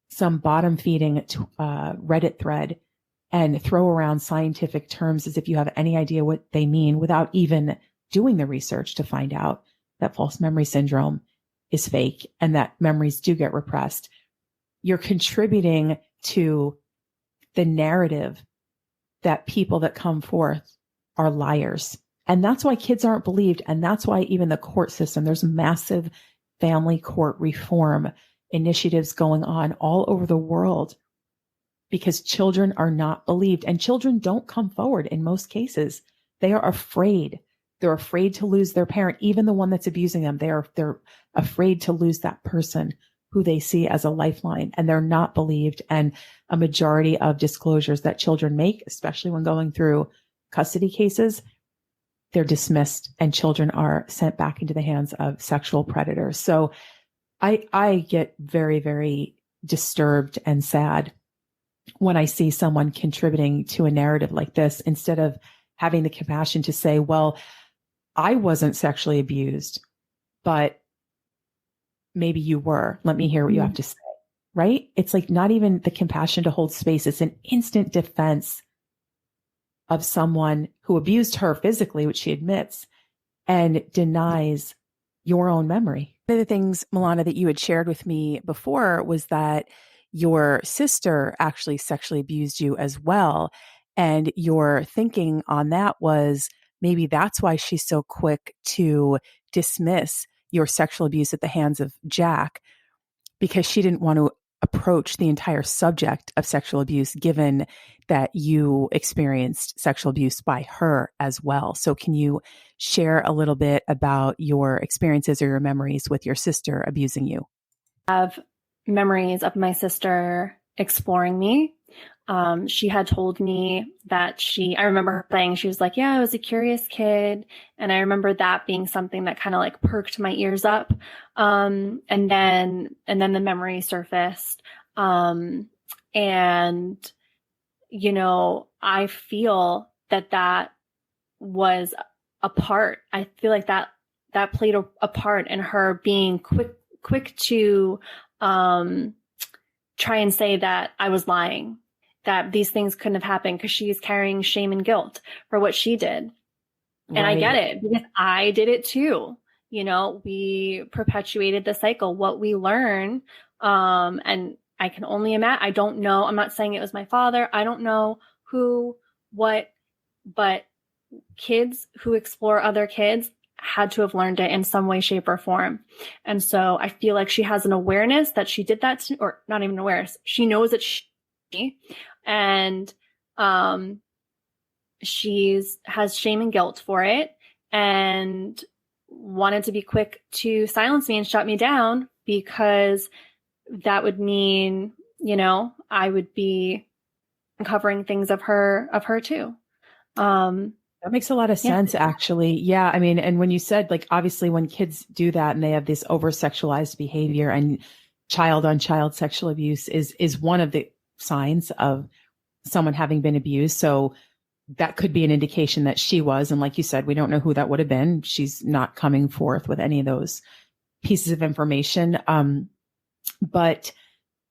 some bottom feeding Reddit thread and throw around scientific terms as if you have any idea what they mean without even doing the research to find out that false memory syndrome is fake and that memories do get repressed. You're contributing to the narrative that people that come forth are liars. And that's why kids aren't believed. And that's why even the court system, there's massive family court reform initiatives going on all over the world because children are not believed, and children don't come forward in most cases. They are afraid. They're afraid to lose their parent, even the one that's abusing them. They're afraid to lose that person who they see as a lifeline, and they're not believed. And a majority of disclosures that children make, especially when going through custody cases, they're dismissed and children are sent back into the hands of sexual predators. So I get very, very disturbed and sad when I see someone contributing to a narrative like this instead of having the compassion to say, well, I wasn't sexually abused, but maybe you were. Let me hear what you have to say, right? It's like not even the compassion to hold space. It's an instant defense of someone who abused her physically, which she admits, and denies your own memory. One of the things, Malana, that you had shared with me before was that your sister actually sexually abused you as well. And your thinking on that was maybe that's why she's so quick to dismiss your sexual abuse at the hands of Jack, because she didn't want to approach the entire subject of sexual abuse, given that you experienced sexual abuse by her as well. So can you share a little bit about your experiences or your memories with your sister abusing you? I have memories of my sister exploring me. She had told me that I remember her saying, she was like, yeah, I was a curious kid. And I remember that being something that kind of like perked my ears up. And then the memory surfaced. And, you know, I feel that was a part. I feel like that played a part in her being quick to, try and say that I was lying, that these things couldn't have happened because she's carrying shame and guilt for what she did. Right. And I get it because I did it too. You know, we perpetuated the cycle, what we learn. And I can only imagine, I don't know. I'm not saying it was my father. I don't know but kids who explore other kids had to have learned it in some way, shape, or form. And so I feel like she has an awareness that she did that, or not even awareness. She knows that and has shame and guilt for it, and wanted to be quick to silence me and shut me down because that would mean, you know, I would be uncovering things of her too. That makes a lot of sense, actually. Yeah. I mean, and when you said, like, obviously when kids do that and they have this over-sexualized behavior, and child-on-child sexual abuse is one of the signs of someone having been abused. So that could be an indication that she was. And like you said, we don't know who that would have been. She's not coming forth with any of those pieces of information. But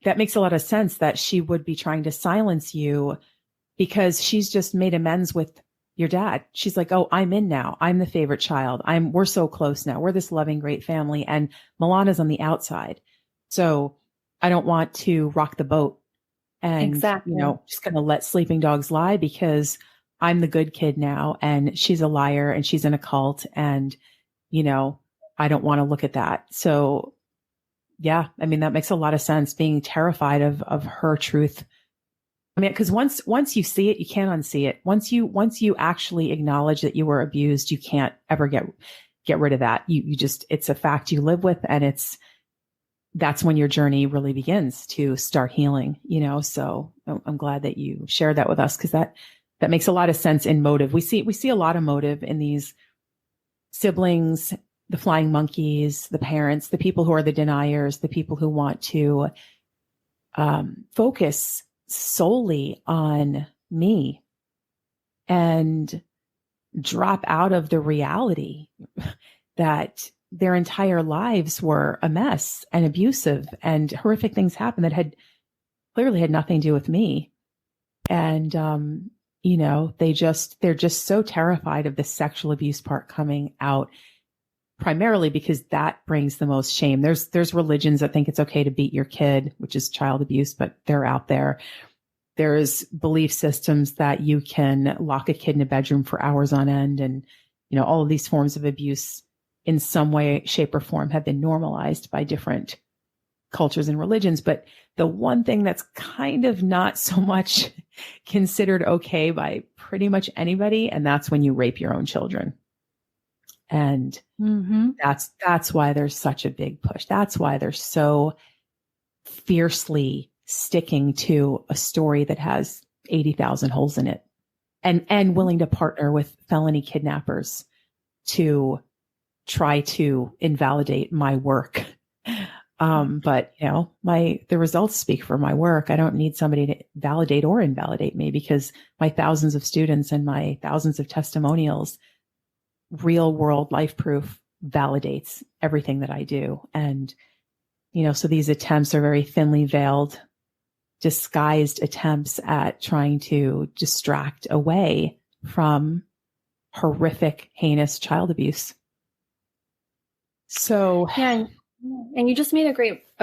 that makes a lot of sense that she would be trying to silence you because she's just made amends with your dad. She's like, oh, I'm in now. I'm the favorite child. We're so close now. We're this loving, great family. And Malana's on the outside. So I don't want to rock the boat and, you know, just going to let sleeping dogs lie because I'm the good kid now and she's a liar and she's in a cult. And, you know, I don't want to look at that. So yeah, I mean, that makes a lot of sense, being terrified of her truth. I mean, because once you see it, you can't unsee it. Once you actually acknowledge that you were abused, you can't ever get rid of that. You just, it's a fact you live with, and that's when your journey really begins to start healing, so I'm glad that you shared that with us, because that makes a lot of sense in motive. We see a lot of motive in these siblings, the flying monkeys, the parents, the people who are the deniers, the people who want to focus solely on me and drop out of the reality that their entire lives were a mess and abusive and horrific things happened that had clearly had nothing to do with me. And, they're just so terrified of the sexual abuse part coming out, primarily because that brings the most shame. There's religions that think it's okay to beat your kid, which is child abuse, but they're out there. There's belief systems that you can lock a kid in a bedroom for hours on end. And, all of these forms of abuse in some way, shape, or form have been normalized by different cultures and religions. But the one thing that's kind of not so much considered okay by pretty much anybody, and that's when you rape your own children. And that's why there's such a big push. That's why they're so fiercely sticking to a story that has 80,000 holes in it, and willing to partner with felony kidnappers to try to invalidate my work. But the results speak for my work. I don't need somebody to validate or invalidate me, because my thousands of students and my thousands of testimonials, real world life proof, validates everything that I do. And, so these attempts are very thinly veiled, disguised attempts at trying to distract away from horrific, heinous child abuse. So yeah, and you just made a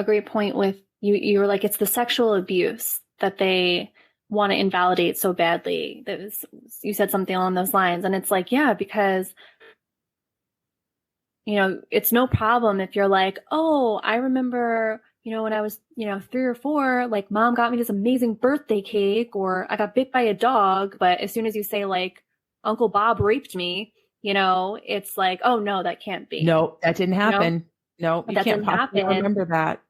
great point with you were like, it's the sexual abuse that they want to invalidate so badly. You said something along those lines, and it's like, yeah, because it's no problem if you're like, oh, I remember, when I was, 3 or 4, like mom got me this amazing birthday cake, or I got bit by a dog. But as soon as you say like Uncle Bob raped me, it's like, oh no, that can't be. No, that didn't happen. No, you can't possibly remember that.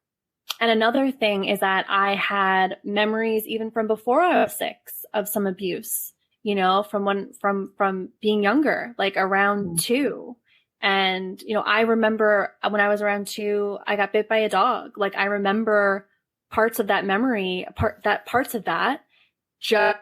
And another thing is that I had memories even from before I was 6 of some abuse, from being younger, like around 2. And, I remember when I was around 2, I got bit by a dog. Like I remember parts of that memory, parts of that, just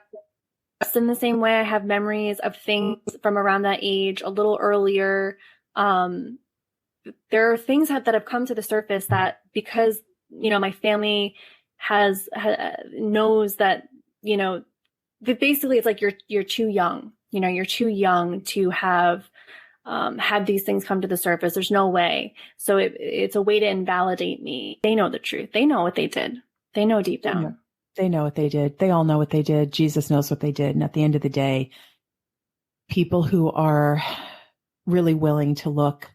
in the same way I have memories of things from around that age, a little earlier. There are things that have come to the surface that, because, my family knows that, that basically it's like you're too young, you're too young to have had these things come to the surface. There's no way. So it's a way to invalidate me. They know the truth. They know what they did. They know deep down. They know what they did. They all know what they did. Jesus knows what they did. And at the end of the day, people who are really willing to look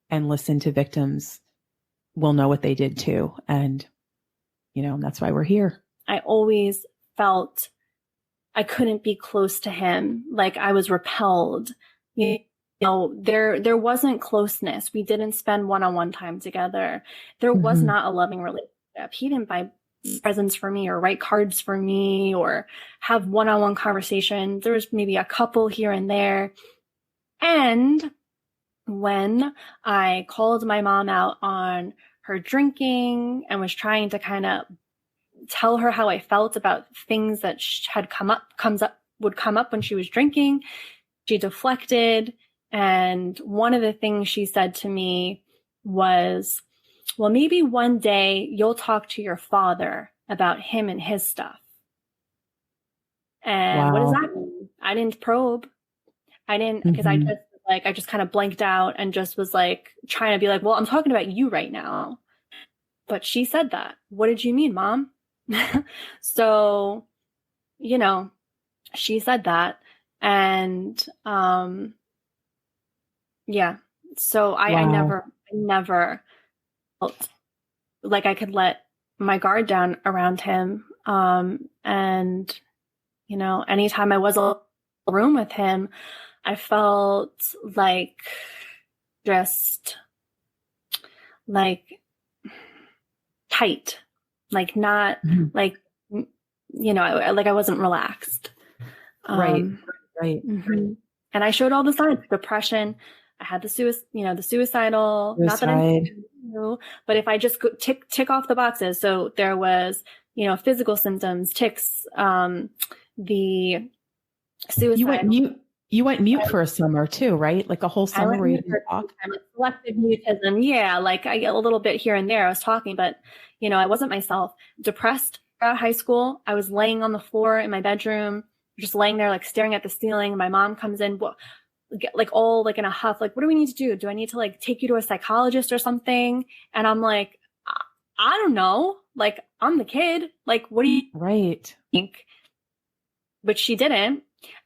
and listen to victims will know what they did too. And, that's why we're here. I always felt I couldn't be close to him. Like I was repelled. There wasn't closeness. We didn't spend one-on-one time together. There was not a loving relationship. He didn't buy presents for me or write cards for me or have one-on-one conversations. There was maybe a couple here and there. And when I called my mom out on her drinking and was trying to kind of tell her how I felt about things that would come up when she was drinking, she deflected. And one of the things she said to me was, well, maybe one day you'll talk to your father about him and his stuff. And What does that mean? I didn't probe. I didn't, because I just kind of blanked out and just was like trying to be like, well, I'm talking about you right now. But she said that. What did you mean, Mom? So, she said that. And, yeah. So I never felt like I could let my guard down around him. And, anytime I was in a room with him, I felt like tight, like not like, like I wasn't relaxed. Right. Mm-hmm. And I showed all the signs: depression. I had the suicidal, not that I knew, but if I just tick off the boxes. So there was, physical symptoms, tics, the suicide. You went mute for a summer too, right? Like a whole summer where you didn't talk. Selective mutism. Yeah. Like I get a little bit here and there. I was talking, but I wasn't myself. Depressed throughout high school. I was laying on the floor in my bedroom, just laying there, like staring at the ceiling. My mom comes in, like all like in a huff, like, what do we need to do? Do I need to like take you to a psychologist or something? And I'm like, I don't know. Like, I'm the kid. Like, what do you think? But she didn't.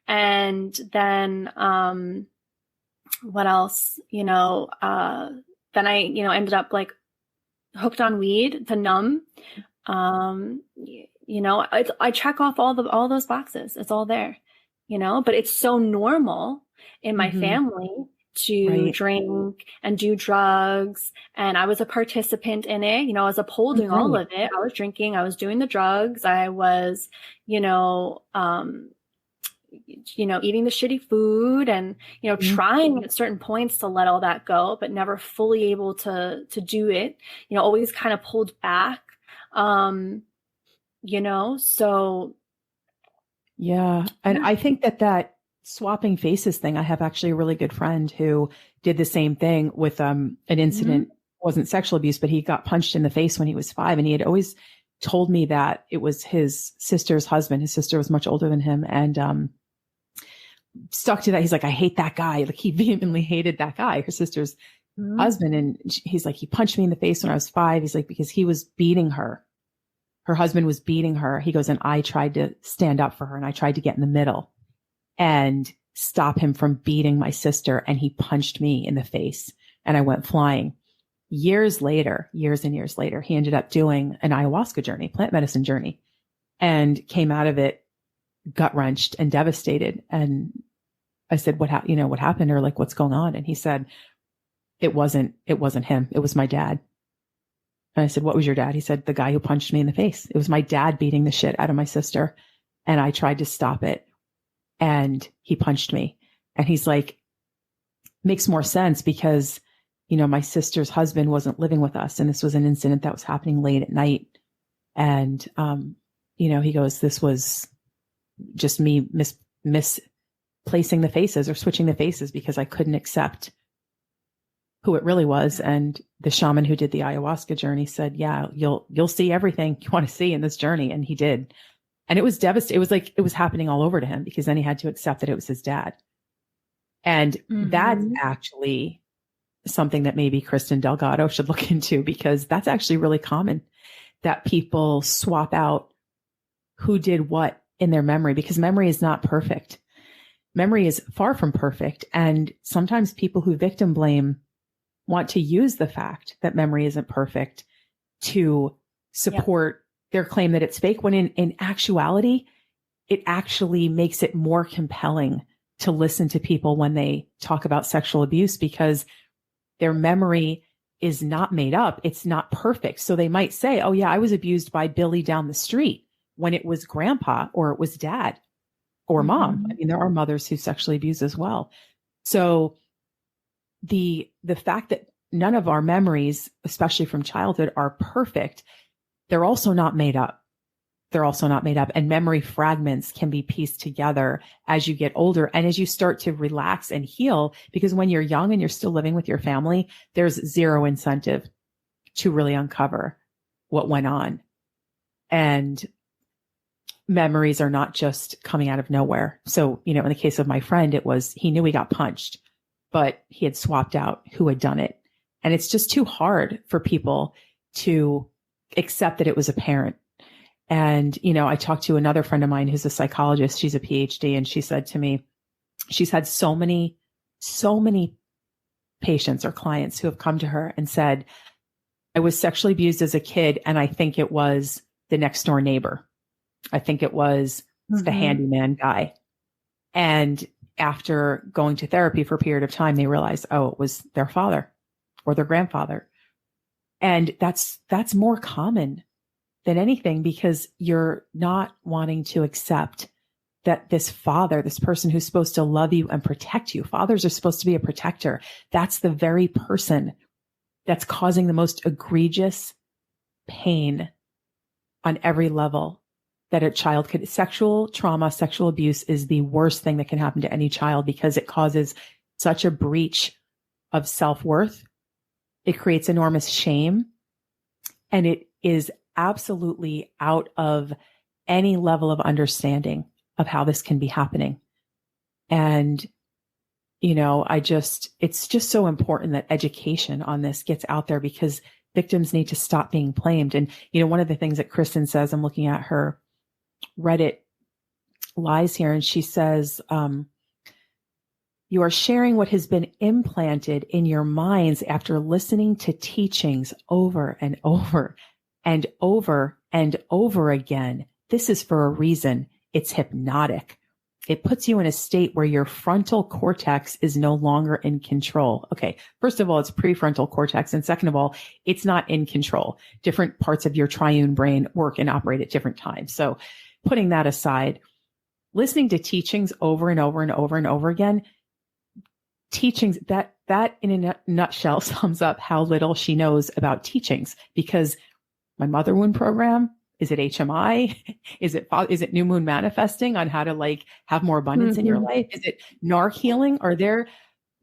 And then, what else? Then I, ended up like hooked on weed to numb. I check off all those boxes. It's all there, but it's so normal in my family to drink and do drugs. And I was a participant in it. I was upholding all of it. I was drinking, I was doing the drugs. I was, eating the shitty food and, trying at certain points to let all that go, but never fully able to do it, always kind of pulled back. So. Yeah. And I think that swapping faces thing, I have actually a really good friend who did the same thing with, an incident, wasn't sexual abuse, but he got punched in the face when he was 5. And he had always told me that it was his sister's husband. His sister was much older than him and, stuck to that. He's like, I hate that guy. Like he vehemently hated that guy, her sister's husband. And he's like, he punched me in the face when I was 5. He's like, because he was beating her. Her husband was beating her. He goes, and I tried to stand up for her and I tried to get in the middle and stop him from beating my sister. And he punched me in the face and I went flying. Years and years later, he ended up doing an ayahuasca journey, plant medicine journey, and came out of it gut wrenched and devastated. And I said, what happened? Or like, what's going on? And he said, it wasn't him. It was my dad. And I said, what was your dad? He said, the guy who punched me in the face. It was my dad beating the shit out of my sister. And I tried to stop it. And he punched me. And he's like, makes more sense because, my sister's husband wasn't living with us. And this was an incident that was happening late at night. And, he goes, this was just me misplacing the faces or switching the faces because I couldn't accept who it really was. And the shaman who did the ayahuasca journey said, yeah, you'll see everything you want to see in this journey. And he did. And it was devastating. It was like, it was happening all over to him because then he had to accept that it was his dad. And that's actually something that maybe Kristin Delgado should look into because that's actually really common that people swap out who did what in their memory because memory is not perfect. Memory is far from perfect. And sometimes people who victim blame want to use the fact that memory isn't perfect to support their claim that it's fake when in actuality, it actually makes it more compelling to listen to people when they talk about sexual abuse because their memory is not made up. It's not perfect. So they might say, oh yeah, I was abused by Billy down the street when it was grandpa or it was dad or mom. I mean, there are mothers who sexually abuse as well. So the fact that none of our memories, especially from childhood, are perfect, they're also not made up. And memory fragments can be pieced together as you get older and as you start to relax and heal, because when you're young and you're still living with your family, there's zero incentive to really uncover what went on. And memories are not just coming out of nowhere. So, in the case of my friend, he knew he got punched, but he had swapped out who had done it. And it's just too hard for people to accept that it was a parent. And, I talked to another friend of mine who's a psychologist. She's a PhD. And she said to me, she's had so many patients or clients who have come to her and said, I was sexually abused as a kid. And I think it was the next door neighbor. I think it was the handyman guy. And after going to therapy for a period of time, they realized, oh, it was their father or their grandfather. And that's more common than anything, because you're not wanting to accept that this father, this person who's supposed to love you and protect you, fathers are supposed to be a protector. That's the very person that's causing the most egregious pain on every level that a child could. Sexual trauma, sexual abuse is the worst thing that can happen to any child, because it causes such a breach of self-worth. It creates enormous shame, and it is absolutely out of any level of understanding of how this can be happening. And, it's just so important that education on this gets out there, because victims need to stop being blamed. And, one of the things that Kristin says, I'm looking at her Reddit lies here, and she says, you are sharing what has been implanted in your minds after listening to teachings over and over and over and over again. This is for a reason. It's hypnotic. It puts you in a state where your frontal cortex is no longer in control. Okay. First of all, it's prefrontal cortex. And second of all, it's not in control. Different parts of your triune brain work and operate at different times. So putting that aside, listening to teachings over and over and over and over again, teachings that in a nutshell sums up how little she knows about teachings. Because my mother wound program, is it HMI? Is it new moon manifesting on how to have more abundance in your life? Is it NARC healing? Are there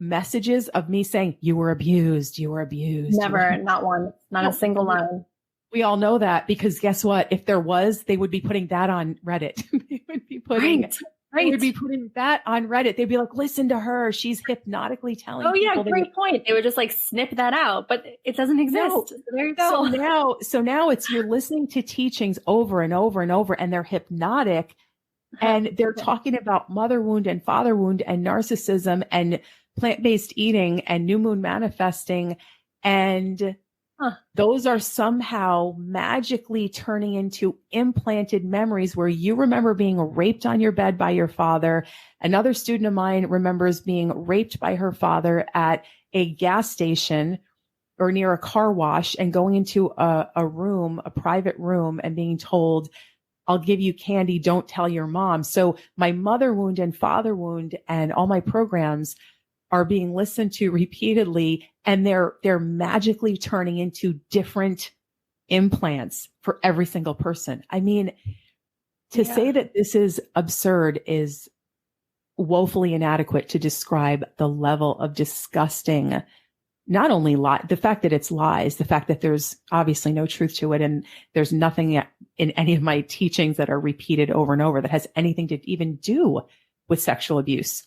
messages of me saying you were abused? Never, not one, not a single line. We all know that, because guess what? If there was, they would be putting that on Reddit. They would be putting They would be putting that on Reddit. They'd be like, listen to her. She's hypnotically telling people. Oh yeah, great point. They would just snip that out, but it doesn't exist. No. So there you go. So now it's, you're listening to teachings over and over and over, and they're hypnotic, and they're talking about mother wound and father wound and narcissism and plant-based eating and new moon manifesting. And those are somehow magically turning into implanted memories where you remember being raped on your bed by your father. Another student of mine remembers being raped by her father at a gas station or near a car wash, and going into a room, a private room, and being told, I'll give you candy, don't tell your mom. So my mother wound and father wound and all my programs are being listened to repeatedly, and they're magically turning into different implants for every single person. I mean, to say that this is absurd is woefully inadequate to describe the level of disgusting, not only the fact that it's lies, the fact that there's obviously no truth to it, and there's nothing in any of my teachings that are repeated over and over that has anything to even do with sexual abuse.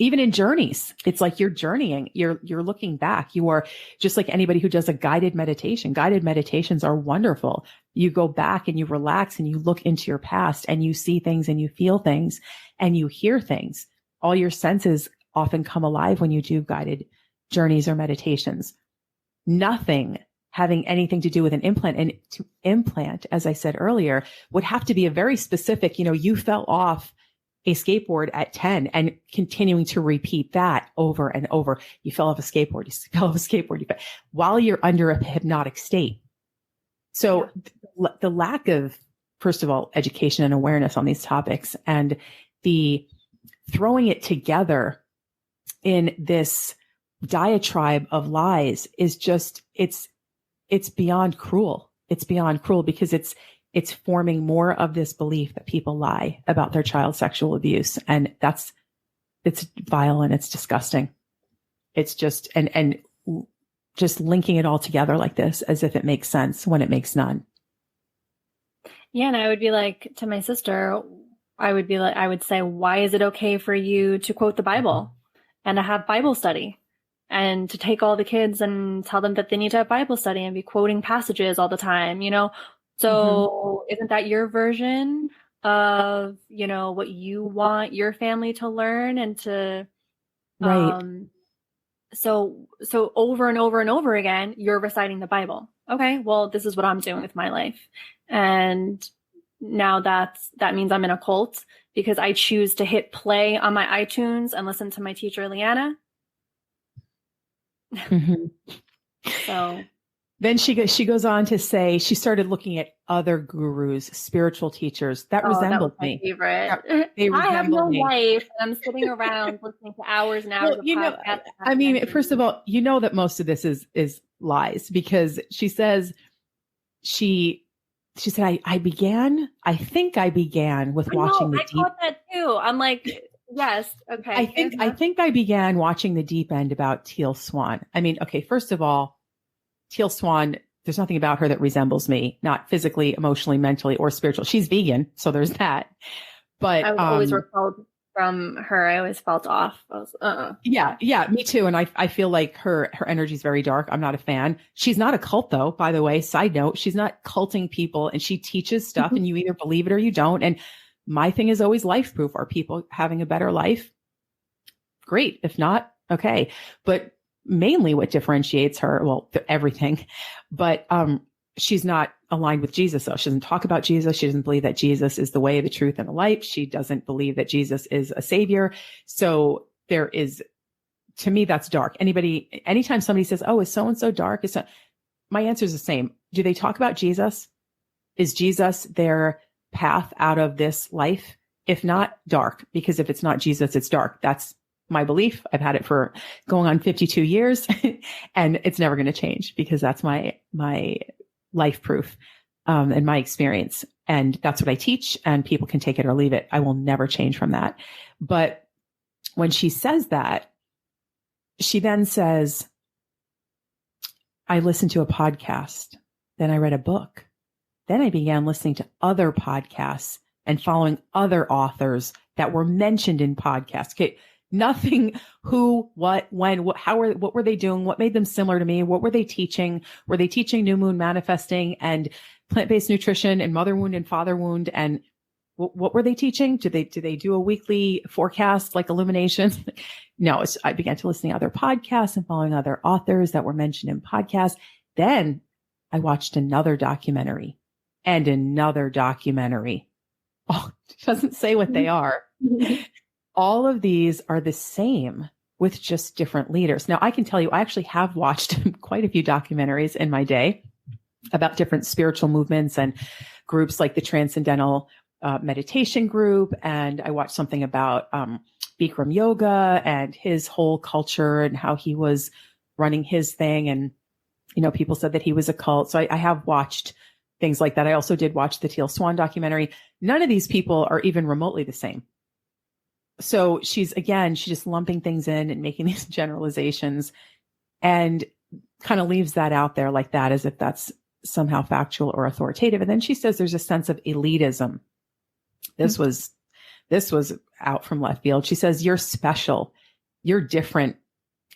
Even in journeys, it's like you're journeying, you're looking back. You are just like anybody who does a guided meditation. Guided meditations are wonderful. You go back and you relax and you look into your past, and you see things and you feel things and you hear things. All your senses often come alive when you do guided journeys or meditations. Nothing having anything to do with an implant. And to implant, as I said earlier, would have to be a very specific, you fell off a skateboard at 10 and continuing to repeat that over and over. You fell off a skateboard, while you're under a hypnotic state. So the lack of, first of all, education and awareness on these topics, and the throwing it together in this diatribe of lies is just, it's beyond cruel. It's beyond cruel, because it's forming more of this belief that people lie about their child's sexual abuse. And it's vile and it's disgusting. It's just, and just linking it all together like this as if it makes sense when it makes none. Yeah. And I would be like, to my sister, I would say, why is it okay for you to quote the Bible and to have Bible study and to take all the kids and tell them that they need to have Bible study and be quoting passages all the time, So isn't that your version of, what you want your family to learn and to, right. So over and over and over again, you're reciting the Bible. Okay, well, this is what I'm doing with my life. And now that means I'm in a cult because I choose to hit play on my iTunes and listen to my teacher, Liana. Mm-hmm. So Then she goes on to say she started looking at other gurus, spiritual teachers that resembled that was my me. favorite. They I have no resemble me. life. I'm sitting around listening to hours and hours Well, of podcasts. I mean, first of all, you know that most of this is lies, because she says she said I think I began with watching the I caught that too. I'm like, yes, okay. I think I began watching the deep end about Teal Swan. I mean, okay, first of all, Teal Swan, there's nothing about her that resembles me, not physically, emotionally, mentally, or spiritual. She's vegan, so there's that. But I was always repelled from her. I always felt off. I was, Yeah, me too. And I feel like her energy is very dark. I'm not a fan. She's not a cult, though, by the way. Side note, she's not culting people, and she teaches stuff and you either believe it or you don't. And my thing is always life proof. Are people having a better life? Great. If not, okay. But mainly what differentiates her, well, everything, but she's not aligned with Jesus, though. She doesn't talk about Jesus. She doesn't believe that Jesus is the way, the truth, and the life. She doesn't believe that Jesus is a savior. So there is, to me, that's dark. Anytime somebody says, oh, is so-and-so dark? My answer is the same. Do they talk about Jesus? Is Jesus their path out of this life? If not, dark, because if it's not Jesus, it's dark. That's my belief. I've had it for going on 52 years and it's never going to change, because that's my life proof, and my experience. And that's what I teach, and people can take it or leave it. I will never change from that. But when she says that, she then says, I listened to a podcast, then I read a book. Then I began listening to other podcasts and following other authors that were mentioned in podcasts. Okay. Nothing who, what, when, what were they doing? What made them similar to me? What were they teaching? Were they teaching new moon manifesting and plant-based nutrition and mother wound and father wound? And what were they teaching? Did they do a weekly forecast like illuminations? No, I began to listen to other podcasts and following other authors that were mentioned in podcasts. Then I watched another documentary and another documentary. Oh, it doesn't say what they are. All of these are the same with just different leaders. Now, I can tell you, I actually have watched quite a few documentaries in my day about different spiritual movements and groups like the Transcendental Meditation Group. And I watched something about Bikram Yoga and his whole culture and how he was running his thing. And, people said that he was a cult. So I have watched things like that. I also did watch the Teal Swan documentary. None of these people are even remotely the same. So she's just lumping things in and making these generalizations and kind of leaves that out there like that, as if that's somehow factual or authoritative. And then she says there's a sense of elitism. This was out from left field. She says, you're special. You're different.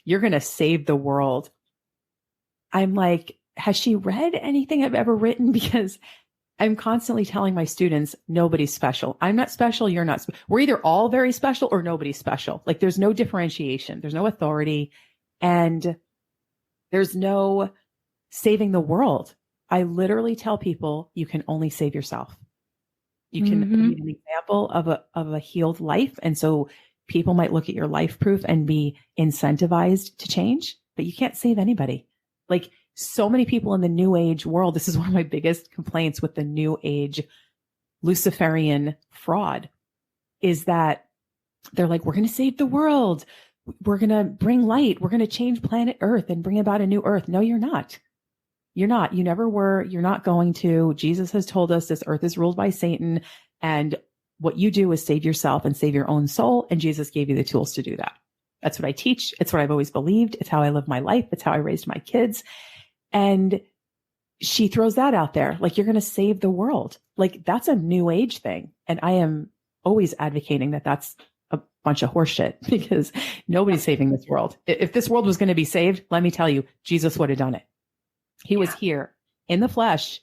You're going to save the world. I'm like, has she read anything I've ever written? Because I'm constantly telling my students, nobody's special. I'm not special. You're not. We're either all very special or nobody's special. Like there's no differentiation. There's no authority, and there's no saving the world. I literally tell people you can only save yourself. You can be an example of a healed life. And so people might look at your life proof and be incentivized to change, but you can't save anybody. Like so many people in the new age world, this is one of my biggest complaints with the new age Luciferian fraud, is that they're like, we're going to save the world. We're going to bring light. We're going to change planet Earth and bring about a new Earth. No, you're not. You're not. You never were. You're not going to. Jesus has told us this earth is ruled by Satan. And what you do is save yourself and save your own soul. And Jesus gave you the tools to do that. That's what I teach. It's what I've always believed. It's how I live my life. It's how I raised my kids. And she throws that out there. Like, you're going to save the world. Like, that's a new age thing. And I am always advocating that that's a bunch of horseshit, because nobody's saving this world. If this world was going to be saved, let me tell you, Jesus would have done it. He was here in the flesh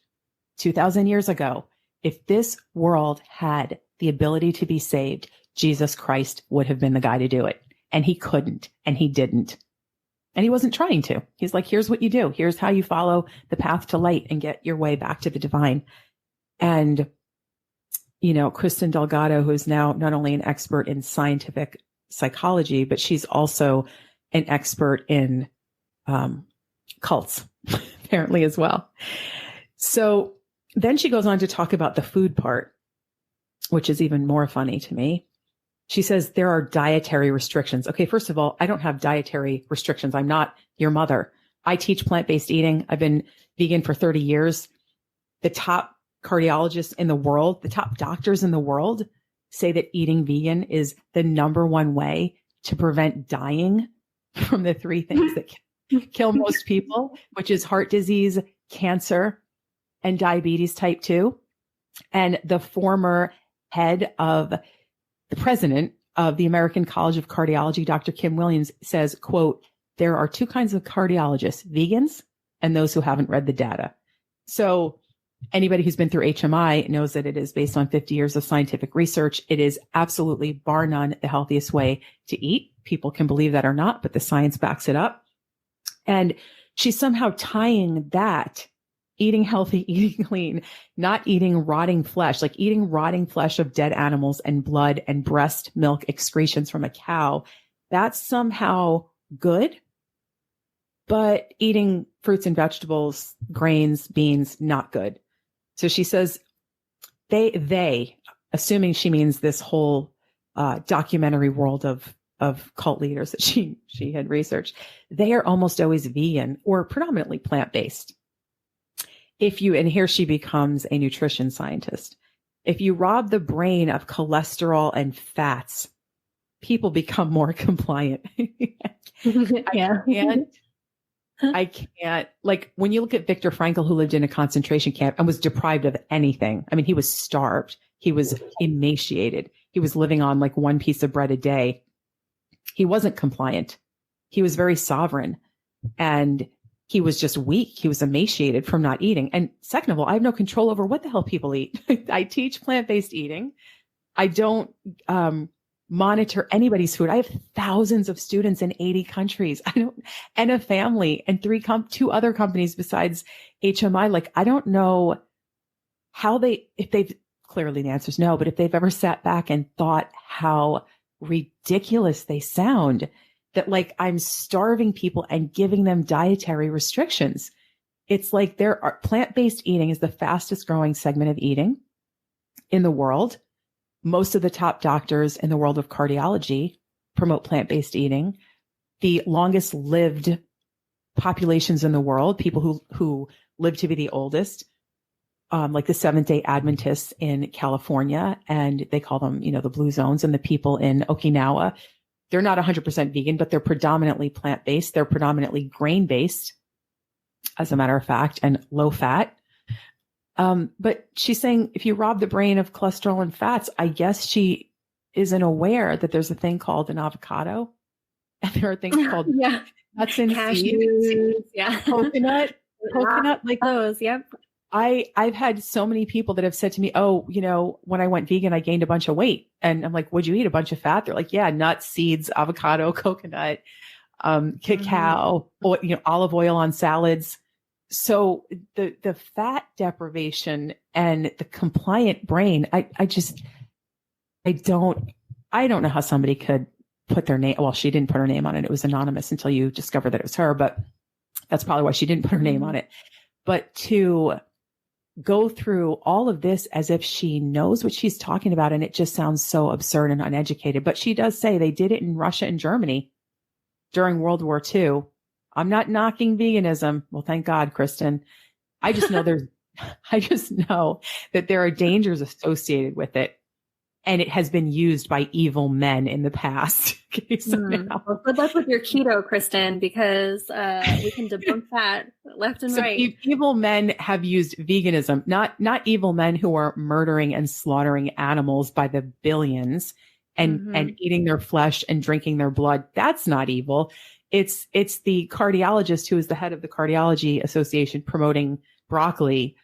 2,000 years ago. If this world had the ability to be saved, Jesus Christ would have been the guy to do it. And he couldn't, and he didn't. And he wasn't trying to. He's like, here's what you do. Here's how you follow the path to light and get your way back to the divine. And, Kristin Delgado, who is now not only an expert in scientific psychology, but she's also an expert in cults, apparently, as well. So then she goes on to talk about the food part, which is even more funny to me. She says there are dietary restrictions. Okay, first of all, I don't have dietary restrictions. I'm not your mother. I teach plant-based eating. I've been vegan for 30 years. The top cardiologists in the world, the top doctors in the world say that eating vegan is the number one way to prevent dying from the three things that kill most people, which is heart disease, cancer, and diabetes type 2. And the former head of the president of the American College of Cardiology, Dr. Kim Williams, says, quote, there are two kinds of cardiologists, vegans and those who haven't read the data. So anybody who's been through HMI knows that it is based on 50 years of scientific research. It is absolutely, bar none, the healthiest way to eat. People can believe that or not, but the science backs it up. And she's somehow tying that, eating healthy, eating clean, not eating rotting flesh, like eating rotting flesh of dead animals and blood and breast milk excretions from a cow. That's somehow good. But eating fruits and vegetables, grains, beans, not good. So she says they, assuming she means this whole documentary world of cult leaders that she had researched, they are almost always vegan or predominantly plant-based. And here she becomes a nutrition scientist. If you rob the brain of cholesterol and fats, people become more compliant. I can't, like when you look at Viktor Frankl, who lived in a concentration camp and was deprived of anything. I mean, he was starved. He was emaciated. He was living on like one piece of bread a day. He wasn't compliant. He was very sovereign and he was just weak. He was emaciated from not eating. And second of all, I have no control over what the hell people eat. I teach plant-based eating. I don't, monitor anybody's food. I have thousands of students in 80 countries. And a family and two other companies besides HMI. Like, I don't know if they've, clearly the answer is no, but if they've ever sat back and thought how ridiculous they sound, that like I'm starving people and giving them dietary restrictions. It's like plant-based eating is the fastest growing segment of eating in the world. Most of the top doctors in the world of cardiology promote plant-based eating. The longest lived populations in the world, people who live to be the oldest, like the Seventh-day Adventists in California, and they call them, the blue zones, and the people in Okinawa, they're not 100% vegan, but they're predominantly plant-based. They're predominantly grain-based, as a matter of fact, and low fat. But she's saying if you rob the brain of cholesterol and fats, I guess she isn't aware that there's a thing called an avocado. And there are things called nuts and seeds, coconut, like those. Yep. I've had so many people that have said to me, oh, when I went vegan, I gained a bunch of weight. And I'm like, would you eat a bunch of fat? They're like, yeah, nuts, seeds, avocado, coconut, cacao, olive oil on salads. So the fat deprivation and the compliant brain, I don't know how somebody could put their name. Well, she didn't put her name on it. It was anonymous until you discovered that it was her, but that's probably why she didn't put her name on it. But to go through all of this as if she knows what she's talking about, and it just sounds so absurd and uneducated. But she does say they did it in Russia and Germany during World War II. I'm not knocking veganism. Well, thank God, Kristin. I just know that there are dangers associated with it. And it has been used by evil men in the past. Okay, so well, good luck with your keto, Kristin, because we can debunk that left and right. Evil men have used veganism, not evil men who are murdering and slaughtering animals by the billions and eating their flesh and drinking their blood. That's not evil. It's the cardiologist who is the head of the Cardiology Association promoting broccoli.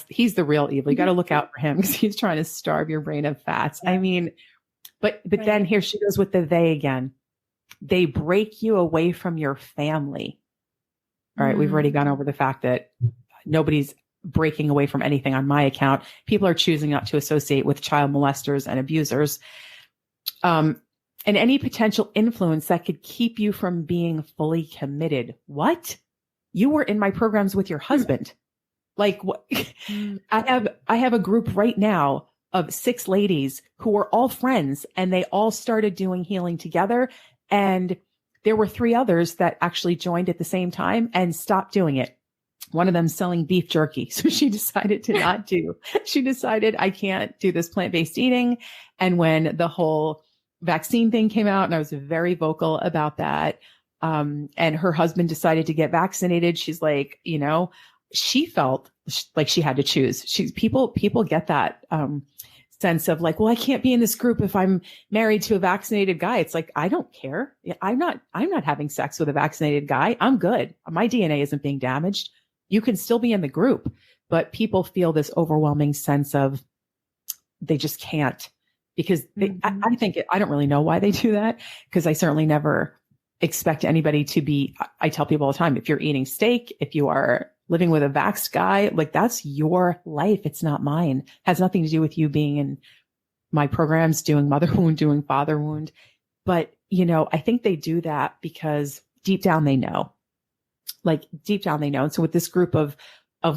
He's the real evil. You got to look out for him because he's trying to starve your brain of fats. I mean, but right. Then here she goes with the they again. They break you away from your family. All right. We've already gone over the fact that nobody's breaking away from anything on my account. People are choosing not to associate with child molesters and abusers. And any potential influence that could keep you from being fully committed. What? you were in my programs with your husband. Like what? I have a group right now of 6 ladies who are all friends, and they all started doing healing together. And there were 3 others that actually joined at the same time and stopped doing it. One of them selling beef jerky. So she decided to not she decided, I can't do this plant-based eating. And when the whole vaccine thing came out, and I was very vocal about that, and her husband decided to get vaccinated, she's like, she felt like she had to choose. People get that, sense of like, well, I can't be in this group if I'm married to a vaccinated guy. It's like, I don't care. I'm not having sex with a vaccinated guy. I'm good. My DNA isn't being damaged. You can still be in the group, but people feel this overwhelming sense of they just can't, because I think I don't really know why they do that, because I certainly never expect anybody to be. I tell people all the time, if you're eating steak, if you are living with a vaxxed guy, like that's your life. It's not mine. It has nothing to do with you being in my programs, doing mother wound, doing father wound. But, I think they do that because deep down they know. And so with this group of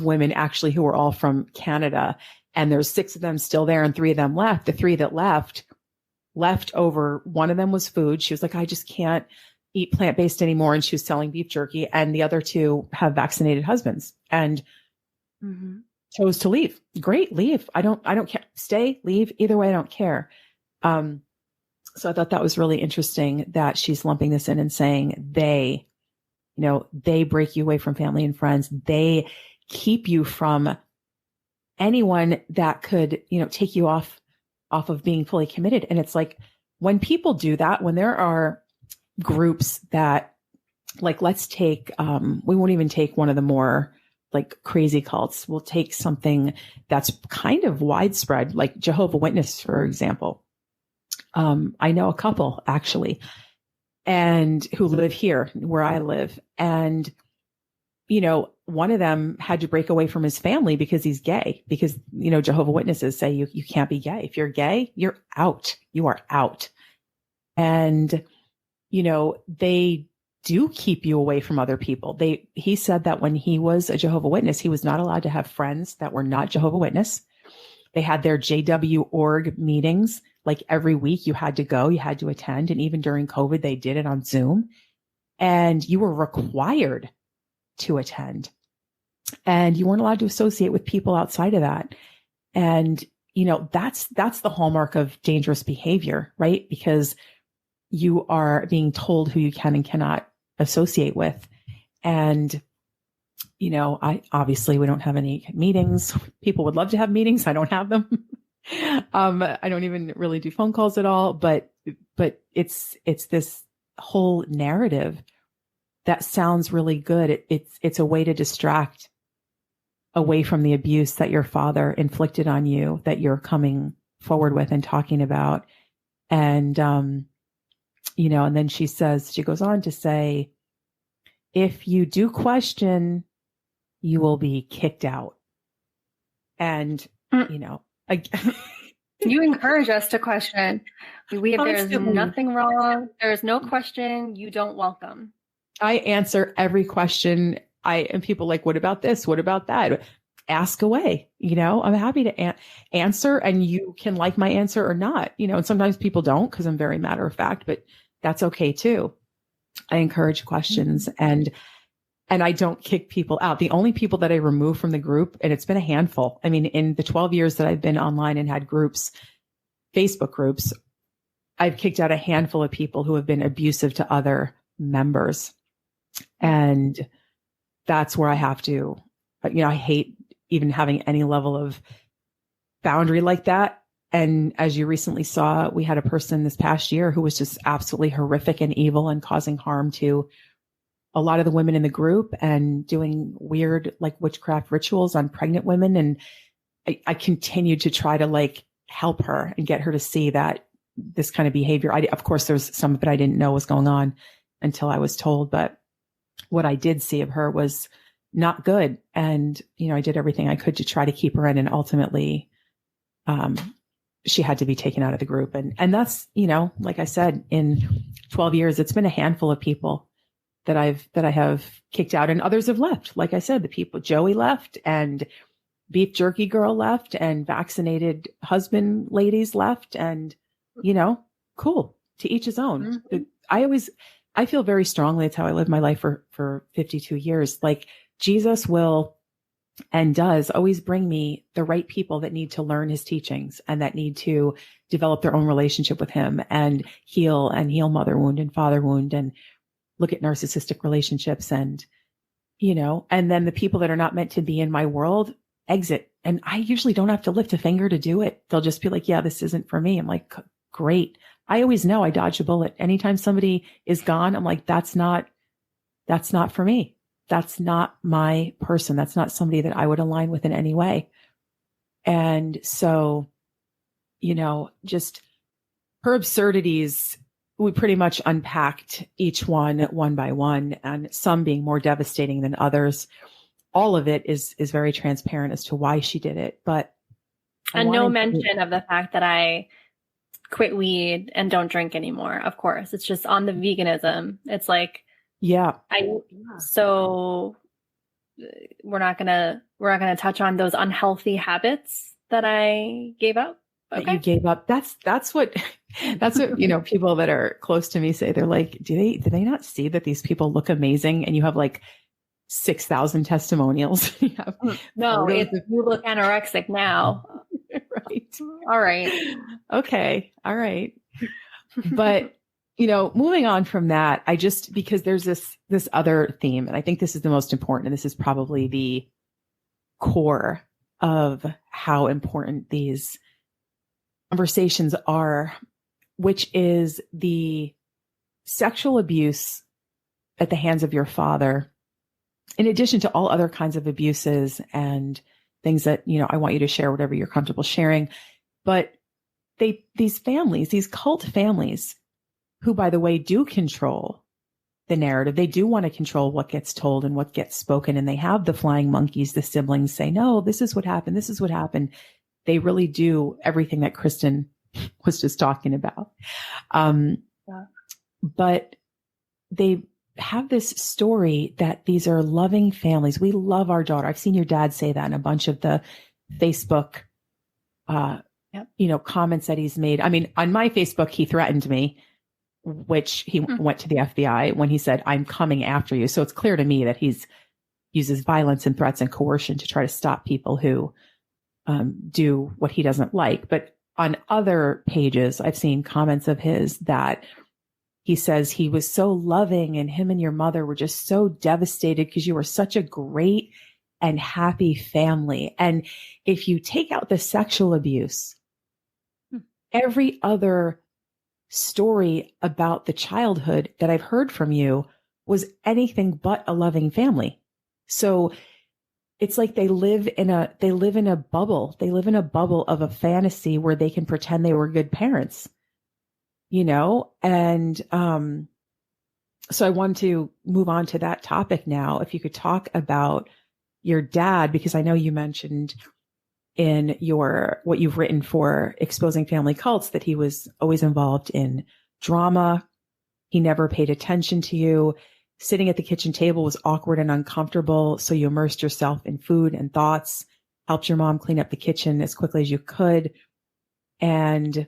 women actually who were all from Canada, and there's 6 of them still there and 3 of them left, the 3 that left over, one of them was food. She was like, I just can't eat plant-based anymore. And she was selling beef jerky, and the other 2 have vaccinated husbands and chose to leave. Great. Leave. I don't care. Stay, leave. Either way, I don't care. So I thought that was really interesting that she's lumping this in and saying they break you away from family and friends. They keep you from anyone that could, take you off of being fully committed. And it's like, when people do that, when there are groups that, like, let's take, we won't even take one of the more like crazy cults. We'll take something that's kind of widespread, like Jehovah's Witness, for example. I know a couple actually, and who live here where I live. And, one of them had to break away from his family because he's gay, because, Jehovah's Witnesses say you can't be gay. If you're gay, you're out. You are out. And, they do keep you away from other people. He said that when he was a Jehovah's Witness, he was not allowed to have friends that were not Jehovah's Witness. They had their JW org meetings. Like every week you had to go, you had to attend. And even during COVID, they did it on Zoom, and you were required to attend, and you weren't allowed to associate with people outside of that. And, that's the hallmark of dangerous behavior, right? Because you are being told who you can and cannot associate with. And, we don't have any meetings. People would love to have meetings. I don't have them. I don't even really do phone calls at all, but it's this whole narrative that sounds really good. It's a way to distract away from the abuse that your father inflicted on you, that you're coming forward with and talking about. And, and then she goes on to say, if you do question, you will be kicked out. And, you encourage us to question. There's nothing wrong. There's no question you don't welcome. I answer every question. And people like, what about this? What about that? Ask away. I'm happy to answer, and you can like my answer or not. And sometimes people don't, because I'm very matter of fact, but that's okay too. I encourage questions, and I don't kick people out. The only people that I remove from the group, and it's been a handful. I mean, in the 12 years that I've been online and had groups, Facebook groups, I've kicked out a handful of people who have been abusive to other members. And that's where I have to, I hate even having any level of boundary like that. And as you recently saw, we had a person this past year who was just absolutely horrific and evil and causing harm to a lot of the women in the group and doing weird, like, witchcraft rituals on pregnant women. And I continued to try to help her and get her to see that this kind of behavior. Of course, there's some of it I didn't know was going on until I was told, but what I did see of her was not good. And, I did everything I could to try to keep her in, and ultimately, she had to be taken out of the group. And that's, like I said, in 12 years, it's been a handful of people that I have kicked out, and others have left. Like I said, the people, Joey left, and beef jerky girl left, and vaccinated husband ladies left, and, cool, to each his own. Mm-hmm. I feel very strongly, it's how I lived my life for 52 years. Like, Jesus will and does always bring me the right people that need to learn his teachings and that need to develop their own relationship with him and heal mother wound and father wound and look at narcissistic relationships and then the people that are not meant to be in my world exit. And I usually don't have to lift a finger to do it. They'll just be like, yeah, this isn't for me. I'm like, great. I always know I dodge a bullet. Anytime somebody is gone, I'm like, that's not for me. That's not my person. That's not somebody that I would align with in any way. And so, just her absurdities, we pretty much unpacked each one by one, and some being more devastating than others. All of it is very transparent as to why she did it. But and no mention of the fact that I quit weed and don't drink anymore. Of course, it's just on the veganism. It's like, yeah. So we're not gonna touch on those unhealthy habits that I gave up. Okay. That you gave up. That's what people that are close to me say. They're like, do they not see that these people look amazing? And you have like 6,000 testimonials. No, you look anorexic now. Right. All right. Okay. All right. But moving on from that, because there's this other theme, and I think this is the most important, and this is probably the core of how important these conversations are, which is the sexual abuse at the hands of your father, in addition to all other kinds of abuses and things that, I want you to share whatever you're comfortable sharing. But these families, these cult families, who, by the way, do control the narrative. They do want to control what gets told and what gets spoken. And they have the flying monkeys, the siblings say, no, this is what happened. This is what happened. They really do everything that Kristin was just talking about. But they have this story that these are loving families. We love our daughter. I've seen your dad say that in a bunch of the Facebook, comments that he's made. I mean, on my Facebook, he threatened me, which he went to the FBI when he said, I'm coming after you. So it's clear to me that he's uses violence and threats and coercion to try to stop people who do what he doesn't like. But on other pages, I've seen comments of his that he says he was so loving and him and your mother were just so devastated because you were such a great and happy family. And if you take out the sexual abuse, every other story about the childhood that I've heard from you was anything but a loving family. So it's like they live in a bubble. They live in a bubble of a fantasy where they can pretend they were good parents, and so I want to move on to that topic now. If you could talk about your dad, because I know you mentioned in what you've written for Exposing Family Cults that he was always involved in drama. He never paid attention to you. Sitting at the kitchen table was awkward and uncomfortable. So you immersed yourself in food and thoughts, helped your mom clean up the kitchen as quickly as you could. And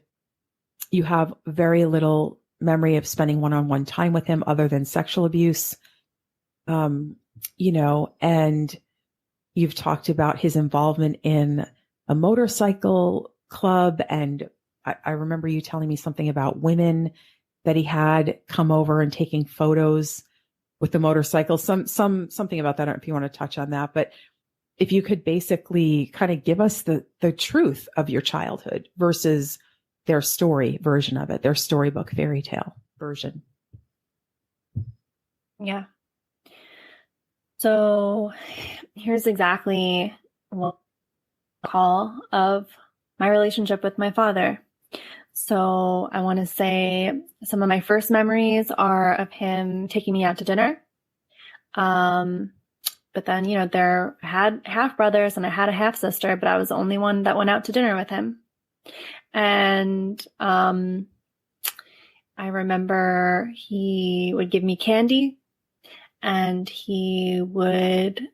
you have very little memory of spending one-on-one time with him other than sexual abuse. And you've talked about his involvement in a motorcycle club. And I remember you telling me something about women that he had come over and taking photos with the motorcycle, something about that. I don't know if you want to touch on that, but if you could basically kind of give us the truth of your childhood versus their story version of it, their storybook fairy tale version. Yeah. So here's exactly what I call of my relationship with my father. So I want to say some of my first memories are of him taking me out to dinner. But then, there had half brothers and I had a half sister, but I was the only one that went out to dinner with him. And I remember he would give me candy. and he would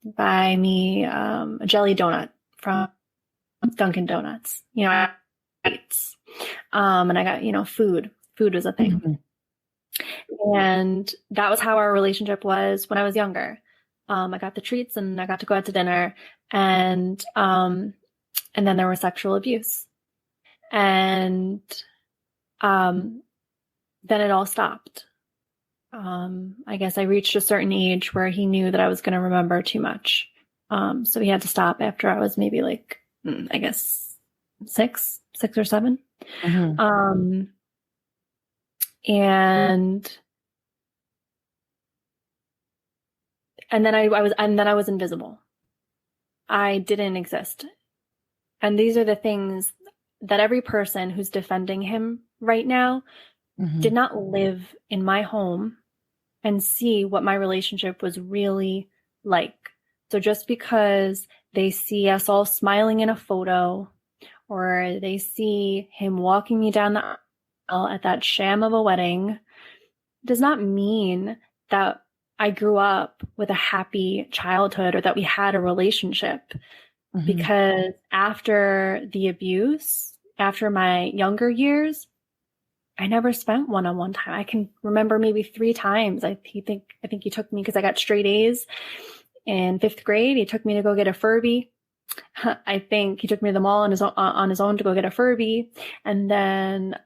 buy me a jelly donut from Dunkin' Donuts. You know, and I got, you know, food. Food was a thing. Mm-hmm. And that was how our relationship was when I was younger. I got the treats and I got to go out to dinner, and then there was sexual abuse. And then it all stopped. I guess I reached a certain age where he knew that I was going to remember too much. So he had to stop after I was maybe like, I guess 6 or 7. Mm-hmm. And then I was invisible. I didn't exist. And these are the things that every person who's defending him right now mm-hmm. did not live in my home and see what my relationship was really like. So just because they see us all smiling in a photo, or they see him walking me down the aisle at that sham of a wedding, does not mean that I grew up with a happy childhood or that we had a relationship. Mm-hmm. Because after the abuse, after my younger years, I never spent one-on-one time. I can remember maybe 3 times. I think he took me, because I got straight A's in 5th grade. He took me to go get a Furby. I think he took me to the mall on his own to go get a Furby. And then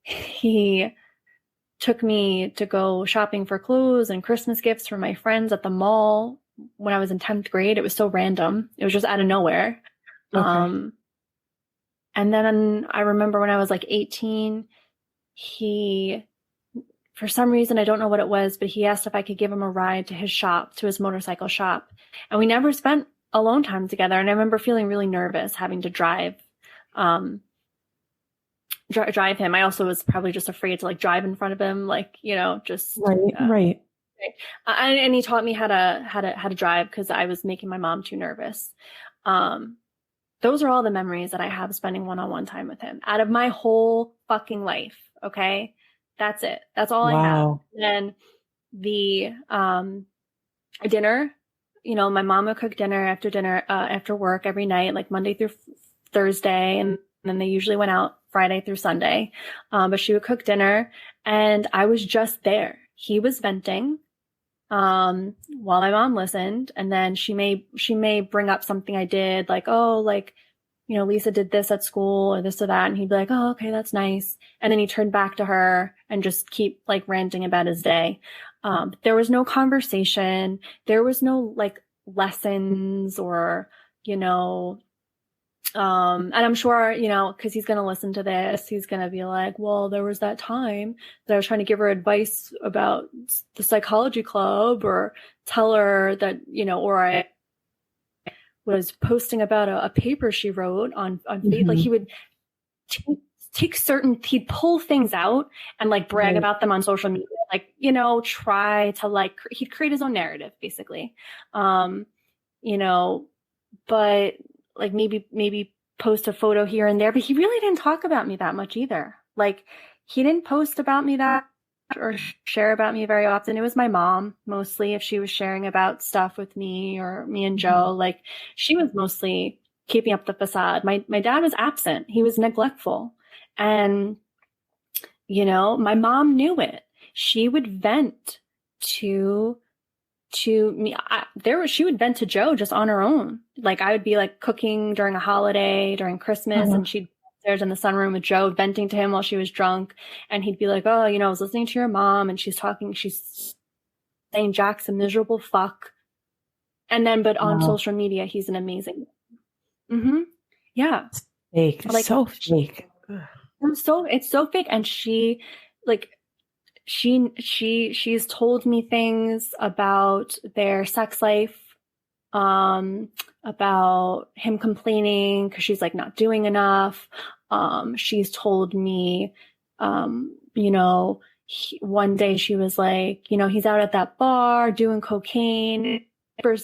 he took me to go shopping for clothes and Christmas gifts for my friends at the mall when I was in 10th grade. It was so random. It was just out of nowhere. Okay. And then I remember when I was like 18, he, for some reason, I don't know what it was, but he asked if I could give him a ride to his shop, to his motorcycle shop. And we never spent alone time together. And I remember feeling really nervous having to drive him. I also was probably just afraid to like drive in front of him, like, you know, just right. And he taught me how to drive, because I was making my mom too nervous. Those are all the memories that I have spending one-on-one time with him out of my whole fucking life. Okay. That's it. That's all I have. And the dinner, you know, my mom would cook dinner after work every night, like Monday through Thursday. And then they usually went out Friday through Sunday. But she would cook dinner and I was just there. He was venting while my mom listened. And then she may bring up something I did, like, oh, like, you know, Lisa did this at school or this or that. And he'd be like, oh, okay, that's nice. And then he turned back to her and just keep like ranting about his day. There was no conversation. There was no like lessons or, you know, and I'm sure, you know, cause he's going to listen to this. He's going to be like, well, there was that time that I was trying to give her advice about the psychology club, or tell her that, you know, or I was posting about a paper she wrote on mm-hmm. like he would he'd pull things out and like brag right. about them on social media, like, you know, try to like, he'd create his own narrative basically. You know, but like maybe post a photo here and there, but he really didn't talk about me that much either. Like he didn't post about me that or share about me very often. It was my mom mostly, if she was sharing about stuff with me or me and Joe, like she was mostly keeping up the facade. My dad was absent. He was neglectful. And, you know, my mom knew it. She would vent to me. She would vent to Joe just on her own. Like I would be like cooking during a holiday, during Christmas, and she'd be upstairs in the sunroom with Joe venting to him while she was drunk. And he'd be like, oh, you know, I was listening to your mom and she's saying Jack's a miserable fuck. And then, but on social media, he's an amazing. Mm-hmm. Yeah. It's fake. Like, so fake. It's so fake. And she like, she's told me things about their sex life, about him complaining because she's like not doing enough. She's told me, you know, one day she was like, you know, he's out at that bar doing cocaine.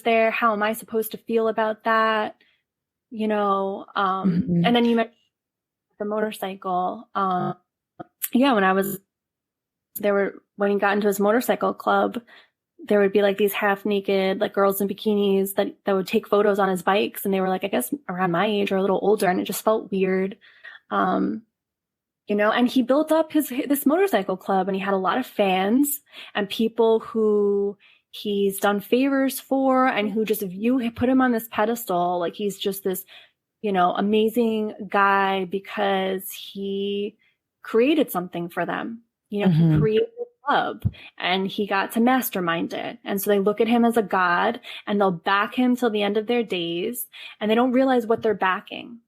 There, how am I supposed to feel about that? You know, mm-hmm. And then you mentioned the motorcycle. Yeah, when I was. There were when he got into his motorcycle club, there would be like these half naked, like girls in bikinis that would take photos on his bikes. And they were like, I guess around my age or a little older. And it just felt weird. You know, and he built up this motorcycle club, and he had a lot of fans and people who he's done favors for, and who just put him on this pedestal. Like he's just this, you know, amazing guy because he created something for them. You know, he created a club and he got to mastermind it. And so they look at him as a god, and they'll back him till the end of their days, and they don't realize what they're backing.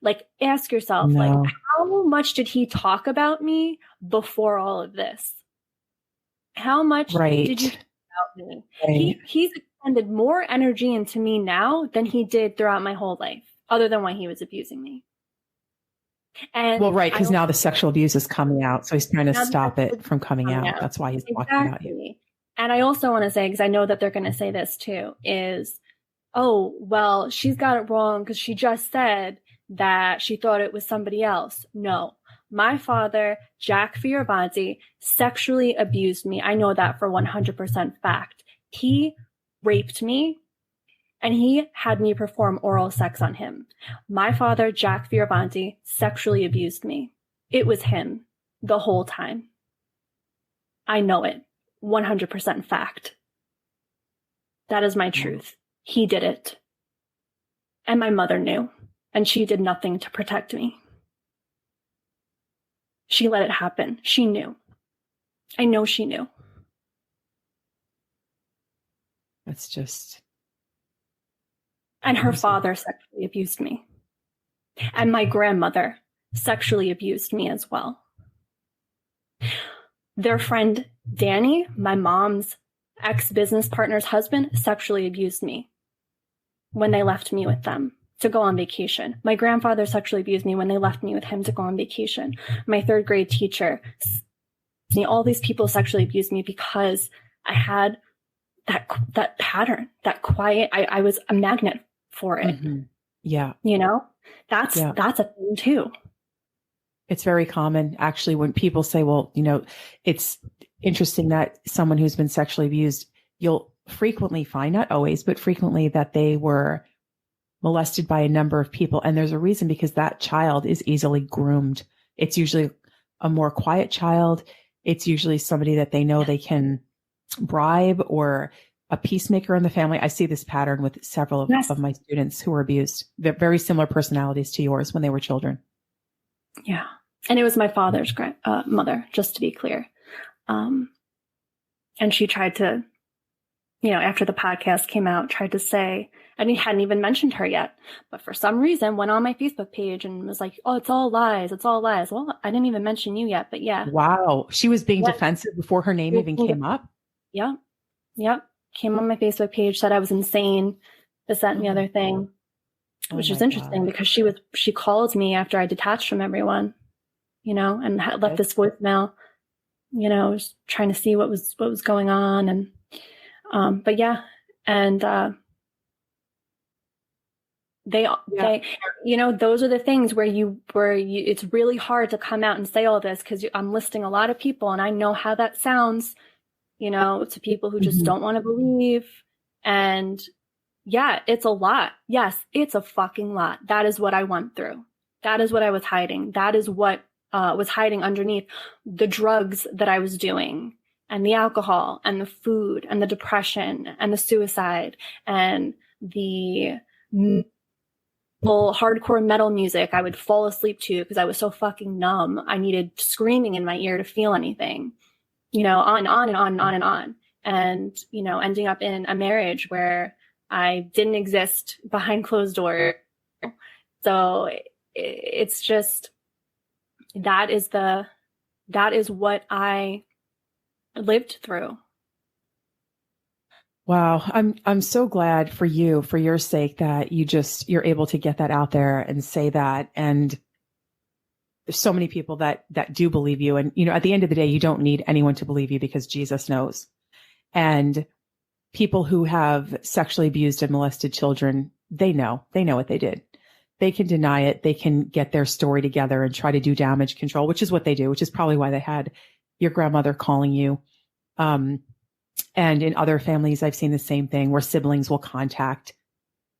Like, ask yourself, like, how much did he talk about me before all of this? How much did you talk about me? Right. He's expended more energy into me now than he did throughout my whole life, other than when he was abusing me. And well, right, because now the sexual abuse is coming out, so he's trying to stop it from coming out. That's why he's talking about you. And I also want to say, because I know that they're going to say this too, is, oh, well, she's got it wrong because she just said that she thought it was somebody else. No, my father, Jack Fiorvante, sexually abused me. I know that for 100% fact. He raped me, and he had me perform oral sex on him. My father, Jack Fiorvante, sexually abused me. It was him the whole time. I know it. 100% fact. That is my truth. He did it. And my mother knew. And she did nothing to protect me. She let it happen. She knew. I know she knew. That's just... And her father sexually abused me. And my grandmother sexually abused me as well. Their friend Danny, my mom's ex-business partner's husband, sexually abused me when they left me with them to go on vacation. My grandfather sexually abused me when they left me with him to go on vacation. My third grade teacher, all these people sexually abused me because I had that pattern, that quiet, I was a magnet for it. Yeah. You know, that's a thing too. It's very common, actually, when people say, well, you know, it's interesting that someone who's been sexually abused, you'll frequently find, not always, but frequently, that they were molested by a number of people. And there's a reason, because that child is easily groomed. It's usually a more quiet child. It's usually somebody that they know they can bribe, or a peacemaker in the family. I see this pattern with several of my students who were abused. They're very similar personalities to yours when they were children. Yeah. And it was my father's mother, just to be clear. And she tried to, you know, after the podcast came out, tried to say, and he hadn't even mentioned her yet, but for some reason went on my Facebook page and was like, oh, it's all lies. It's all lies. Well, I didn't even mention you yet, but yeah. Wow. She was being defensive before her name even came up. Yep. Yep. Came on my Facebook page, said I was insane, this, that, and the other thing, which was interesting because she called me after I detached from everyone, you know, and left this voicemail, you know, was trying to see what was going on. And, but yeah. And, they, you know, those are the things where it's really hard to come out and say all this, because I'm listing a lot of people, and I know how that sounds, you know, to people who just don't want to believe. And yeah, it's a lot. Yes, it's a fucking lot. That is what I went through. That is what I was hiding. That is what was hiding underneath the drugs that I was doing, and the alcohol, and the food, and the depression, and the suicide, and the hardcore metal music I would fall asleep to because I was so fucking numb. I needed screaming in my ear to feel anything, you know, on and on and on and on and on. And, you know, ending up in a marriage where I didn't exist behind closed doors. So it's just, that is what I lived through. Wow. I'm so glad for you, for your sake, that you're able to get that out there and say that. And there's so many people that do believe you. And, you know, at the end of the day, you don't need anyone to believe you, because Jesus knows. And people who have sexually abused and molested children, they know what they did. They can deny it. They can get their story together and try to do damage control, which is what they do, which is probably why they had your grandmother calling you And in other families, I've seen the same thing where siblings will contact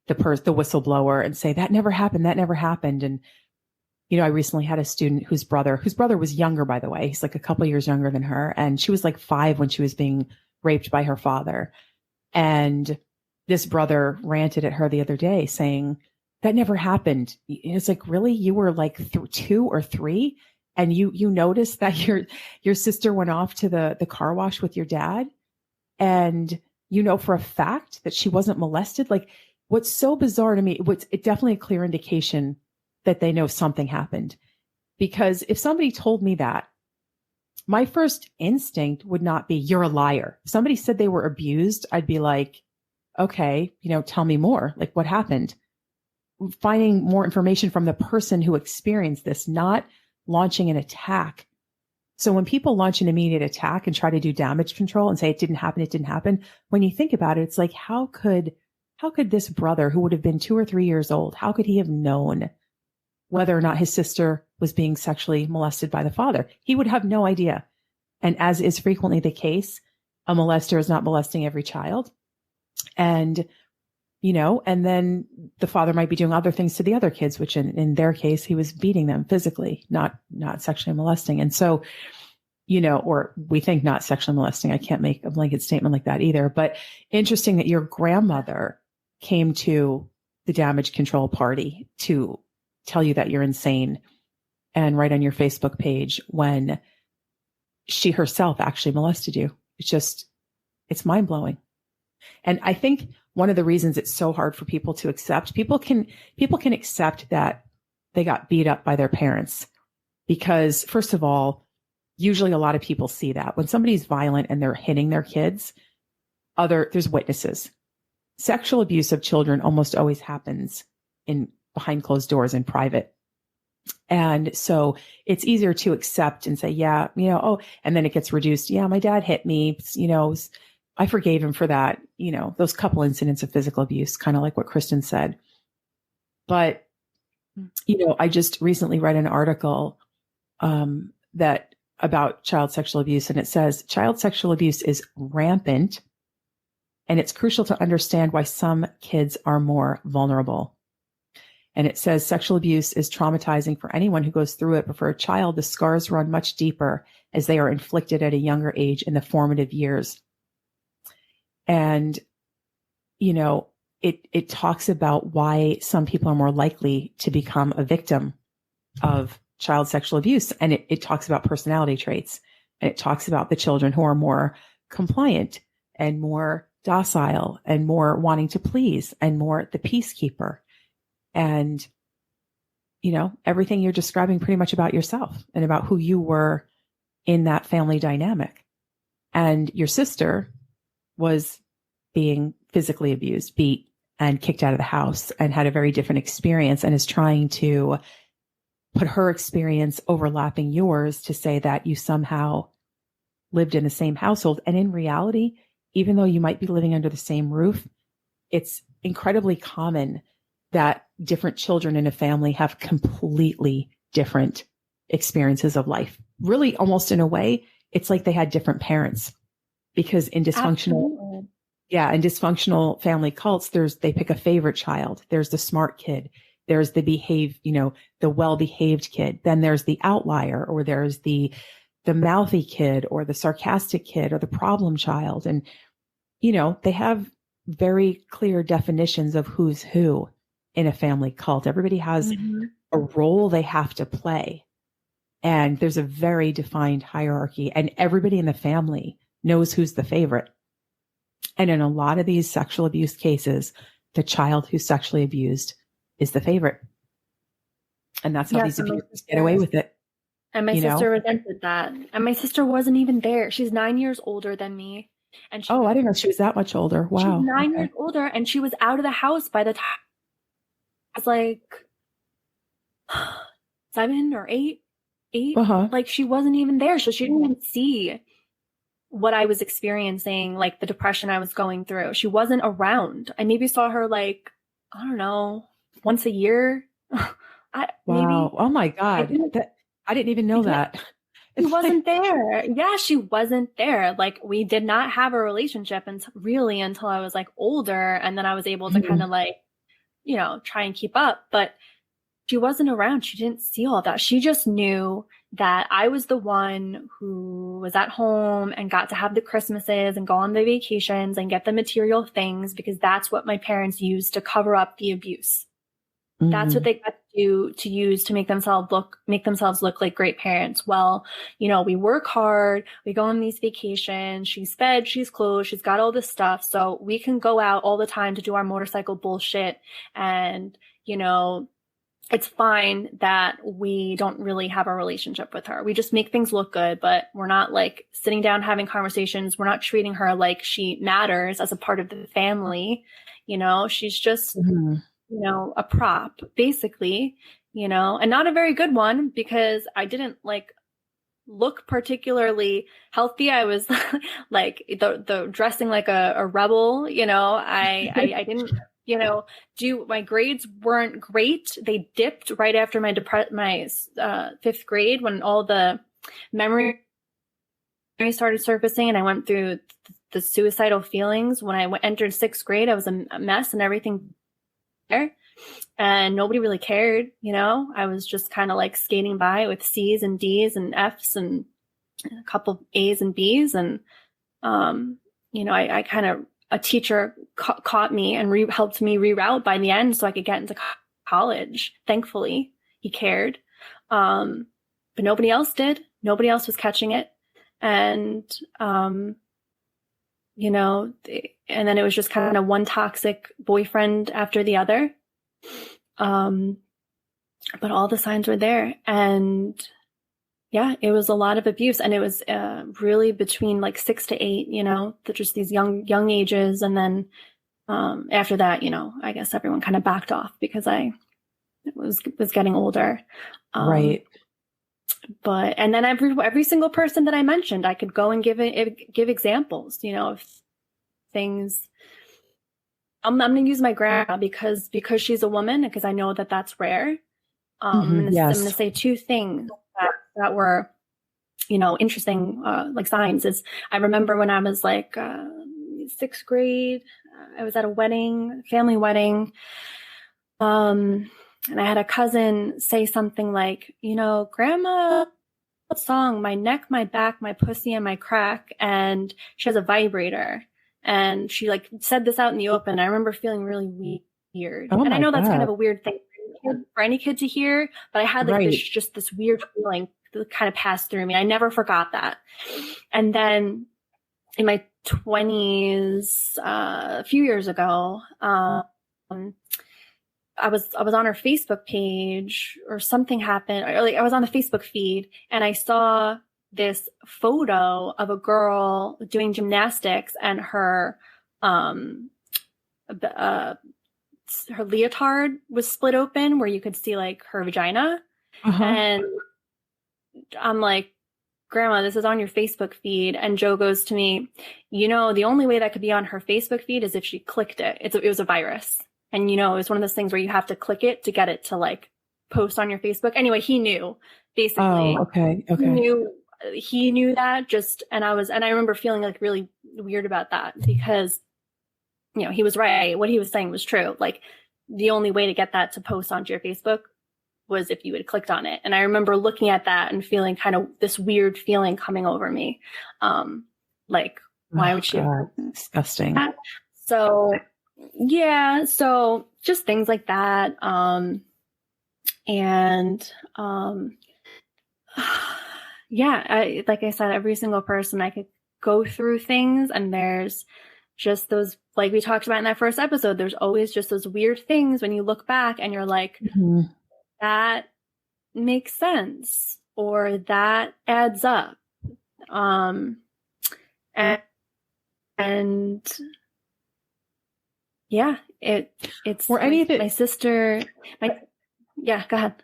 the whistleblower and say, that never happened. That never happened. And, I recently had a student whose brother was younger, by the way. He's like a couple years younger than her. And she was like 5 when she was being raped by her father. And this brother ranted at her the other day saying, that never happened. It's like, really? You were like 2 or 3 and you noticed that your sister went off to the car wash with your dad, and for a fact that she wasn't molested? Like, what's so bizarre to me, it's definitely a clear indication that they know something happened. Because if somebody told me that, my first instinct would not be, you're a liar. If somebody said they were abused, I'd be like, okay, tell me more. Like, what happened? Finding more information from the person who experienced this, not launching an attack. So when people launch an immediate attack and try to do damage control and say it didn't happen, when you think about it, it's like, how could this brother, who would have been 2 or 3 years old, how could he have known whether or not his sister was being sexually molested by the father? He would have no idea. And as is frequently the case, a molester is not molesting every child. And, and then the father might be doing other things to the other kids, which in their case, he was beating them physically, not sexually molesting. And so, or we think not sexually molesting. I can't make a blanket statement like that either. But interesting that your grandmother came to the damage control party to tell you that you're insane and write on your Facebook page when she herself actually molested you. It's mind blowing. And I think one of the reasons it's so hard for people to accept, people can accept that they got beat up by their parents because, first of all, usually a lot of people see that when somebody's violent and they're hitting their kids, there's witnesses. Sexual abuse of children almost always happens behind closed doors in private. And so it's easier to accept and say, yeah, and then it gets reduced. Yeah, my dad hit me, I forgave him for that, those couple incidents of physical abuse, kind of like what Kristin said. But, I just recently read an article that about child sexual abuse, and it says child sexual abuse is rampant, and it's crucial to understand why some kids are more vulnerable. And it says sexual abuse is traumatizing for anyone who goes through it, but for a child, the scars run much deeper as they are inflicted at a younger age in the formative years. And, it talks about why some people are more likely to become a victim of child sexual abuse. And it talks about personality traits, and it talks about the children who are more compliant and more docile and more wanting to please and more the peacekeeper. And, everything you're describing pretty much about yourself and about who you were in that family dynamic. And your sister was being physically abused, beat, and kicked out of the house, and had a very different experience, and is trying to put her experience overlapping yours to say that you somehow lived in the same household. And in reality, even though you might be living under the same roof, it's incredibly common that different children in a family have completely different experiences of life. Really, almost in a way, it's like they had different parents, because in dysfunctional, in dysfunctional family cults, they pick a favorite child. There's the smart kid. There's the the well-behaved kid. Then there's the outlier, or there's the mouthy kid, or the sarcastic kid, or the problem child. And, they have very clear definitions of who's who in a family cult. Everybody has a role they have to play. And there's a very defined hierarchy, and everybody in the family knows who's the favorite. And in a lot of these sexual abuse cases, the child who's sexually abused is the favorite. And that's how these abusers get away with it. And my sister resented that. And my sister wasn't even there. She's 9 years older than me. And I didn't know she was that much older. Wow. She's 9 years older, and she was out of the house by the time I was like 7 or 8. Like, she wasn't even there. So she didn't even see what I was experiencing, like the depression I was going through. She wasn't around. I maybe saw her once a year. Wow. Oh my God. I didn't even know that. She wasn't there. Yeah, she wasn't there. Like, we did not have a relationship until I was like older. And then I was able to kind of like, you know, try and keep up. But she wasn't around. She didn't see all that. She just knew that I was the one who was at home and got to have the Christmases and go on the vacations and get the material things, because that's what my parents used to cover up the abuse. That's what they got to use to make themselves look like great parents. Well, you know, we work hard, we go on these vacations, she's fed, she's clothed, she's got all this stuff. So we can go out all the time to do our motorcycle bullshit. And, you know, it's fine that we don't really have a relationship with her. We just make things look good, but we're not like sitting down having conversations. We're not treating her like she matters as a part of the family. You know, she's just, you know, a prop, basically, you know, and not a very good one, because I didn't like look particularly healthy. I was like the dressing like a rebel, you know, I didn't, you know, my grades weren't great. They dipped right after my fifth grade, when all the memory started surfacing and I went through the suicidal feelings. When I entered sixth grade, I was a mess and everything there, and nobody really cared. You know, I was just kind of like skating by with C's and D's and F's and a couple A's and B's. And, you know, I kind of, a teacher caught me and helped me reroute by the end so I could get into college. Thankfully, he cared. But nobody else did. Nobody else was catching it. And, you know, and then it was just kind of one toxic boyfriend after the other. But all the signs were there. And yeah, it was a lot of abuse. And it was really between like 6 to 8, you know, just these young ages. And then after that, you know, I guess everyone kind of backed off because I was getting older. Right. But, and then every single person that I mentioned, I could go and give examples, you know, of things. I'm going to use my grandma because she's a woman, because I know that that's rare. I'm going to say two things that were, you know, interesting, like signs. Is I remember when I was like, sixth grade, I was at a wedding, family wedding. And I had a cousin say something like, you know, Grandma song, my neck, my back, my pussy, and my crack. And she has a vibrator. And she like said this out in the open. I remember feeling really weird. And I know that's kind of a weird thing for any kid to hear, but I had like this weird feeling that kind of passed through me. I never forgot that. And then in my 20s, a few years ago, I was on her Facebook page, or something happened, or like I was on the Facebook feed and I saw this photo of a girl doing gymnastics, and her leotard was split open where you could see like her vagina. And I'm like, Grandma, this is on your Facebook feed. And Joe goes to me, you know, the only way that could be on her Facebook feed is if she clicked it. It was a virus. And, you know, it's one of those things where you have to click it to get it to like post on your Facebook. Anyway, he knew, basically. Oh, okay. He knew that and I remember feeling like really weird about that, because, you know, he was right. What he was saying was true. Like, the only way to get that to post onto your Facebook was if you had clicked on it. And I remember looking at that and feeling kind of this weird feeling coming over me. Like, why would she have disgusting. That? So yeah, so just things like that. Yeah, like I said, every single person, I could go through things, and there's just those, like we talked about in that first episode, there's always just those weird things when you look back and you're like, that makes sense, or that adds up. And yeah, it's were any of it, my sister, yeah, go ahead.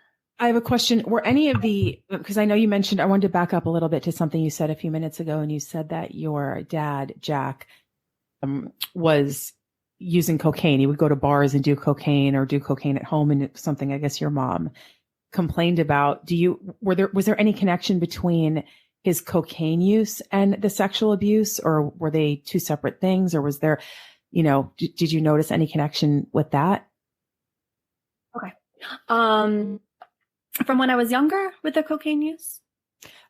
I have a question. Were any of because I know you mentioned, I wanted to back up a little bit to something you said a few minutes ago, and you said that your dad, Jack, was using cocaine. He would go to bars and do cocaine, or do cocaine at home, and something, I guess your mom complained about. Was there any connection between his cocaine use and the sexual abuse, or were they two separate things? Or was there, did you notice any connection with that? Okay. From when I was younger with the cocaine use?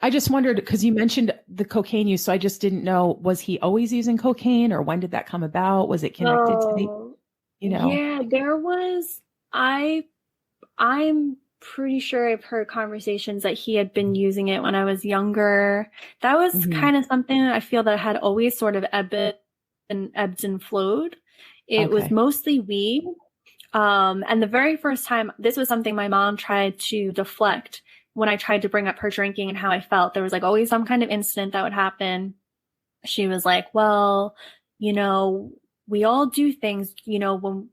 I just wondered, because you mentioned the cocaine use, so I just didn't know, was he always using cocaine, or when did that come about? Was it connected to the, Yeah, there was, I'm pretty sure I've heard conversations that he had been using it when I was younger. That was kind of something I feel that had always sort of ebbed and flowed. It was mostly weed. And the very first time, this was something my mom tried to deflect when I tried to bring up her drinking and how I felt. There was like always some kind of incident that would happen. She was like, well, we all do things, when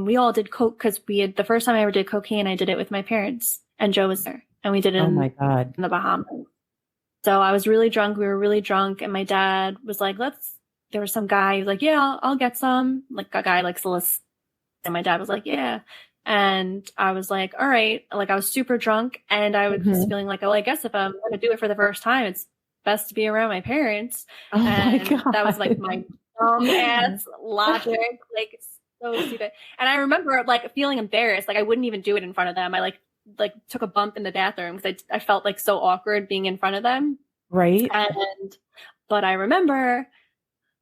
we all did coke, because the first time I ever did cocaine, I did it with my parents, and Joe was there, and we did it in the Bahamas. So I was really drunk. We were really drunk, and my dad was like, there was some guy, he was like, yeah, I'll get some, like a guy like Celeste. And my dad was like, yeah. And I was like, all right. Like, I was super drunk, and I was feeling like, I guess if I'm going to do it for the first time, it's best to be around my parents. And that was like my dumb ass logic, like, it's so stupid. And I remember like feeling embarrassed. Like, I wouldn't even do it in front of them. I like took a bump in the bathroom because I felt like so awkward being in front of them. Right. But I remember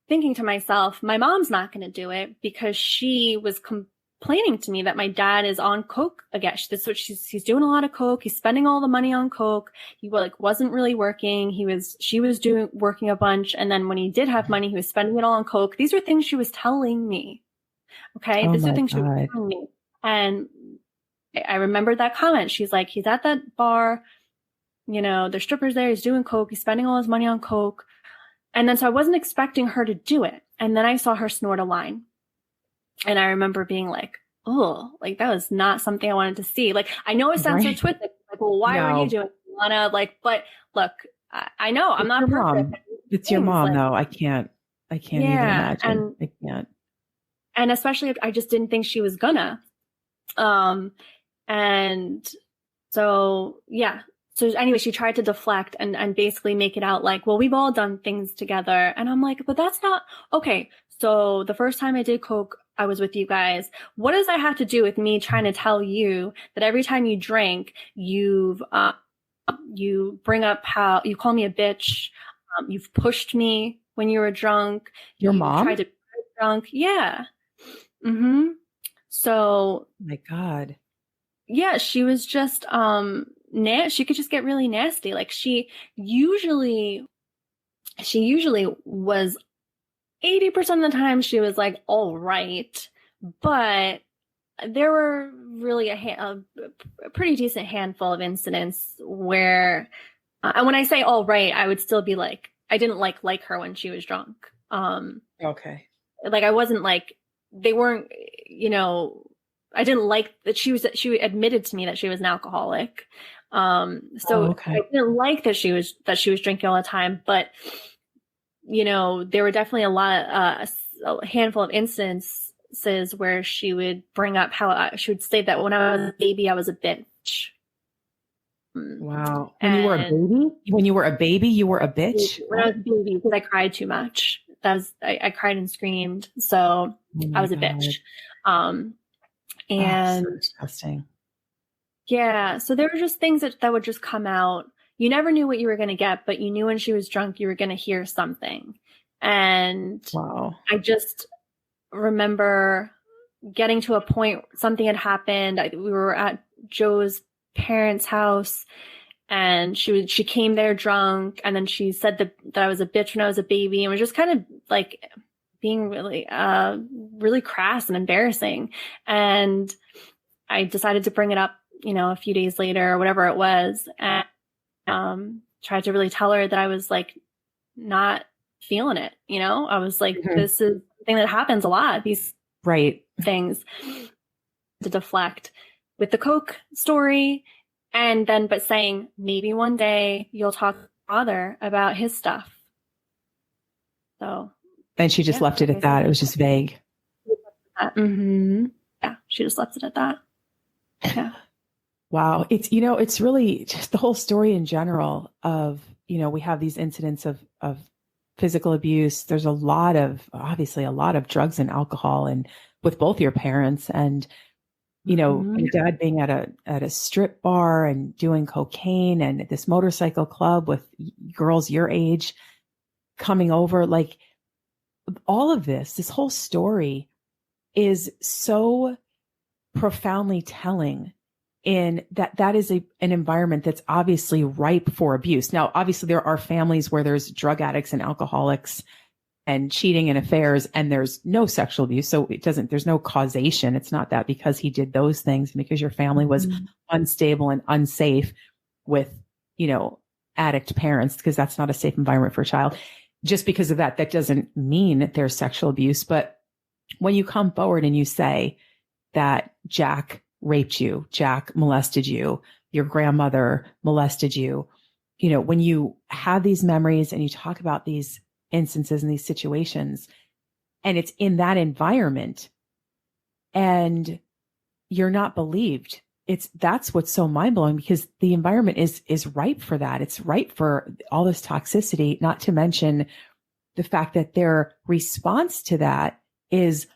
thinking to myself, my mom's not going to do it, because she was complaining to me that my dad is on coke again. That's what he's doing, a lot of coke. He's spending all the money on coke. He wasn't really working. She was working a bunch. And then when he did have money, he was spending it all on coke. These are things she was telling me. Okay. These are things she was telling me. And I remember that comment. She's like, he's at that bar, there's strippers there. He's doing coke. He's spending all his money on coke. And then, so I wasn't expecting her to do it. And then I saw her snort a line. And I remember being like, oh, like, that was not something I wanted to see. Like, I know it sounds so twisted. Like, well, why are you doing it, Lana? Like, but look, I know I'm not perfect. It's your mom, though. I can't even imagine. I can't. And especially, I just didn't think she was gonna. And so, yeah. So anyway, she tried to deflect and basically make it out like, well, we've all done things together. And I'm like, but that's not okay. So the first time I did coke, I was with you guys. What does that have to do with me trying to tell you that every time you drink, you bring up how you call me a bitch. You've pushed me when you were drunk. Your mom tried to be drunk. Yeah. Mm-hmm. So. Oh my God. Yeah, she was just, she could just get really nasty. Like, she usually was 80% of the time she was like, all right. But there were really a pretty decent handful of incidents where, and when I say all right, I would still be like, I didn't like her when she was drunk. Okay. Like, I wasn't like, they weren't, I didn't like that she admitted to me that she was an alcoholic. I didn't like that she was drinking all the time, but there were definitely a handful of instances where she would bring up how she would say that when I was a baby, I was a bitch. Wow. When you were a baby, you were a bitch? When I was a baby, because I cried too much. I cried and screamed. So I was a bitch. And so disgusting. Yeah. So there were just things that would just come out. You never knew what you were going to get, but you knew when she was drunk, you were going to hear something. And wow. I just remember getting to a point, something had happened. We were at Joe's parents' house, and she came there drunk, and then she said that I was a bitch when I was a baby, and was just kind of like being really, really crass and embarrassing. And I decided to bring it up, a few days later or whatever it was, and tried to really tell her that I was like not feeling it. I was like, This is something that happens a lot. These things to deflect with the coke story, and then but saying maybe one day you'll talk to your father about his stuff. So. And she just left it at that. It was just vague. Mm-hmm. Yeah, she just left it at that. Yeah. Wow. It's really just the whole story in general of, we have these incidents of physical abuse. There's obviously a lot of drugs and alcohol and with both your parents and, your dad being at a strip bar and doing cocaine and at this motorcycle club with girls your age coming over, like all of this whole story is so profoundly telling in that is an environment that's obviously ripe for abuse. Now, obviously there are families where there's drug addicts and alcoholics and cheating and affairs and there's no sexual abuse. So there's no causation. It's not that because he did those things, because your family was unstable and unsafe with, addict parents, because that's not a safe environment for a child. Just because of that doesn't mean that there's sexual abuse. But when you come forward and you say that Jack raped you, Jack molested you, your grandmother molested you, when you have these memories and you talk about these instances and these situations, and it's in that environment and you're not believed, that's what's so mind blowing, because the environment is ripe for that. It's ripe for all this toxicity, not to mention the fact that their response to that is,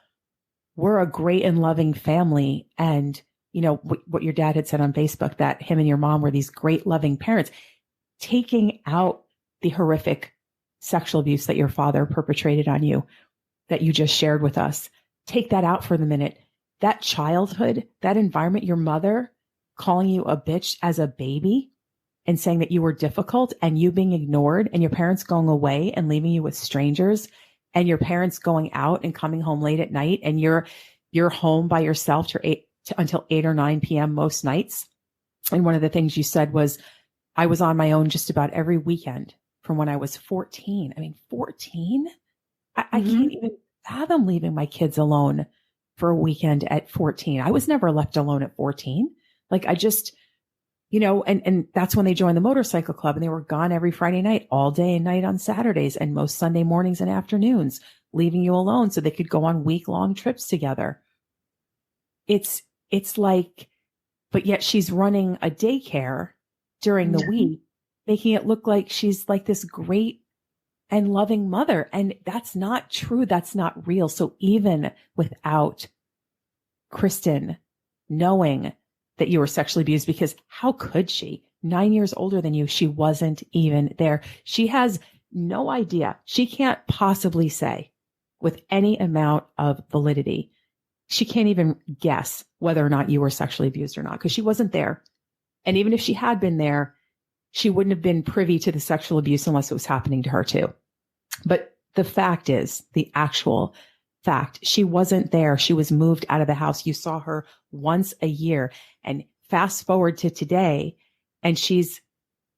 we're a great and loving family. And what your dad had said on Facebook, that him and your mom were these great loving parents, taking out the horrific sexual abuse that your father perpetrated on you, that you just shared with us. Take that out for the minute. That childhood, that environment, your mother calling you a bitch as a baby and saying that you were difficult and you being ignored and your parents going away and leaving you with strangers and your parents going out and coming home late at night and you're home by yourself until 8 or 9 p.m. most nights. And one of the things you said was, I was on my own just about every weekend from when I was 14. I mean, 14? I can't even fathom leaving my kids alone for a weekend at 14. I was never left alone at 14. Like I just, and that's when they joined the motorcycle club and they were gone every Friday night, all day and night on Saturdays and most Sunday mornings and afternoons, leaving you alone so they could go on week-long trips together. It's like, but yet she's running a daycare during the week, making it look like she's like this great and loving mother. And that's not true. That's not real. So even without Kristin knowing that you were sexually abused, because how could she? 9 years older than you, she wasn't even there. She has no idea. She can't possibly say with any amount of validity. She can't even guess whether or not you were sexually abused or not, because she wasn't there. And even if she had been there, she wouldn't have been privy to the sexual abuse unless it was happening to her too. But the fact is, the actual fact, she wasn't there. She was moved out of the house. You saw her once a year. And fast forward to today, and she's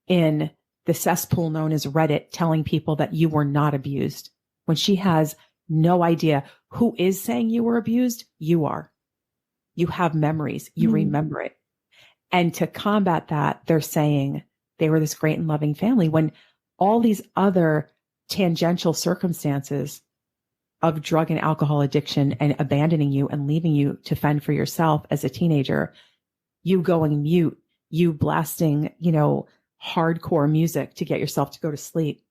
in the cesspool known as Reddit telling people that you were not abused, when she has no idea who is saying you were abused. You are. You have memories. You remember it. And to combat that, they're saying they were this great and loving family, when all these other tangential circumstances of drug and alcohol addiction and abandoning you and leaving you to fend for yourself as a teenager, you going mute, you blasting, hardcore music to get yourself to go to sleep.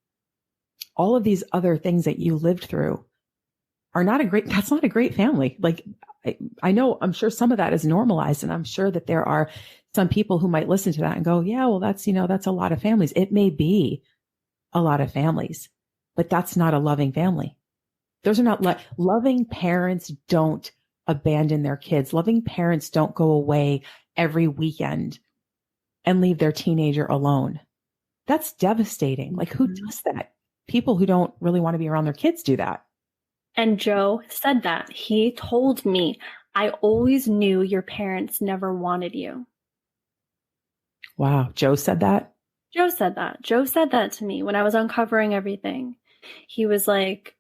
All of these other things that you lived through that's not a great family. Like I know, I'm sure some of that is normalized, and I'm sure that there are some people who might listen to that and go, yeah, well, that's a lot of families. It may be a lot of families, but that's not a loving family. Those are not loving parents. Don't abandon their kids. Loving parents don't go away every weekend and leave their teenager alone. That's devastating. Like, who does that? People who don't really want to be around their kids do that. And Joe said that. He told me, I always knew your parents never wanted you. Wow. Joe said that? Joe said that. Joe said that to me when I was uncovering everything. He was like,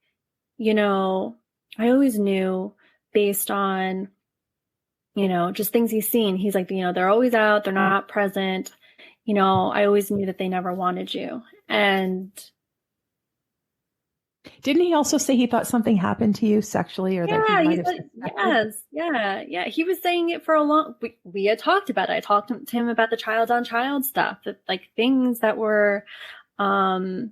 I always knew based on, just things he's seen. He's like, they're always out. They're not present. I always knew that they never wanted you. And Didn't he also say he thought something happened to you sexually, or that he might have suspected? Yeah. He was saying it for a long. We had talked about it. I talked to him about the child on child stuff, like things that were, you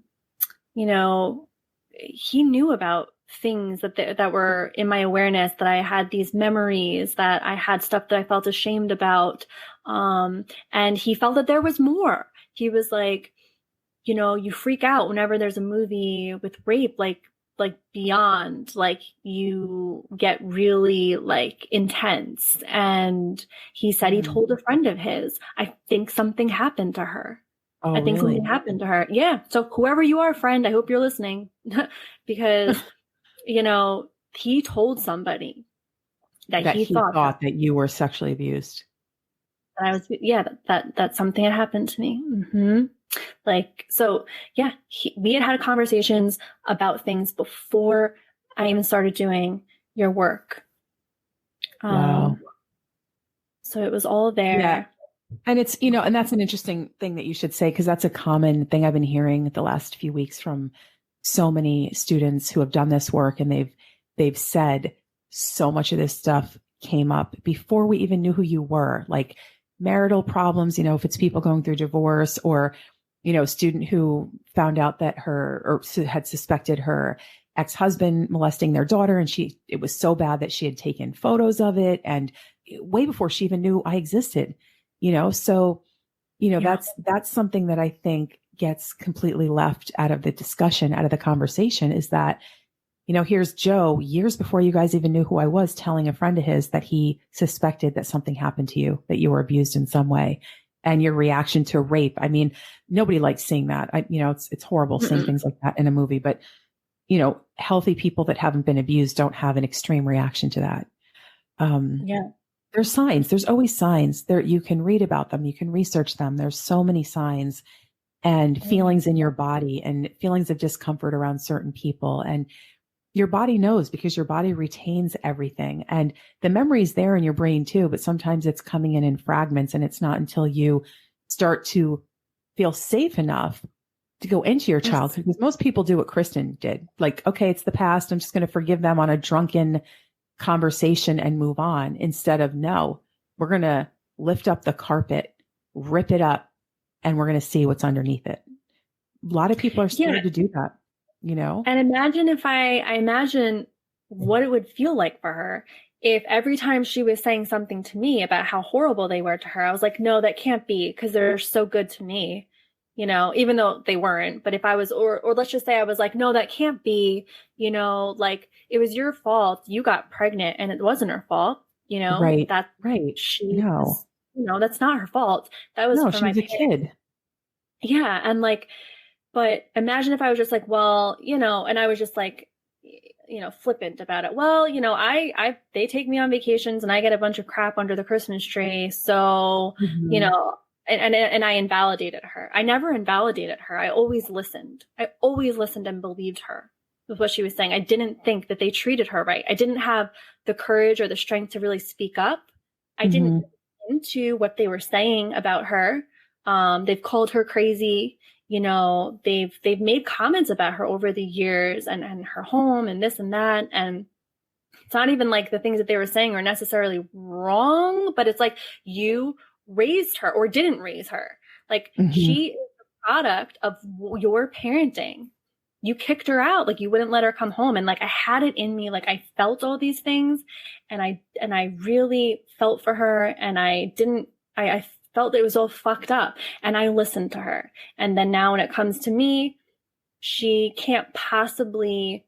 know, he knew about things that were in my awareness, that I had these memories, that I had stuff that I felt ashamed about, and he felt that there was more. He was like, you know, you freak out whenever there's a movie with rape, like Beyond, like you get really like intense. And he said he told a friend of his, I think something happened to her. Oh, I think really? something happened to her. Yeah. So whoever you are, friend, I hope you're listening because, you know, he told somebody that he thought that you were sexually abused. That I was, that something had happened to me. Mm-hmm. Like, so yeah, we had conversations about things before I even started doing your work. Wow. So it was all there. Yeah. And it's, you know, and that's an interesting thing that you should say, because that's a common thing I've been hearing the last few weeks from so many students who have done this work. And they've said so much of this stuff came up before we even knew who you were, like marital problems, you know, if it's people going through divorce, or, you know, a student who found out that had suspected her ex-husband molesting their daughter. And it was so bad that she had taken photos of it, and way before she even knew I existed, you know? So, you know, that's something that I think gets completely left out of the discussion, out of the conversation, is that, you know, here's Joe years before you guys even knew who I was, telling a friend of his that he suspected that something happened to you, that you were abused in some way. And your reaction to rape. I mean, nobody likes seeing that. You know, it's horrible seeing things like that in a movie, but, you know, healthy people that haven't been abused don't have an extreme reaction to that. There's signs. There's always signs there. You can read about them. You can research them. There's so many signs and feelings in your body, and feelings of discomfort around certain people. And your body knows, because your body retains everything, and the memory is there in your brain too, but sometimes it's coming in fragments, and it's not until you start to feel safe enough to go into your childhood, because most people do what Kristin did. Like, okay, it's the past. I'm just going to forgive them on a drunken conversation and move on, instead of, no, we're going to lift up the carpet, rip it up, and we're going to see what's underneath it. A lot of people are scared to do that. You know, and imagine if I imagine what it would feel like for her if every time she was saying something to me about how horrible they were to her, I was like, no, that can't be, because they're so good to me, you know, even though they weren't. But if I was, or let's just say I was like, no, that can't be, you know, like it was your fault. You got pregnant and it wasn't her fault, you know, right? That's right. Was, you know, that's not her fault. That was for she my was a kid. Yeah. And like, but imagine if I was just like, well, you know, and I was just like, you know, flippant about it. Well, you know, they take me on vacations and I get a bunch of crap under the Christmas tree. So, you know, and I invalidated her. I never invalidated her. I always listened. And believed her with what she was saying. I didn't think that they treated her right. I didn't have the courage or the strength to really speak up. I didn't into what they were saying about her. They've called her crazy. You know, they've made comments about her over the years, and her home and this and that. And it's not even like the things that they were saying are necessarily wrong, but it's like, you raised her or didn't raise her. Like she is the product of your parenting. You kicked her out. Like you wouldn't let her come home. And like, I had it in me. Like I felt all these things, and I really felt for her, and I felt it was all fucked up, and I listened to her. And then now when it comes to me, she can't possibly,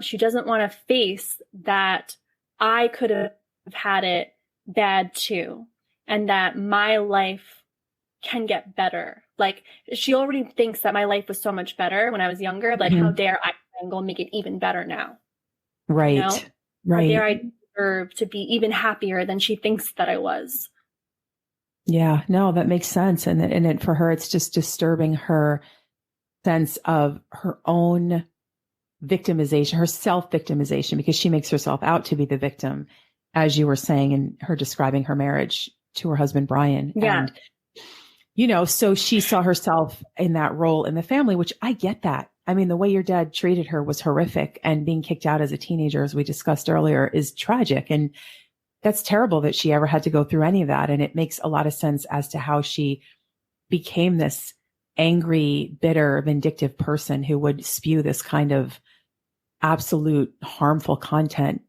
she doesn't want to face that I could have had it bad too, and that my life can get better. Like she already thinks that my life was so much better when I was younger. Like how dare I go make it even better now? Right. You know? Right. How dare I deserve to be even happier than she thinks that I was? Yeah, no, that makes sense. And for her, it's just disturbing her sense of her own victimization, her self-victimization, because she makes herself out to be the victim, as you were saying, in her describing her marriage to her husband, Brian. Yeah. And, you know, so she saw herself in that role in the family, which I get that. I mean, the way your dad treated her was horrific, and being kicked out as a teenager, as we discussed earlier, is tragic. And that's terrible that she ever had to go through any of that. And it makes a lot of sense as to how she became this angry, bitter, vindictive person who would spew this kind of absolute harmful content,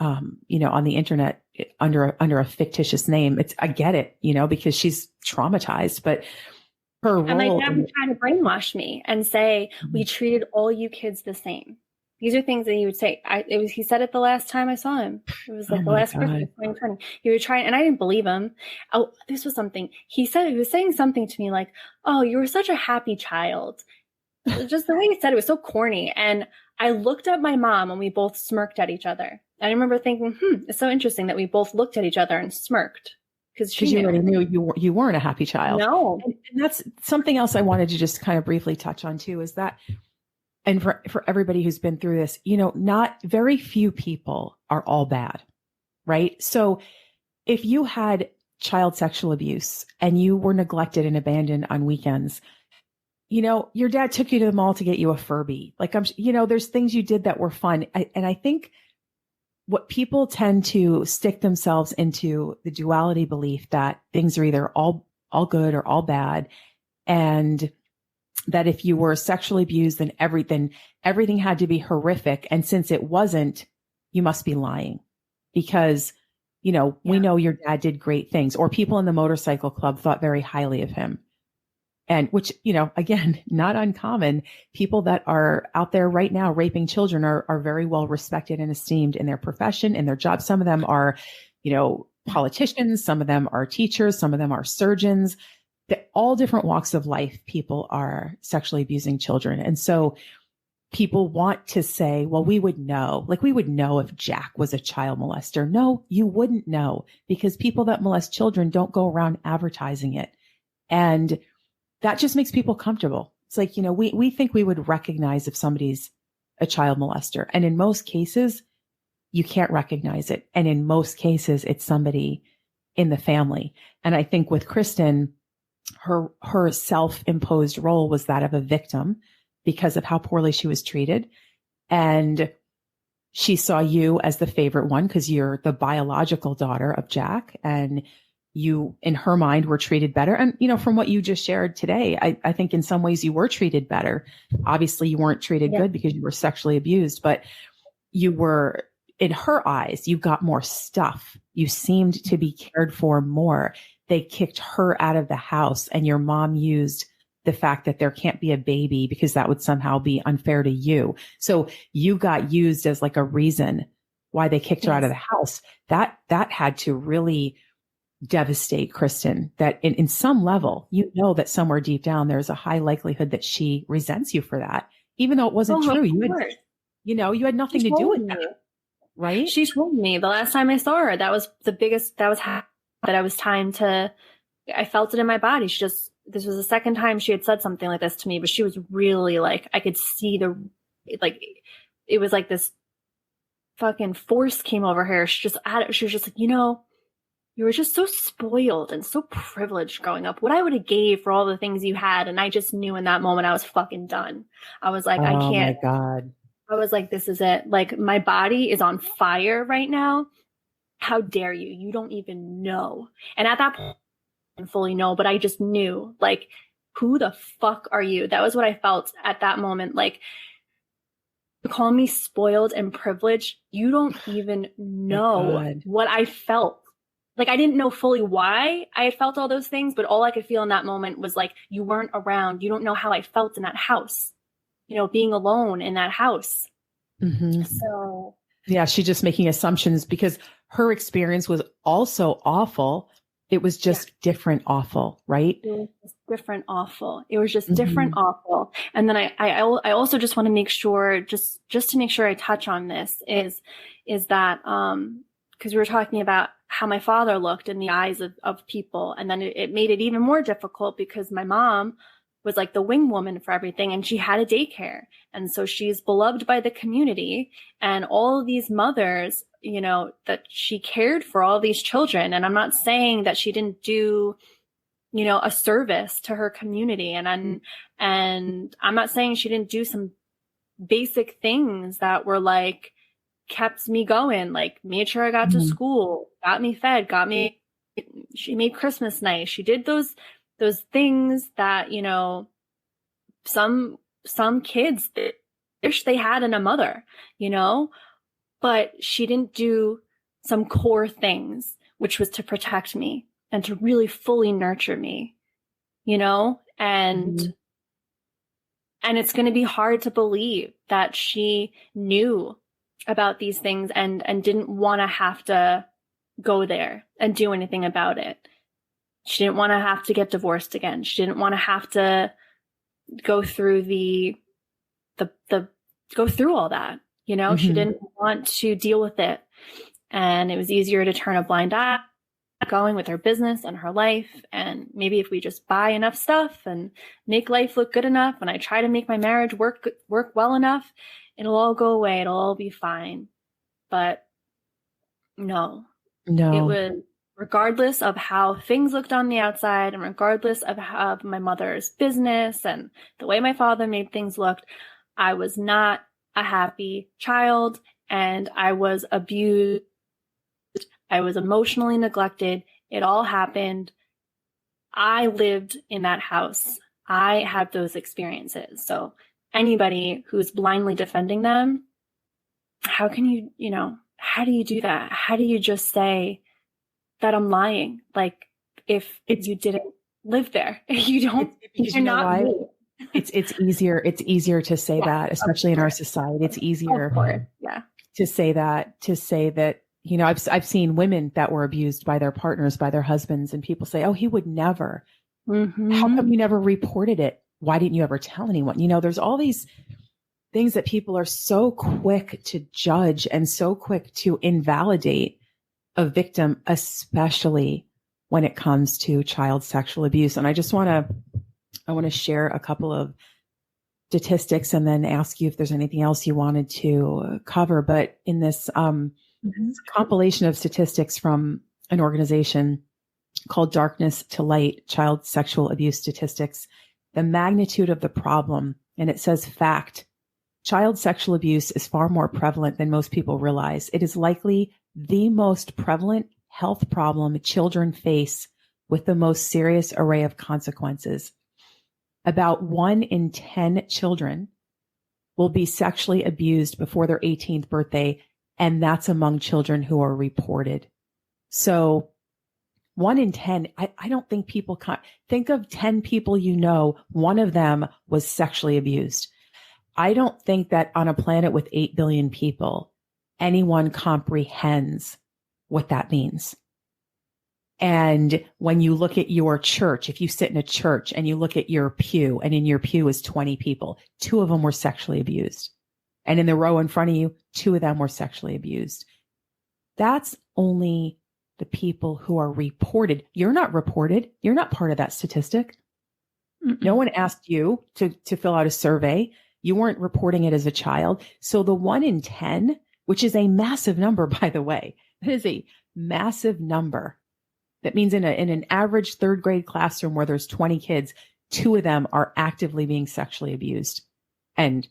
on the internet under a fictitious name. I get it, because she's traumatized, but her role. And my dad would try to brainwash me and say, we treated all you kids the same. These are things that he would say. He said it the last time I saw him. It was like the last Christmas, 2020. He would try, and I didn't believe him. Oh, this was something he said. He was saying something to me like, "Oh, you were such a happy child." Just the way he said it was so corny. And I looked at my mom, and we both smirked at each other. And I remember thinking, it's so interesting that we both looked at each other and smirked. Because you already knew you weren't a happy child. No. And that's something else I wanted to just kind of briefly touch on too, is that, and for everybody who's been through this, not very few people are all bad, right? So if you had child sexual abuse and you were neglected and abandoned on weekends, your dad took you to the mall to get you a Furby. Like, there's things you did that were fun. And I think what people tend to stick themselves into the duality belief that things are either all good or all bad. And that if you were sexually abused, then everything had to be horrific. And since it wasn't, you must be lying, because, we know your dad did great things, or people in the motorcycle club thought very highly of him. And which, again, not uncommon. People that are out there right now raping children are very well respected and esteemed in their profession, in their job. Some of them are, politicians. Some of them are teachers. Some of them are surgeons. All different walks of life, people are sexually abusing children. And so people want to say, well, we would know if Jack was a child molester. No, you wouldn't know, because people that molest children don't go around advertising it. And that just makes people comfortable. It's like, we think we would recognize if somebody's a child molester. And in most cases, you can't recognize it. And in most cases, it's somebody in the family. And I think with Kristin, her self-imposed role was that of a victim because of how poorly she was treated. And she saw you as the favorite one because you're the biological daughter of Jack, and you, in her mind, were treated better. And, from what you just shared today, I think in some ways you were treated better. Obviously you weren't treated good because you were sexually abused, but you were, in her eyes, you got more stuff. You seemed to be cared for more. They kicked her out of the house, and your mom used the fact that there can't be a baby because that would somehow be unfair to you. So you got used as like a reason why they kicked her out of the house. That had to really devastate Kristin, that in some level, that somewhere deep down, there's a high likelihood that she resents you for that, even though it wasn't true. You had nothing to do with that, right? She told me the last time I saw her, that was the biggest, that I was time to, I felt it in my body. This was the second time she had said something like this to me, but she was really like, I could see it was like this fucking force came over her. She was just like, you were just so spoiled and so privileged growing up. What I would have gave for all the things you had. And I just knew in that moment I was fucking done. I was like, I can't. Oh my God. I was like, this is it. Like, my body is on fire right now. How dare you? You don't even know. And at that point, I didn't fully know, but I just knew, like, who the fuck are you? That was what I felt at that moment. Like, you call me spoiled and privileged. You don't even know what I felt. Like, I didn't know fully why I had felt all those things, but all I could feel in that moment was like, you weren't around. You don't know how I felt in that house, being alone in that house. Mm-hmm. So. Yeah, she's just making assumptions because her experience was also awful. It was just different awful, right? It was just different awful. It was just different awful. And then I also just want to make sure, just to make sure I touch on this is that, because we were talking about how my father looked in the eyes of people. And then it made it even more difficult because my mom was like the wing woman for everything. And she had a daycare. And so she's beloved by the community, and all of these mothers, that she cared for all these children. And I'm not saying that she didn't do, a service to her community. And I'm not saying she didn't do some basic things that were like, kept me going, like made sure I got to school, got me fed, she made Christmas nice. She did those things that, some kids wish they had in a mother, but she didn't do some core things, which was to protect me and to really fully nurture me, and it's going to be hard to believe that she knew about these things and didn't want to have to go there and do anything about it. She didn't want to have to get divorced again. She didn't want to have to go through go through all that, she didn't want to deal with it. And it was easier to turn a blind eye going with her business and her life. And maybe if we just buy enough stuff and make life look good enough, and I try to make my marriage work well enough, it'll all go away. It'll all be fine. But no, it was, regardless of how things looked on the outside and regardless of how my mother's business and the way my father made things look, I was not a happy child, and I was abused. I was emotionally neglected. It all happened. I lived in that house. I had those experiences. So anybody who's blindly defending them, how can you, how do you do that? How do you just say that I'm lying? Like, if you didn't live there, you're not me. It's easier to say that, especially in our society. It's easier to say that, I've seen women that were abused by their partners, by their husbands, and people say, oh, he would never. How come you never reported it? Why didn't you ever tell anyone? There's all these things that people are so quick to judge and so quick to invalidate a victim, especially when it comes to child sexual abuse. And I want to share a couple of statistics and then ask you if there's anything else you wanted to cover. But in this compilation of statistics from an organization called Darkness to Light, Child Sexual Abuse Statistics, the magnitude of the problem, and it says fact, child sexual abuse is far more prevalent than most people realize. It is likely the most prevalent health problem children face with the most serious array of consequences. About 1 in 10 children will be sexually abused before their 18th birthday, and that's among children who are reported. So 1 in 10, I don't think people think of 10 people one of them was sexually abused. I don't think that on a planet with 8 billion people, anyone comprehends what that means. And when you look at your church, if you sit in a church and you look at your pew, and in your pew is 20 people, 2 of them were sexually abused. And in the row in front of you, 2 of them were sexually abused. That's only the people who are reported. You're not reported. You're not part of that statistic. No one asked you to fill out a survey. You weren't reporting it as a child. So the 1 in 10, which is a massive number, by the way, that is a massive number. That means in an average 3rd grade classroom where there's 20 kids, 2 of them are actively being sexually abused. And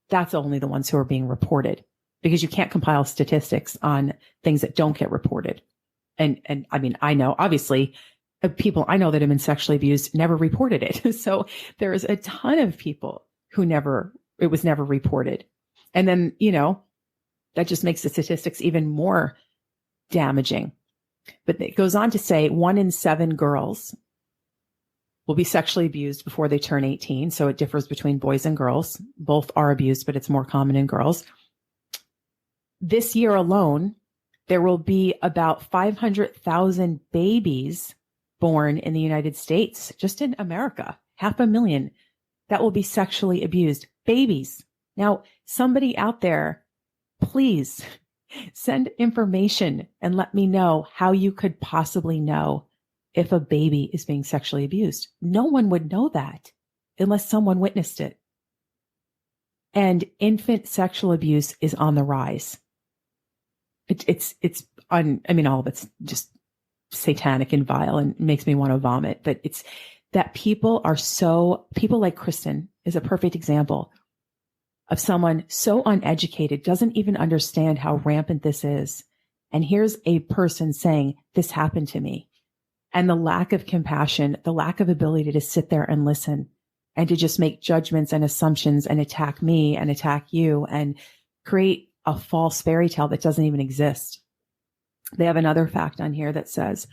that's only the ones who are being reported, because you can't compile statistics on things that don't get reported. And I mean, I know, obviously, people I know that have been sexually abused never reported it. So there's a ton of people who it was never reported. And then, that just makes the statistics even more damaging. But it goes on to say 1 in 7 girls will be sexually abused before they turn 18. So it differs between boys and girls. Both are abused, but it's more common in girls. This year alone, there will be about 500,000 babies born in the United States, just in America, 500,000 that will be sexually abused. Babies. Now, somebody out there, please send information and let me know how you could possibly know if a baby is being sexually abused. No one would know that unless someone witnessed it. And infant sexual abuse is on the rise. All of it's just satanic and vile and makes me want to vomit. But it's that people like Kristin is a perfect example of someone so uneducated, doesn't even understand how rampant this is. And here's a person saying, this happened to me. And the lack of compassion, the lack of ability to sit there and listen and to just make judgments and assumptions and attack me and attack you and create a false fairy tale that doesn't even exist. They have another fact on here that says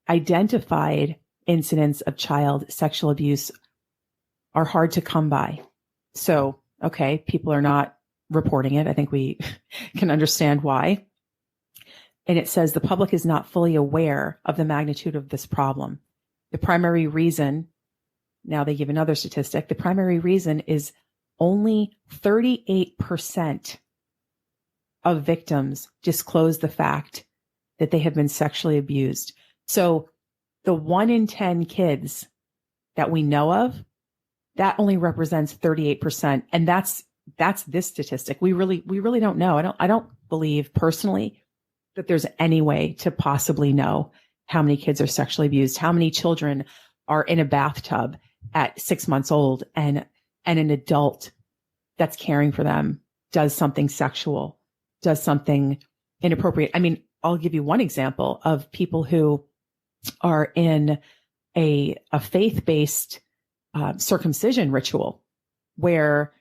identified incidents of child sexual abuse are hard to come by. So, okay, people are not reporting it. I think we can understand why. And it says the public is not fully aware of the magnitude of this problem. The primary reason, now they give another statistic, the primary reason is only 38% of victims disclose the fact that they have been sexually abused. So the 1 in 10 kids that we know of, that only represents 38%. And that's this statistic. We really don't know. I don't believe personally that there's any way to possibly know how many kids are sexually abused, how many children are in a bathtub at 6 months old and an adult that's caring for them does something sexual, does something inappropriate. I mean, I'll give you one example of people who are in a faith-based circumcision ritual where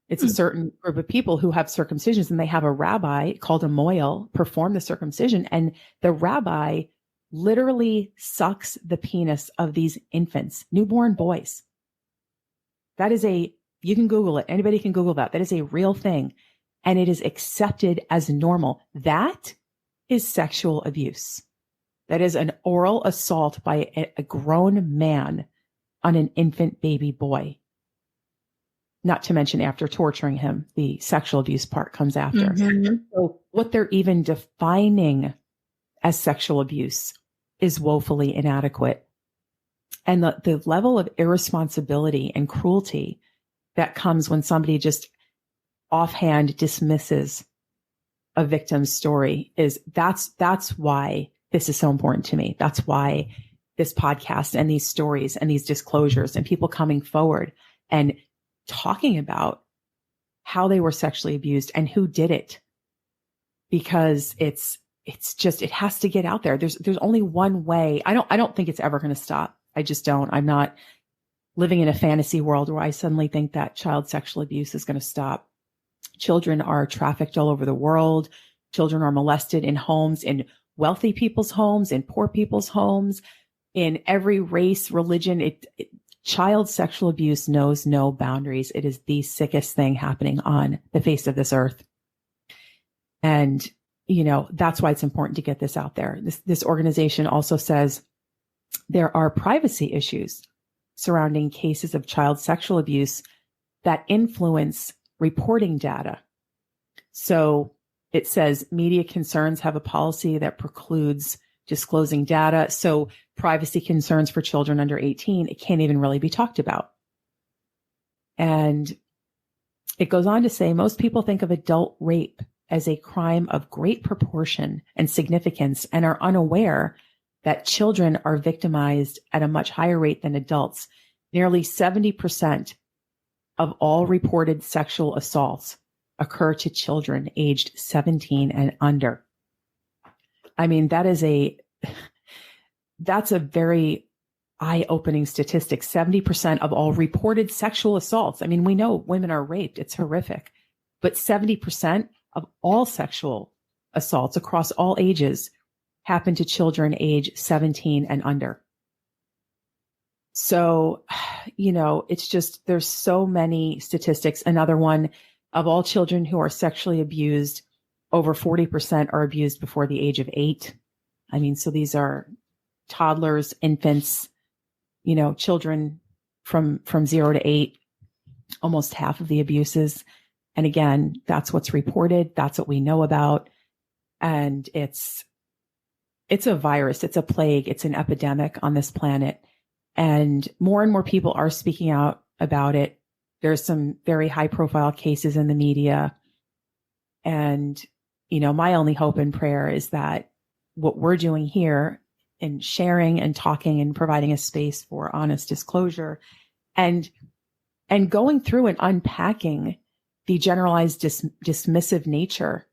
it's a certain group of people who have circumcisions and they have a rabbi called a moil perform the circumcision. And the rabbi literally sucks the penis of these infants, newborn boys. You can Google it. Anybody can Google that. That is a real thing. And it is accepted as normal. That is sexual abuse. That is an oral assault by a grown man on an infant baby boy. Not to mention after torturing him, the sexual abuse part comes after. Mm-hmm. So what they're even defining as sexual abuse is woefully inadequate. And the level of irresponsibility and cruelty that comes when somebody just offhand dismisses a victim's story that's why this is so important to me. That's why this podcast and these stories and these disclosures and people coming forward and talking about how they were sexually abused and who did it, because it's just, it has to get out there. There's only one way. I don't think it's ever going to stop. I just don't. I'm not living in a fantasy world where I suddenly think that child sexual abuse is going to stop. Children are trafficked all over the world. Children are molested in homes, in wealthy people's homes, in poor people's homes, in every race, religion. Child sexual abuse knows no boundaries. It is the sickest thing happening on the face of this earth. And, that's why it's important to get this out there. This organization also says there are privacy issues surrounding cases of child sexual abuse that influence reporting data. So it says media concerns have a policy that precludes disclosing data. So privacy concerns for children under 18, it can't even really be talked about. And it goes on to say most people think of adult rape as a crime of great proportion and significance and are unaware that children are victimized at a much higher rate than adults. Nearly 70% of all reported sexual assaults occur to children aged 17 and under. I mean, that's a very eye-opening statistic. 70% of all reported sexual assaults. I mean, we know women are raped. It's horrific. But 70% of all sexual assaults across all ages happen to children age 17 and under. So, it's just, there's so many statistics. Another one, of all children who are sexually abused, over 40% are abused before the age of 8. I mean, so these are toddlers, infants, children from 0 to 8, almost half of the abuses. And again, that's what's reported. That's what we know about. And it's a virus. It's a plague. It's an epidemic on this planet. And more people are speaking out about it. There's some very high profile cases in the media. And, my only hope and prayer is that what we're doing here in sharing and talking and providing a space for honest disclosure and going through and unpacking the generalized dismissive nature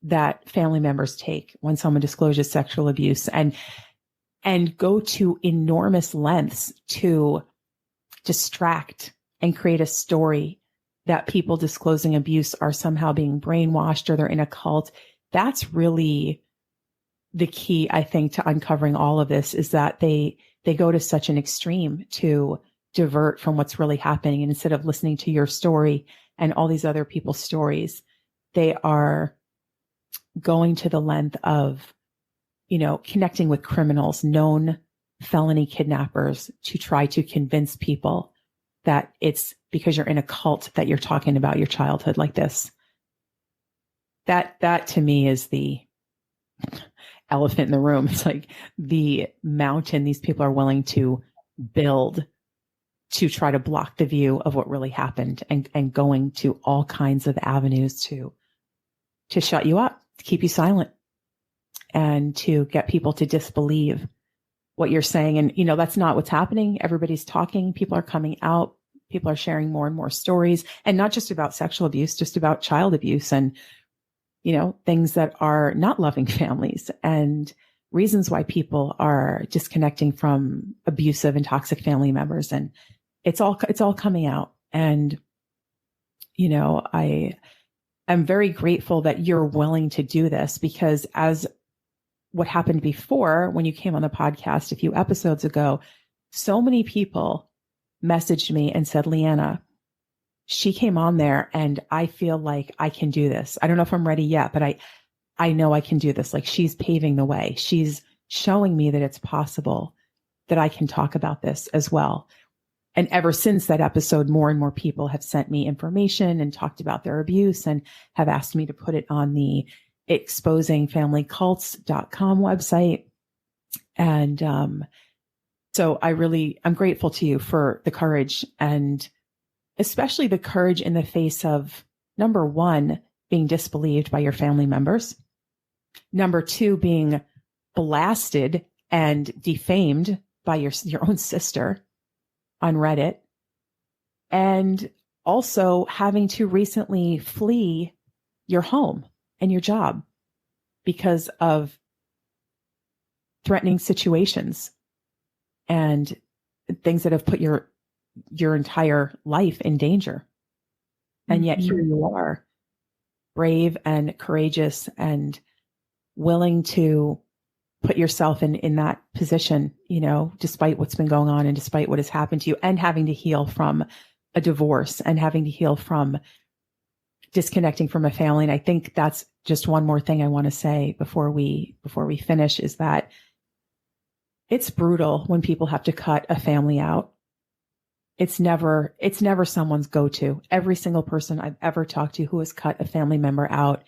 that family members take when someone discloses sexual abuse and go to enormous lengths to distract and create a story that people disclosing abuse are somehow being brainwashed or they're in a cult. That's really the key, I think, to uncovering all of this, is that they go to such an extreme to divert from what's really happening. And instead of listening to your story and all these other people's stories, they are going to the length of, connecting with criminals, known felony kidnappers, to try to convince people that it's because you're in a cult that you're talking about your childhood like this. That to me is the elephant in the room. It's like the mountain these people are willing to build to try to block the view of what really happened, and going to all kinds of avenues to shut you up, to keep you silent, and to get people to disbelieve what you're saying. And, that's not what's happening. Everybody's talking. People are coming out. People are sharing more and more stories, and not just about sexual abuse, just about child abuse and, things that are not loving families and reasons why people are disconnecting from abusive and toxic family members. And it's all coming out. And, I am very grateful that you're willing to do this, because as what happened before, when you came on the podcast a few episodes ago, so many people messaged me and said, Liana, she came on there and I feel like I can do this. I don't know if I'm ready yet, but I know I can do this. Like, she's paving the way. She's showing me that it's possible that I can talk about this as well. And ever since that episode, more and more people have sent me information and talked about their abuse and have asked me to put it on the exposingfamilycults.com website. And so I'm grateful to you for the courage, and especially the courage in the face of, number one, being disbelieved by your family members. Number two, being blasted and defamed by your own sister on Reddit. And also having to recently flee your home and your job because of threatening situations and things that have put your entire life in danger. And yet here you are, brave and courageous and willing to put yourself in that position, despite what's been going on and despite what has happened to you, and having to heal from a divorce and having to heal from disconnecting from a family. And I think that's just one more thing I want to say before we finish, is that it's brutal when people have to cut a family out. It's never someone's go-to. Every single person I've ever talked to who has cut a family member out,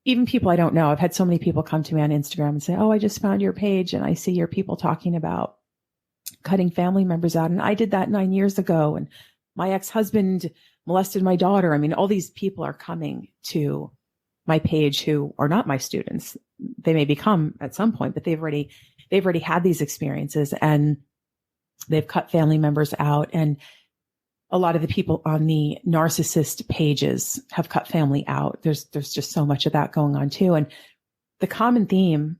even people I don't know. I've had so many people come to me on Instagram and say, oh, I just found your page and I see your people talking about cutting family members out. And I did that 9 years ago. And my ex-husband molested my daughter. I mean, all these people are coming to my page who are not my students. They may become at some point, but they've already had these experiences and they've cut family members out. And a lot of the people on the narcissist pages have cut family out. There's just so much of that going on too. And the common theme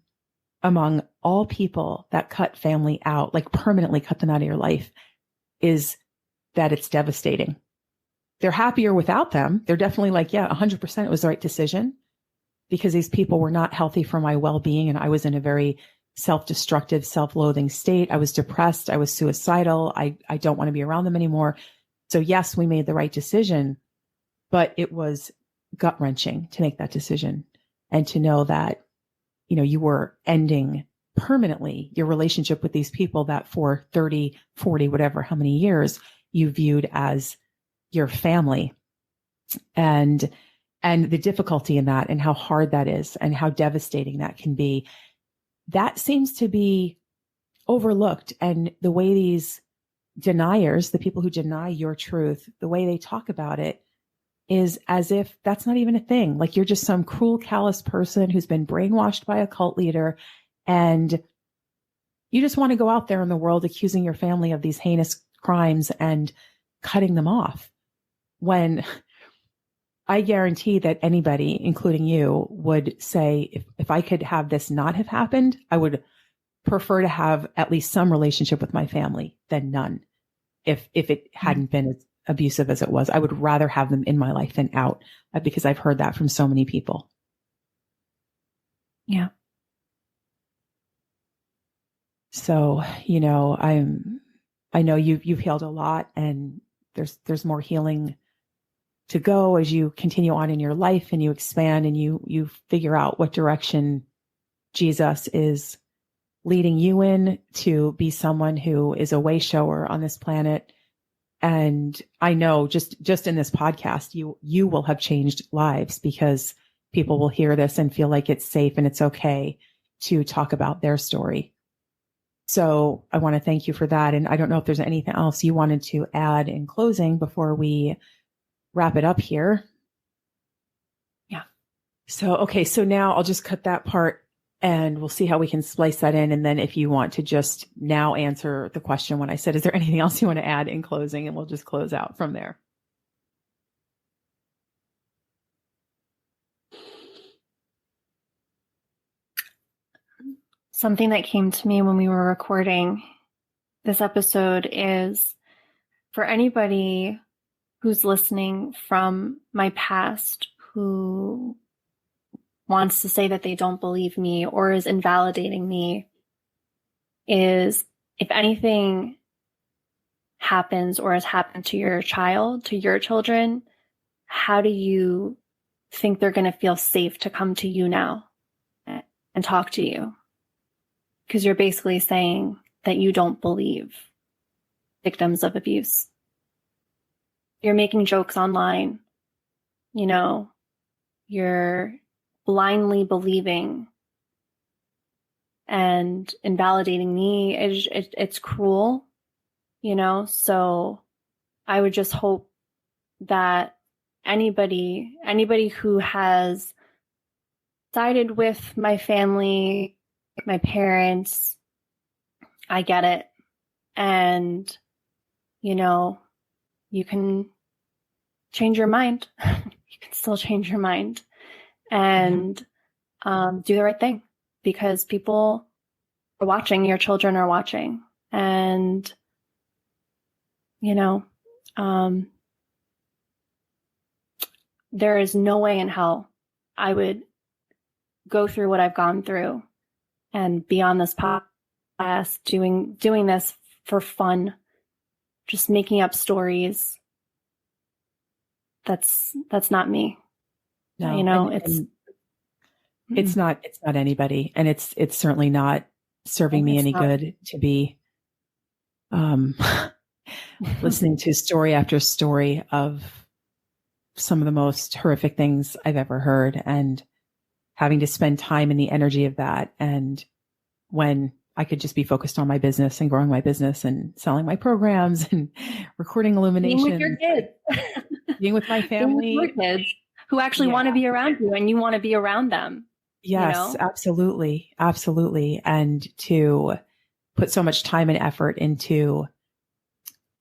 among all people that cut family out, like permanently cut them out of your life, is that it's devastating. They're happier without them. They're definitely like, yeah, 100% it was the right decision, because these people were not healthy for my well-being. And I was in a very self-destructive, self-loathing state. I was depressed. I was suicidal. I don't want to be around them anymore. So yes, we made the right decision, but it was gut-wrenching to make that decision and to know that, you were ending permanently your relationship with these people that for 30, 40, whatever, how many years you viewed as your family, and the difficulty in that and how hard that is and how devastating that can be. That seems to be overlooked. And the way these deniers, the people who deny your truth, the way they talk about it is as if that's not even a thing. Like you're just some cruel, callous person who's been brainwashed by a cult leader, and You just want to go out there in the world accusing your family of these heinous crimes and cutting them off. When I guarantee that anybody, including you, would say, if I could have this not have happened, I would prefer to have at least some relationship with my family than none. If it hadn't been as abusive as it was, I would rather have them in my life than out, because I've heard that from so many people. Yeah. So, I know you've healed a lot, and there's more healing to go as you continue on in your life and you expand and you figure out what direction Jesus is leading you in to be someone who is a way shower on this planet. And I know just in this podcast, you will have changed lives, because people will hear this and feel like it's safe and it's okay to talk about their story. So I want to thank you for that. And I don't know if there's anything else you wanted to add in closing before we wrap it up here. Yeah. So, okay. So now I'll just cut that part and we'll see how we can splice that in. And then if you want to just now answer the question when I said, is there anything else you want to add in closing? And we'll just close out from there. Something that came to me when we were recording this episode is, for anybody who's listening from my past who wants to say that they don't believe me or is invalidating me, is if anything happens or has happened to your child, to your children, how do you think they're going to feel safe to come to you now and talk to you? Because you're basically saying that you don't believe victims of abuse. You're making jokes online. You're blindly believing and invalidating me. It's cruel, so I would just hope that anybody who has sided with my family, my parents, I get it. And, you can change your mind. You can still change your mind and do the right thing, because people are watching, your children are watching. And, there is no way in hell I would go through what I've gone through and be on this podcast doing this for fun, just making up stories. That's not me. No, it's not anybody, and it's certainly not serving me any good to be listening to story after story of some of the most horrific things I've ever heard, and having to spend time and the energy of that. And when I could just be focused on my business and growing my business and selling my programs and recording illuminations. Being with your kids. Being with my family. Being with your kids who actually want to be around you and you want to be around them. Yes, absolutely. Absolutely. And to put so much time and effort into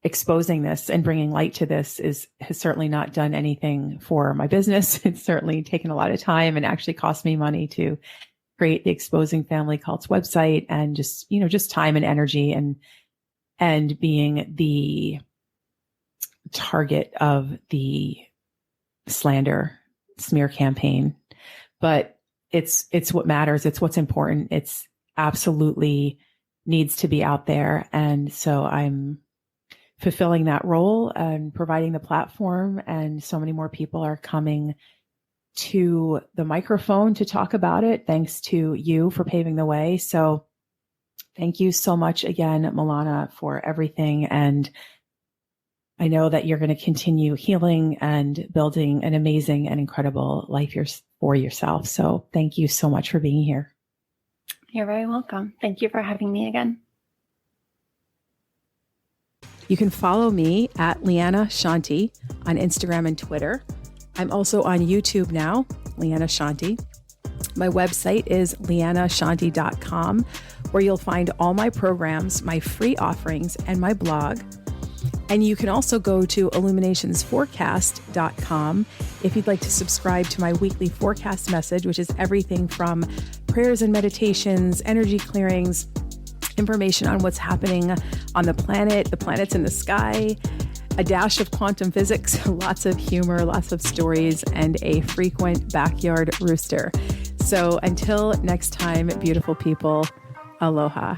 exposing this and bringing light to this has certainly not done anything for my business. It's certainly taken a lot of time and actually cost me money to create the Exposing Family Cults website, and just time and energy and being the target of the slander smear campaign. But it's what matters. It's what's important. It's absolutely needs to be out there. And so I'm fulfilling that role and providing the platform, and so many more people are coming to the microphone to talk about it, thanks to you for paving the way. So thank you so much again, Malana, for everything. And I know that you're going to continue healing and building an amazing and incredible life for yourself. So thank you so much for being here. You're very welcome. Thank you for having me again. You can follow me at Liana Shanti on Instagram and Twitter. I'm also on YouTube now, Liana Shanti. My website is lianashanti.com, where you'll find all my programs, my free offerings, and my blog. And you can also go to illuminationsforecast.com if you'd like to subscribe to my weekly forecast message, which is everything from prayers and meditations, energy clearings, information on what's happening on the planets in the sky, a dash of quantum physics, lots of humor, lots of stories, and a frequent backyard rooster. So until next time, beautiful people, aloha.